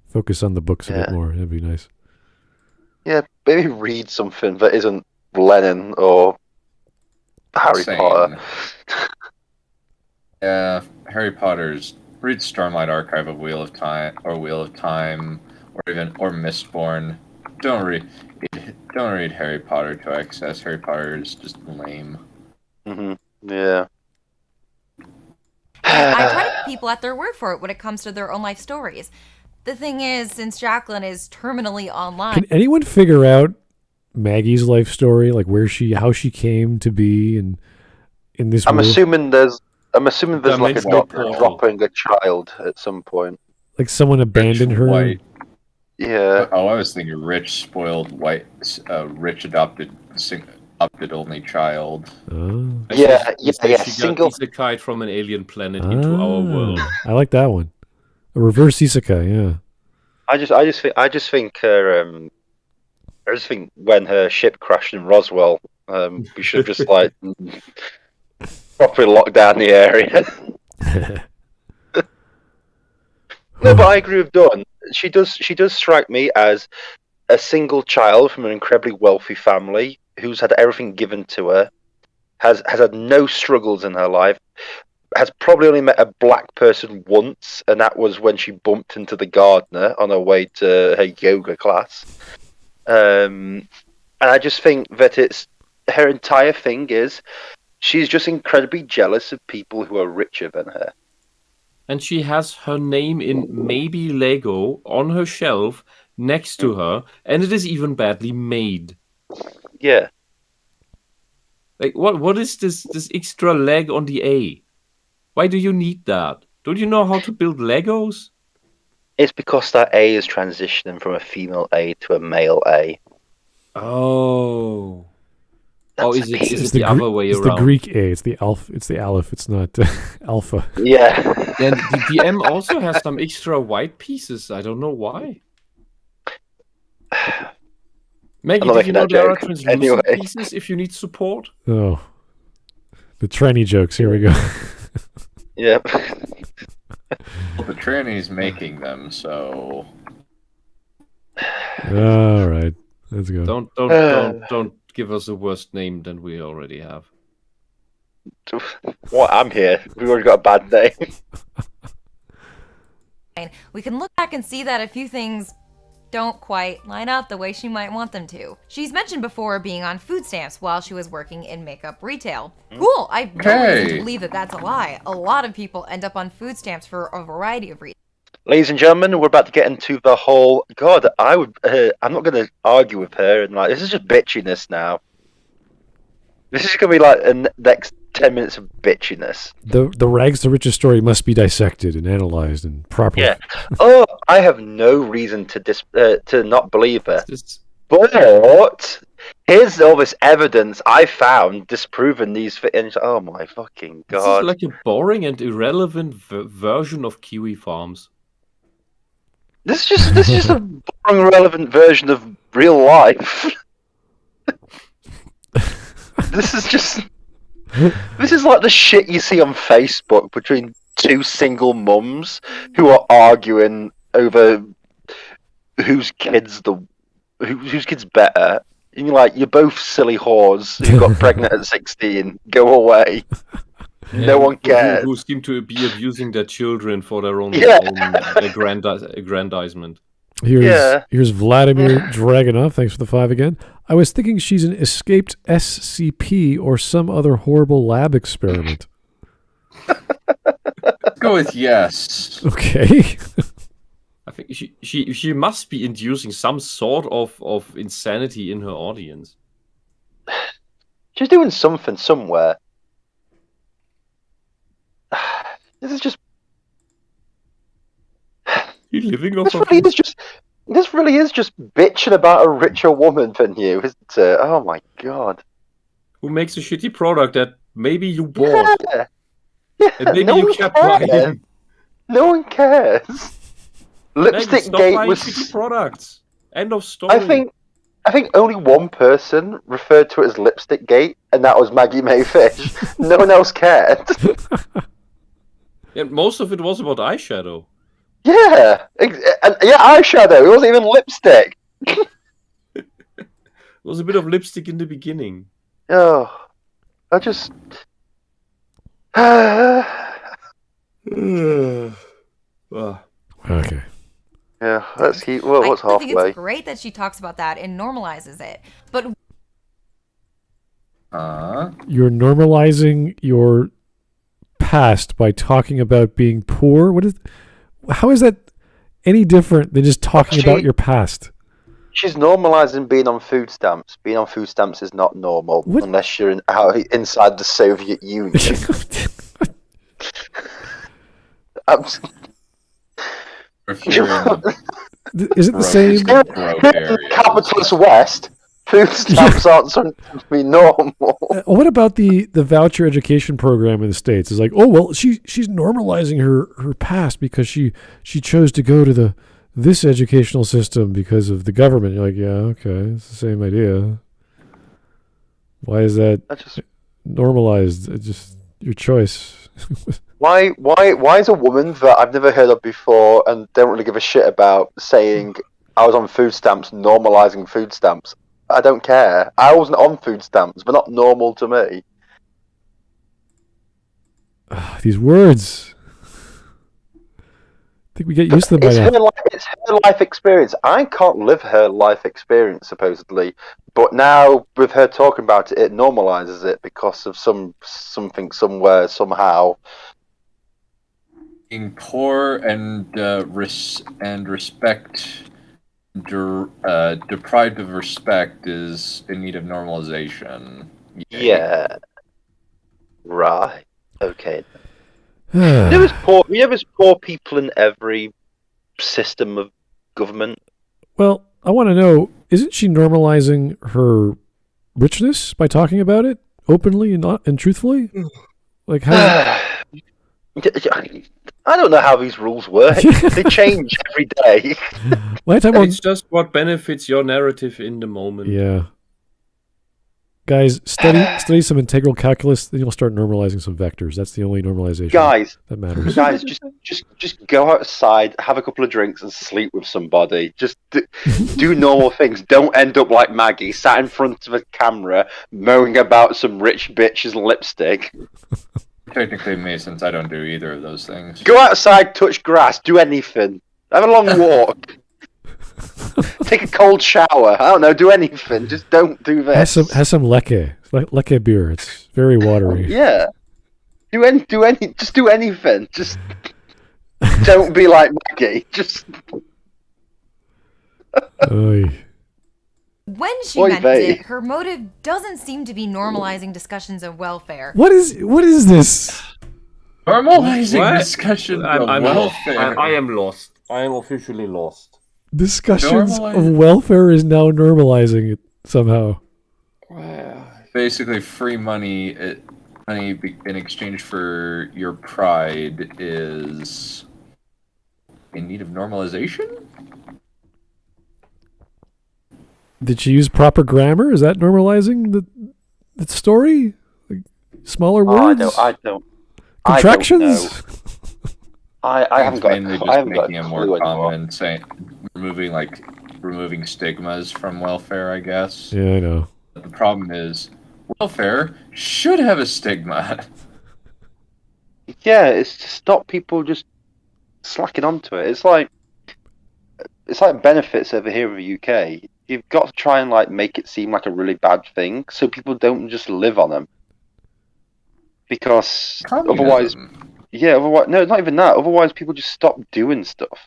focus on the books a bit more. That'd be nice. Yeah, maybe read something that isn't Lenin or Harry Potter. Yeah, Harry Potter's... Read Stormlight Archive of Wheel of Time, or Mistborn. Don't read Harry Potter to excess. Harry Potter is just lame. Mm-hmm. Yeah. I try to people at their word for it when it comes to their own life stories. The thing is, since Jaclyn is terminally online... Can anyone figure out Maggie's life story? Like how she came to be in this I'm world? assuming there's like a doctor dropping a child at some point. Like someone abandoned her? White. Yeah. Oh, I was thinking rich, spoiled, white, rich adopted only child. Yeah. She Single. got isekai from an alien planet into our world. I like that one. A reverse isekai, yeah. I just think when her ship crashed in Roswell, we should have just like properly locked down the area. No, but I agree with Dunn. She does strike me as a single child from an incredibly wealthy family who's had everything given to her, has had no struggles in her life, has probably only met a black person once, and that was when she bumped into the gardener on her way to her yoga class. And I just think that her entire thing is she's just incredibly jealous of people who are richer than her. And she has her name in maybe Lego on her shelf next to her, and it is even badly made. Yeah. Like what is this extra leg on the A? Why do you need that? Don't you know how to build Legos? It's because that A is transitioning from a female A to a male A. Oh. Is it the other way it's around? It's the Greek A. It's the Aleph. It's the Aleph. It's not Alpha. Yeah. And the M also has some extra white pieces. I don't know why. Maggie, did you know there are translucent pieces if you need support? Oh. The tranny jokes. Here we go. Yep. Well, the tranny's making them, so... All right. Let's go. Don't give us a worse name than we already have. What? I'm here. We've already got a bad name. We can look back and see that a few things don't quite line up the way she might want them to. She's mentioned before being on food stamps while she was working in makeup retail. Cool, I have no reason to believe that that's a lie. A lot of people end up on food stamps for a variety of reasons. Ladies and gentlemen, we're about to get into the whole... God, I'm not going to argue with her, and like, this is just bitchiness now. This is going to be like the next 10 minutes of bitchiness. The rags to riches story must be dissected and analyzed and properly. Yeah. Oh, I have no reason to not believe her. But here's all this evidence I found disproving these things. Oh my fucking god! This is like a boring and irrelevant version of Kiwi Farms. This is just a boring, irrelevant version of real life. This is like the shit you see on Facebook between two single mums who are arguing over whose kid's better. And you're like, you're both silly whores who got pregnant at 16. Go away. No one cares. Who seem to be abusing their children for their own, aggrandizement. Here's Vladimir Dragunov. Thanks for the 5 again. I was thinking she's an escaped SCP or some other horrible lab experiment. Let's go with yes. Okay. I think she must be inducing some sort of insanity in her audience. She's doing something somewhere. This is just... You living off This really is just bitching about a richer woman than you, isn't it? Oh my god. Who makes a shitty product that maybe you bought. Yeah. And maybe no you kept buying. No one cares. Lipstick Gate was shitty products. End of story. I think only one person referred to it as Lipstick Gate, and that was Maggie Mayfish. No one else cared. And most of it was about eyeshadow. Yeah, eyeshadow. It wasn't even lipstick. It was a bit of lipstick in the beginning. Oh, I just... Okay. Yeah, let's keep... Well, what's halfway? I think it's great that she talks about that and normalizes it. But... You're normalizing your past by talking about being poor? How is that any different than just talking about your past? She's normalizing being on food stamps. Being on food stamps is not normal unless you're inside the Soviet Union. Is it the same? In the capitalist West, food stamps aren't something to be normal. What about the voucher education program in the States? It's like, oh well, she's normalizing her past because she chose to go to this educational system because of the government. You're like, yeah, okay, it's the same idea. Why is that normalized? It's just your choice. Why is a woman that I've never heard of before and don't really give a shit about saying I was on food stamps, normalizing food stamps? I don't care. I wasn't on food stamps. They're not normal to me. These words. I think we get used to them by now. It's her life experience. I can't live her life experience, supposedly. But now, with her talking about it, it normalizes it because of something, somewhere, somehow. Being poor and respect, deprived of respect is in need of normalization. Yeah. Right. Okay. There's poor people in every system of government. Well, I want to know, isn't she normalizing her richness by talking about it openly and truthfully? Like how? I don't know how these rules work. They change every day. It's just what benefits your narrative in the moment. Yeah. Guys, study some integral calculus, then you'll start normalizing some vectors. That's the only normalization that matters. Guys, just go outside, have a couple of drinks, and sleep with somebody. Just do normal things. Don't end up like Maggie, sat in front of a camera, moaning about some rich bitch's lipstick. Technically me, since I don't do either of those things. Go outside, touch grass, do anything. Have a long walk. Take a cold shower. I don't know. Do anything. Just don't do this. Has some leke beer. It's very watery. Yeah. Just do anything. Just don't be like Maggie. Just. When she meant it, her motive doesn't seem to be normalizing discussions of welfare. What is this? Normalizing discussion of welfare. I am lost. I am officially lost. Discussions of welfare is now normalizing it somehow. Basically, free money in exchange for your pride is in need of normalization? Did she use proper grammar? Is that normalizing the story? Like, smaller words? I don't. Contractions? I haven't got. I haven't got making it more common, removing stigmas from welfare, I guess. Yeah, I know. But the problem is, welfare should have a stigma. Yeah, it's to stop people just slacking onto it. It's like benefits over here in the UK. You've got to try and make it seem like a really bad thing, so people don't just live on them. Because otherwise, no, not even that. Otherwise, people just stop doing stuff.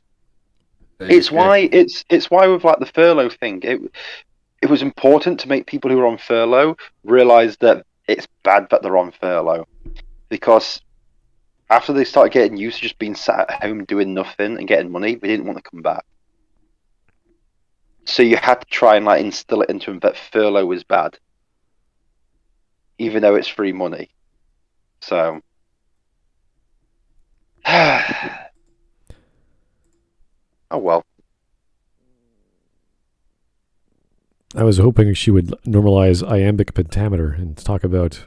It's why with the furlough thing. It was important to make people who are on furlough realize that it's bad that they're on furlough, because after they started getting used to just being sat at home doing nothing and getting money, they didn't want to come back. So you had to try and instill it into them that furlough was bad, even though it's free money. So, oh well. I was hoping she would normalize iambic pentameter and talk about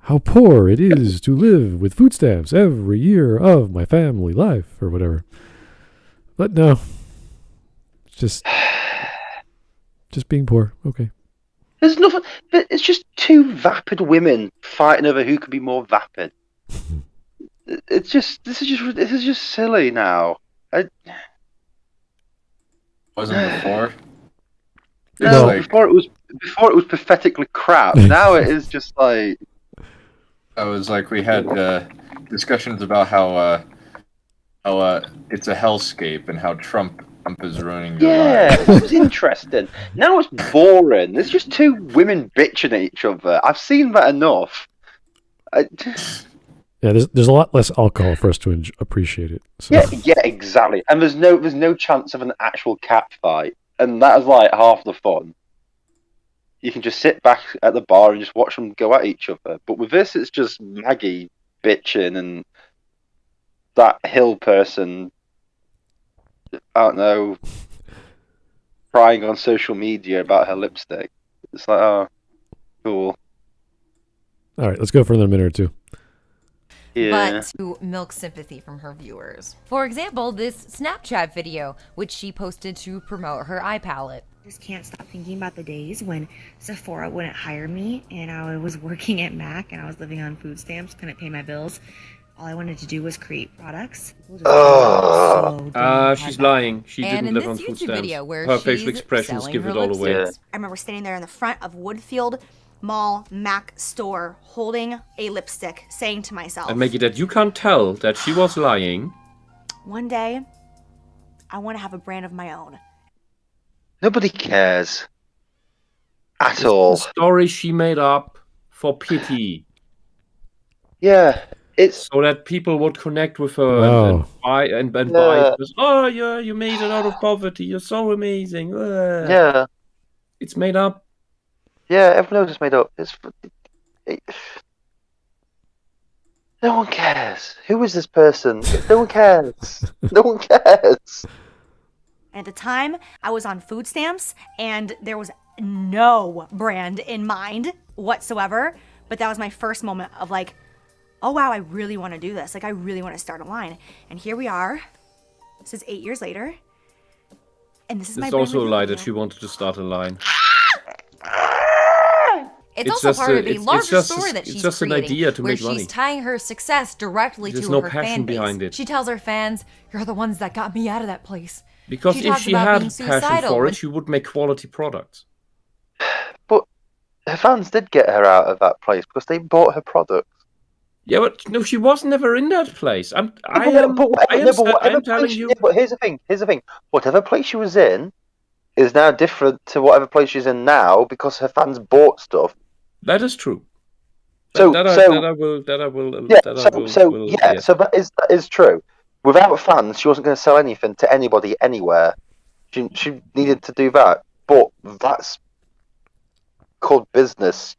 how poor it is to live with food stamps every year of my family life, or whatever. But no, it's just being poor. Okay. There's nothing. It's just two vapid women fighting over who could be more vapid. This is just silly now. Wasn't before. No, before it was pathetically crap. Now it is just like. I was like, we had discussions about how it's a hellscape and how Trump is ruining your life. It was interesting. Now it's boring. There's just two women bitching at each other. I've seen that enough. Yeah, there's a lot less alcohol for us to appreciate it. So. Yeah, exactly. And there's no chance of an actual cat fight, and that is like half the fun. You can just sit back at the bar and just watch them go at each other. But with this, it's just Maggie bitching and that Hill person, I don't know, crying on social media about her lipstick. It's like, oh, cool. All right, let's go for another minute or two. But to milk sympathy from her viewers. For example, this Snapchat video, which she posted to promote her eye palette. Just can't stop thinking about the days when Sephora wouldn't hire me and I was working at Mac and I was living on food stamps, couldn't pay my bills. All I wanted to do was create products. She's lying. She And didn't in live this on food YouTube stamps. video where Her she's facial expressions selling give her it all away. lipsticks. I remember standing there in the front of Woodfield Mall Mac store holding a lipstick saying to myself, And Maggie, that you can't tell that she was lying. one day I want to have a brand of my own. Nobody cares. At It's all. a story she made up for pity. Yeah. It's so that people would connect with her Wow. and buy it. Oh yeah, you made it out of poverty. You're so amazing. Yeah. It's made up. Yeah, everyone knows it's made up. No one cares. Who is this person? No one cares. No one cares. And at the time, I was on food stamps and there was no brand in mind whatsoever. But that was my first moment of like, oh wow, I really want to do this. Like, I really want to start a line. And here we are. This is 8 years later. And this is my It's brand also a with lie Millionaire. that she wanted to start a line. It's also just part of a it's larger just story a- that it's she's just an creating, idea to where make she's money. tying her success directly There's to no her passion fan base. behind it. She tells her fans, "You're the ones that got me out of that place." Because if talks she about had being passion suicidal for when- it, she would make quality products. But her fans did get her out of that place because they bought her product. Yeah, but no, she was never in that place. I am telling you. Yeah, but here's the thing. Whatever place she was in is now different to whatever place she's in now because her fans bought stuff. That is true. So that I will. So that is true. Without fans, she wasn't going to sell anything to anybody anywhere. She needed to do that, but that's called business.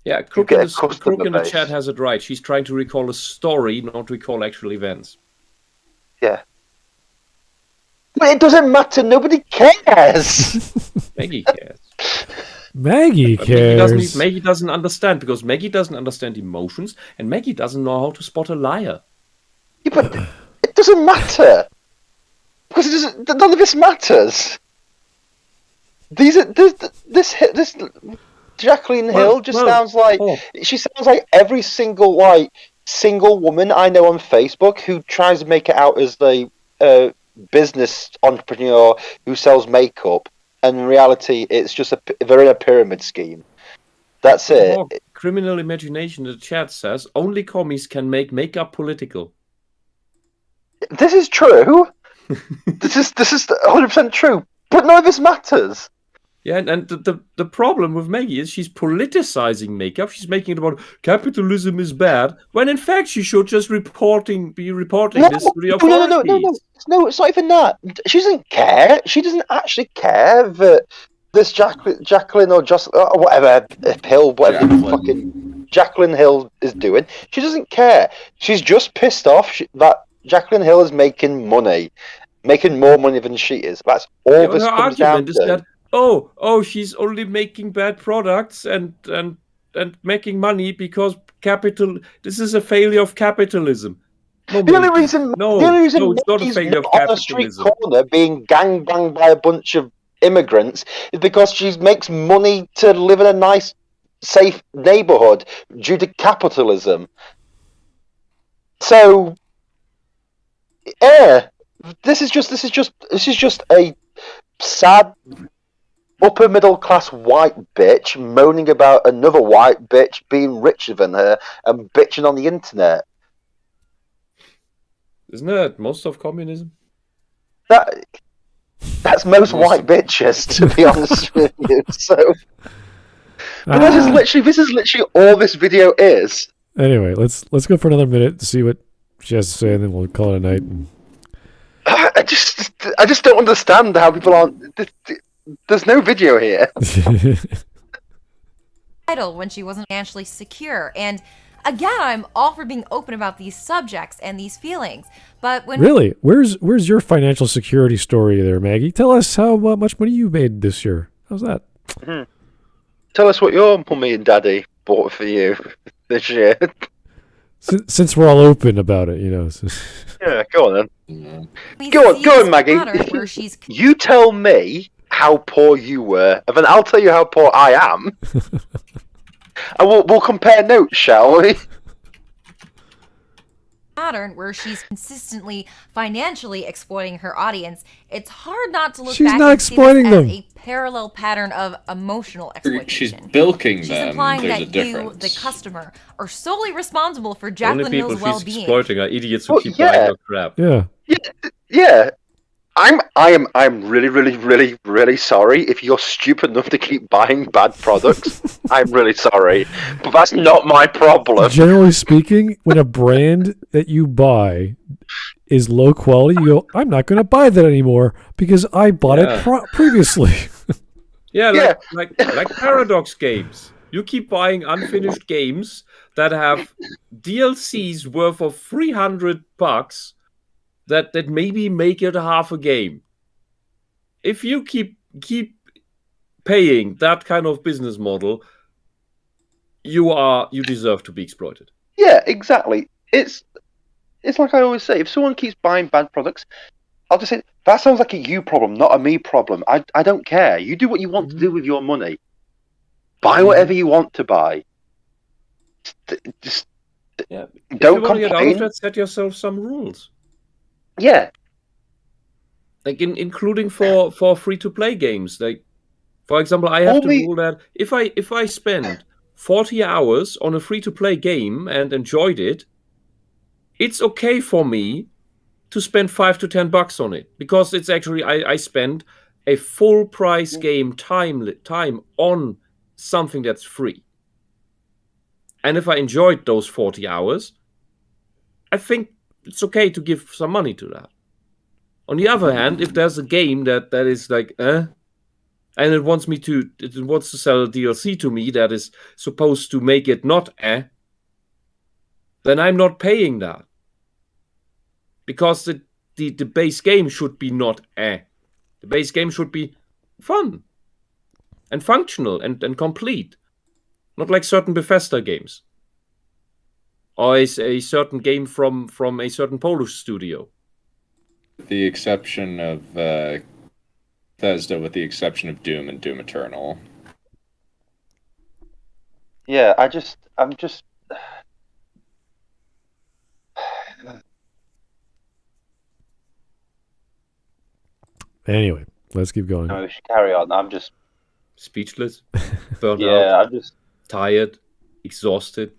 Yeah, Crook in the chat has it right. She's trying to recall a story, not recall actual events. Yeah. But it doesn't matter. Nobody cares. Maggie cares. Maggie cares. Maggie doesn't understand because Maggie doesn't understand emotions, and Maggie doesn't know how to spot a liar. Yeah, but it doesn't matter because none of this matters. This Jaclyn Hill sounds like she sounds like every single woman I know on Facebook who tries to make it out as a business entrepreneur who sells makeup, and in reality, it's just they're in a pyramid scheme. That's it. Criminal imagination. The chat says only commies can make makeup political. This is true. This is 100% true. But none of this matters. Yeah, and the problem with Maggie is she's politicizing makeup. She's making it about capitalism is bad, when in fact she should just be reporting this to the authorities. No, it's not even that. She doesn't care. She doesn't actually care that this Jaclyn or whatever Hill, whatever fucking Jaclyn Hill is doing. She doesn't care. She's just pissed off that Jaclyn Hill is making money, making more money than she is. That's all this comes down to. She's only making bad products and making money because this is a failure of capitalism. The only reason it's not a failure of on the street capitalism. corner being gangbanged by a bunch of immigrants is because she makes money to live in a nice, safe neighborhood due to capitalism. So, this is just a sad upper middle class white bitch moaning about another white bitch being richer than her and bitching on the internet. Isn't that most of communism? That's most white bitches, to be honest with you. So, but this is literally all this video is. Anyway, let's go for another minute to see what she has to say, and then we'll call it a night. And... I just don't understand how people aren't. There's no video here. When she wasn't financially secure, and again, I'm all for being open about these subjects and these feelings, but when really, where's your financial security story there, Maggie? Tell us how much money you made this year. How's that? Mm-hmm. Tell us what your mummy and daddy bought for you this year. Since we're all open about it, you know. So. Yeah, go on then. Go on, Maggie. You tell me how poor you were, and then I'll tell you how poor I am. And we'll compare notes, shall we? Pattern where she's consistently financially exploiting her audience, it's hard not to look she's back not and see exploiting this them. as a parallel pattern of emotional exploitation. She's bilking She's them. implying There's that a difference. You, the customer, are solely responsible for The only Jaclyn people Hill's she's well-being. exploiting are idiots who keep buying her crap. Yeah. I'm really, really, really, really sorry if you're stupid enough to keep buying bad products. I'm really sorry, but that's not my problem. Generally speaking, when a brand that you buy is low quality, you go, I'm not going to buy that anymore because I bought it previously. Like Paradox games. You keep buying unfinished games that have DLCs worth of $300 that maybe make it half a game. If you keep paying that kind of business model, you deserve to be exploited. Yeah, exactly. It's like I always say, if someone keeps buying bad products, I'll just say, that sounds like a you problem, not a me problem. I don't care. You do what you want to do with your money. Buy whatever you want to buy. Just If don't you want to get out of complain. that, set yourself some rules. Yeah. Like including for free-to-play games. Like, for example, I have the rule that if I spend 40 hours on a free-to-play game and enjoyed it, it's okay for me to spend $5 to $10 on it, because it's actually I spend a full price game time on something that's free. And if I enjoyed those 40 hours, I think it's okay to give some money to that. On the other hand, if there's a game that is like, and it wants to sell a DLC to me that is supposed to make it not then I'm not paying that. Because the base game should be not The base game should be fun and functional and complete. Not like certain Bethesda games. Or a certain game from a certain Polish studio. The exception of Bethesda, with the exception of Doom and Doom Eternal. Yeah, I'm just. Anyway, let's keep going. No, we should carry on. I'm just speechless, burnt out. Yeah, I'm just tired, exhausted.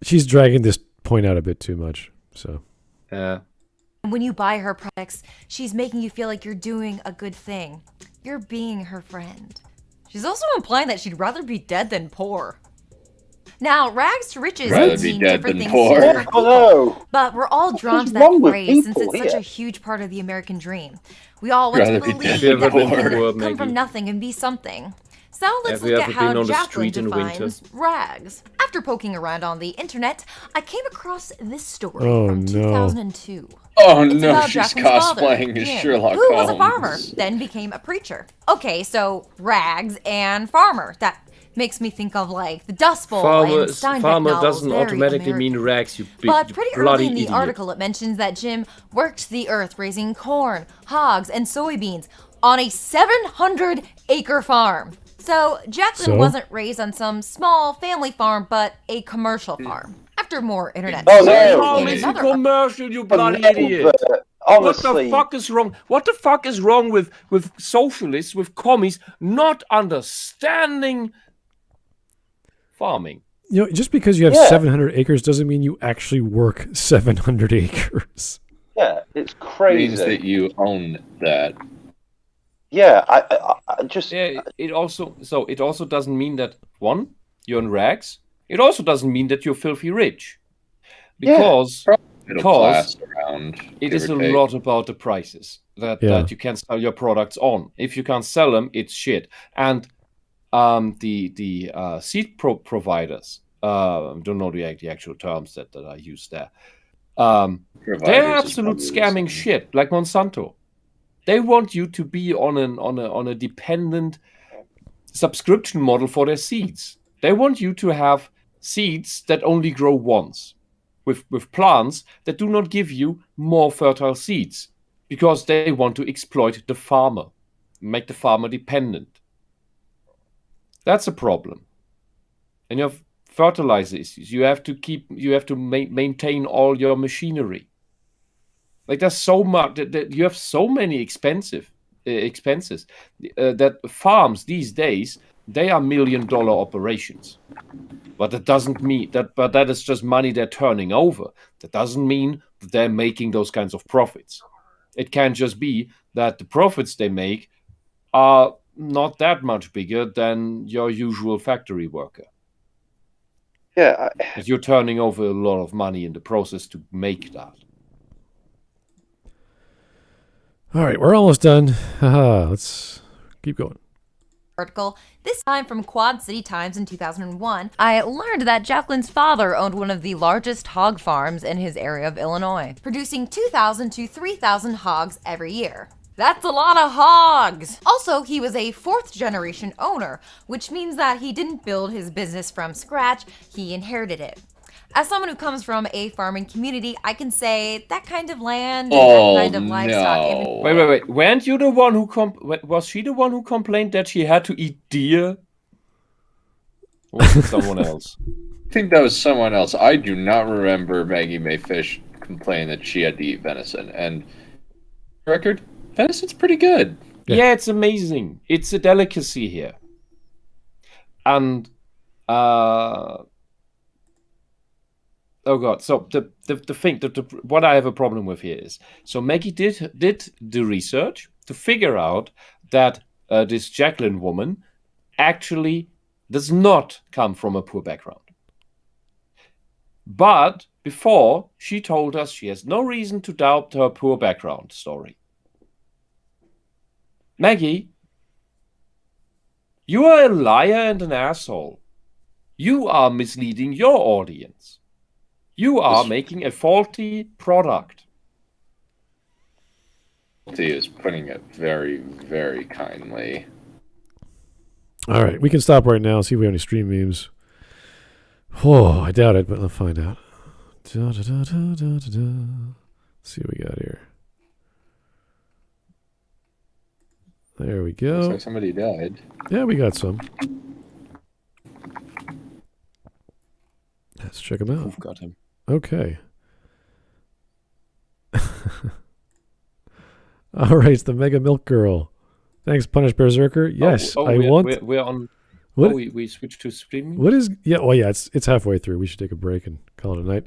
She's dragging this point out a bit too much. So. Yeah. When you buy her products, she's making you feel like you're doing a good thing. You're being her friend. She's also implying that she'd rather be dead than poor. Now, rags to riches mean different things to different people, but we're all drawn to that phrase since it's such a huge part of the American dream. We all want to believe that we can come from nothing and be something. So let's look at how Jaclyn defines rags. After poking around on the internet, I came across this story from 2002. Oh it's no, about she's Jaclyn's father, cosplaying as Jim, Sherlock who Holmes. was a farmer, then became a preacher. Okay, so rags and farmer. That makes me think of like the Dust Bowl and Steinbeck farmer novels, doesn't very automatically American. mean rags, you big But pretty bloody early in the idiot. article, it mentions that Jim worked the earth raising corn, hogs, and soybeans on a 700-acre farm. So Jaclyn wasn't raised on some small family farm, but a commercial farm. After more internet Oh, search no. in It's a another commercial, you bloody idiot. honestly, what the fuck is wrong? What the fuck is wrong with socialists, with commies, not understanding farming? You know, just because you have 700 acres doesn't mean you actually work 700 acres. Yeah, it's crazy. It means that you own that. Yeah, I just. Yeah, it also doesn't mean that one, you're in rags. It also doesn't mean that you're filthy rich, because it is a lot about the prices that you can sell your products on. If you can't sell them, it's shit. And the seed providers, don't know the actual terms that I use there. They're absolute scamming shit, like Monsanto. They want you to be on a dependent subscription model for their seeds. They want you to have seeds that only grow once, with plants that do not give you more fertile seeds, because they want to exploit the farmer, make the farmer dependent. That's a problem. And you have fertilizer issues. You have to maintain all your machinery. Like, there's so much that you have so many expenses that farms these days, they are $1 million operations. But that doesn't mean that. But that is just money they're turning over. That doesn't mean that they're making those kinds of profits. It can just be that the profits they make are not that much bigger than your usual factory worker. Yeah, but you're turning over a lot of money in the process to make that. All right, we're almost done. Let's keep going. Article, this time from Quad City Times in 2001, I learned that Jaclyn's father owned one of the largest hog farms in his area of Illinois, producing 2,000 to 3,000 hogs every year. That's a lot of hogs! Also, he was a fourth-generation owner, which means that he didn't build his business from scratch, he inherited it. As someone who comes from a farming community, I can say that kind of land and that kind of livestock. Wait. Weren't you the one who was she the one who complained that she had to eat deer? Or was it someone else? I think that was someone else. I do not remember Maggie Mae Fish complaining that she had to eat venison. And record, venison's pretty good. Yeah, it's amazing. It's a delicacy here. And oh god! So the thing, what I have a problem with here is, so Maggie did the research to figure out that this Jaclyn woman actually does not come from a poor background. But before, she told us she has no reason to doubt her poor background story. Maggie, you are a liar and an asshole. You are misleading your audience. You are making a faulty product. He is putting it very, very kindly. All right, we can stop right now and see if we have any stream memes. Oh, I doubt it, but let's find out. Let's see what we got here. There we go. Looks like somebody died. Yeah, we got some. Let's check him out. We've got him. Okay. All right, it's the Mega Milk Girl. Thanks, Punished Bearserker. Yes, I want. We're on. What? We switched to streaming. What is? Yeah. Well, yeah. It's halfway through. We should take a break and call it a night.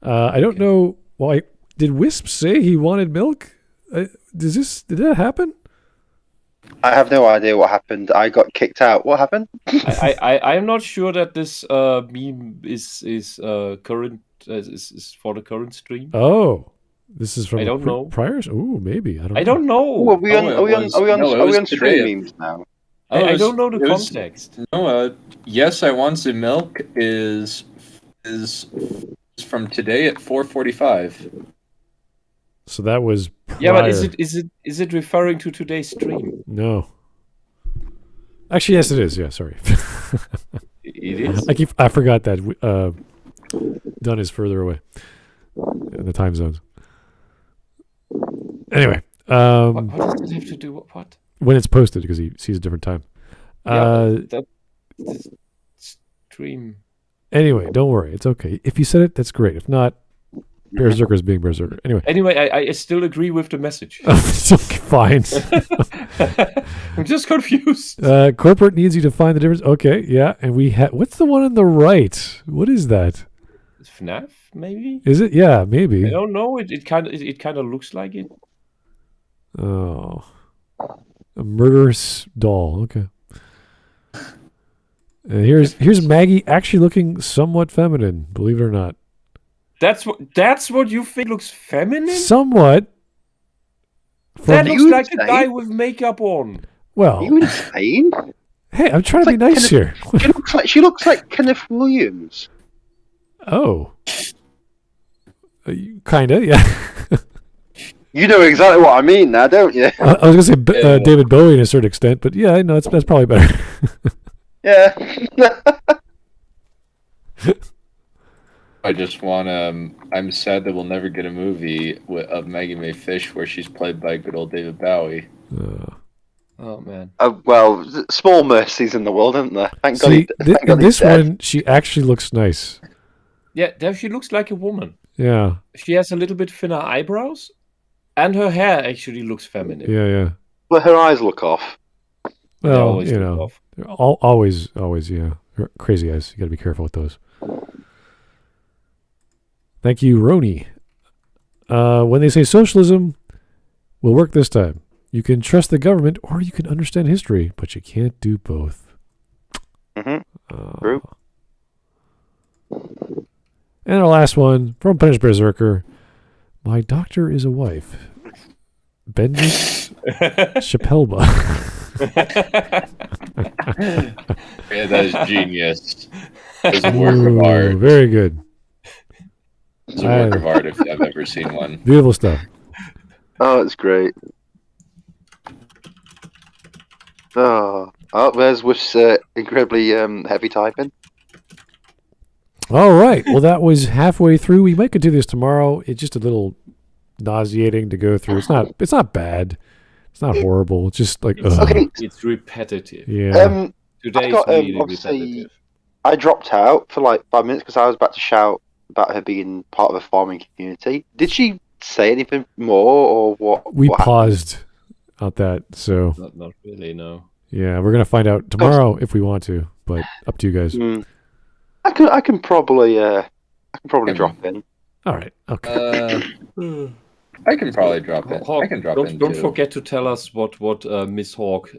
I don't know why. Did Whisp say he wanted milk? Did that happen? I have no idea what happened. I got kicked out. What happened? I am not sure that this meme is current. Is for the current stream. Oh, this is from. I don't know. Prior? Ooh, maybe. I don't know. Ooh, are we on stream memes now? I don't know the context. Yes, I want some milk is from today at 4:45. So that was prior. Yeah, but is it referring to today's stream? No. Actually, yes, it is. Yeah, sorry. It is. I forgot that Dunn is further away in the time zones. Anyway, what does it have to do with what? When it's posted, because he sees a different time. That stream. Anyway, don't worry. It's okay. If you said it, that's great. If not, Bearserker's being Bearserker. Anyway, I still agree with the message. Fine. I'm just confused. Corporate needs you to find the difference. Okay, yeah. And we have... What's the one on the right? What is that? FNAF, maybe? Is it? Yeah, maybe. I don't know. It kind of looks like it. Oh. A murderous doll. Okay. Here's Maggie actually looking somewhat feminine, believe it or not. That's what you think looks feminine? Somewhat. That looks like a guy with makeup on. Well, Are you insane? Hey, I'm trying to be nice here. She looks like Kenneth Williams. Oh. Kinda, yeah. You know exactly what I mean now, don't you? I was gonna say David Bowie to a certain extent, but yeah, no, that's probably better. Yeah. I just want I'm sad that we'll never get a movie of Maggie Mae Fish where she's played by good old David Bowie. Oh man. Well, small mercies in the world, isn't there? Thank See, God. in this one, she actually looks nice. Yeah, there she looks like a woman. Yeah. She has a little bit thinner eyebrows, and her hair actually looks feminine. Yeah. But her eyes look off. Well, you know, always, yeah. Crazy eyes. You got to be careful with those. Thank you, Roni. When they say socialism will work this time, you can trust the government or you can understand history, but you can't do both. True. And our last one from Punished Bearserker. My doctor is a wife. Bendis Chappelba. Yeah, that is genius. It's a work of art. Very good. It's a work of art if I've ever seen one. Beautiful stuff. Oh, it's great. Oh, there's Whisp's incredibly heavy typing. All right. Well, that was halfway through. We might continue this tomorrow. It's just a little nauseating to go through. It's not bad. It's not horrible. It's just like it's repetitive. Yeah. Today's really repetitive. I dropped out for like 5 minutes because I was about to shout about her being part of a farming community. Did she say anything more, or what? We paused at that, so not really. No. Yeah, we're gonna find out tomorrow if we want to, but up to you guys. I can probably drop in. All right. Okay. I can probably drop in. Hawk, I can drop in. Don't forget to tell us what Miss Hawk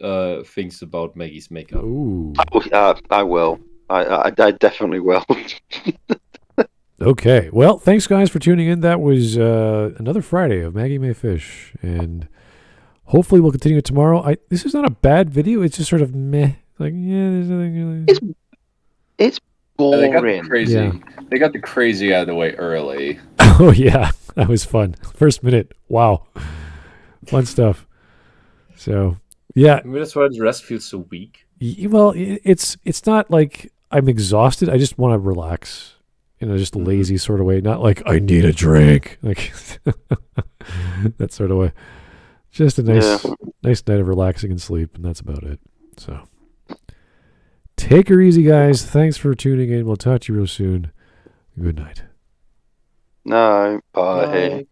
thinks about Maggie's makeup. Ooh. I will. I definitely will. Okay. Well, thanks guys for tuning in. That was another Friday of Maggie Mae Fish, and hopefully we'll continue it tomorrow. This is not a bad video. It's just sort of meh. Like, yeah, there's nothing really. It's boring. They got the crazy. They got the crazy out of the way early. Oh yeah, that was fun. First minute. Wow. Fun stuff. So yeah. Maybe that's why the rest feels so weak. Well, it's not like I'm exhausted. I just want to relax in a just lazy sort of way. Not like I need a drink. Like that sort of way. Just a nice night of relaxing and sleep, and that's about it. So take her easy, guys. Thanks for tuning in. We'll talk to you real soon. Good night. No, bye.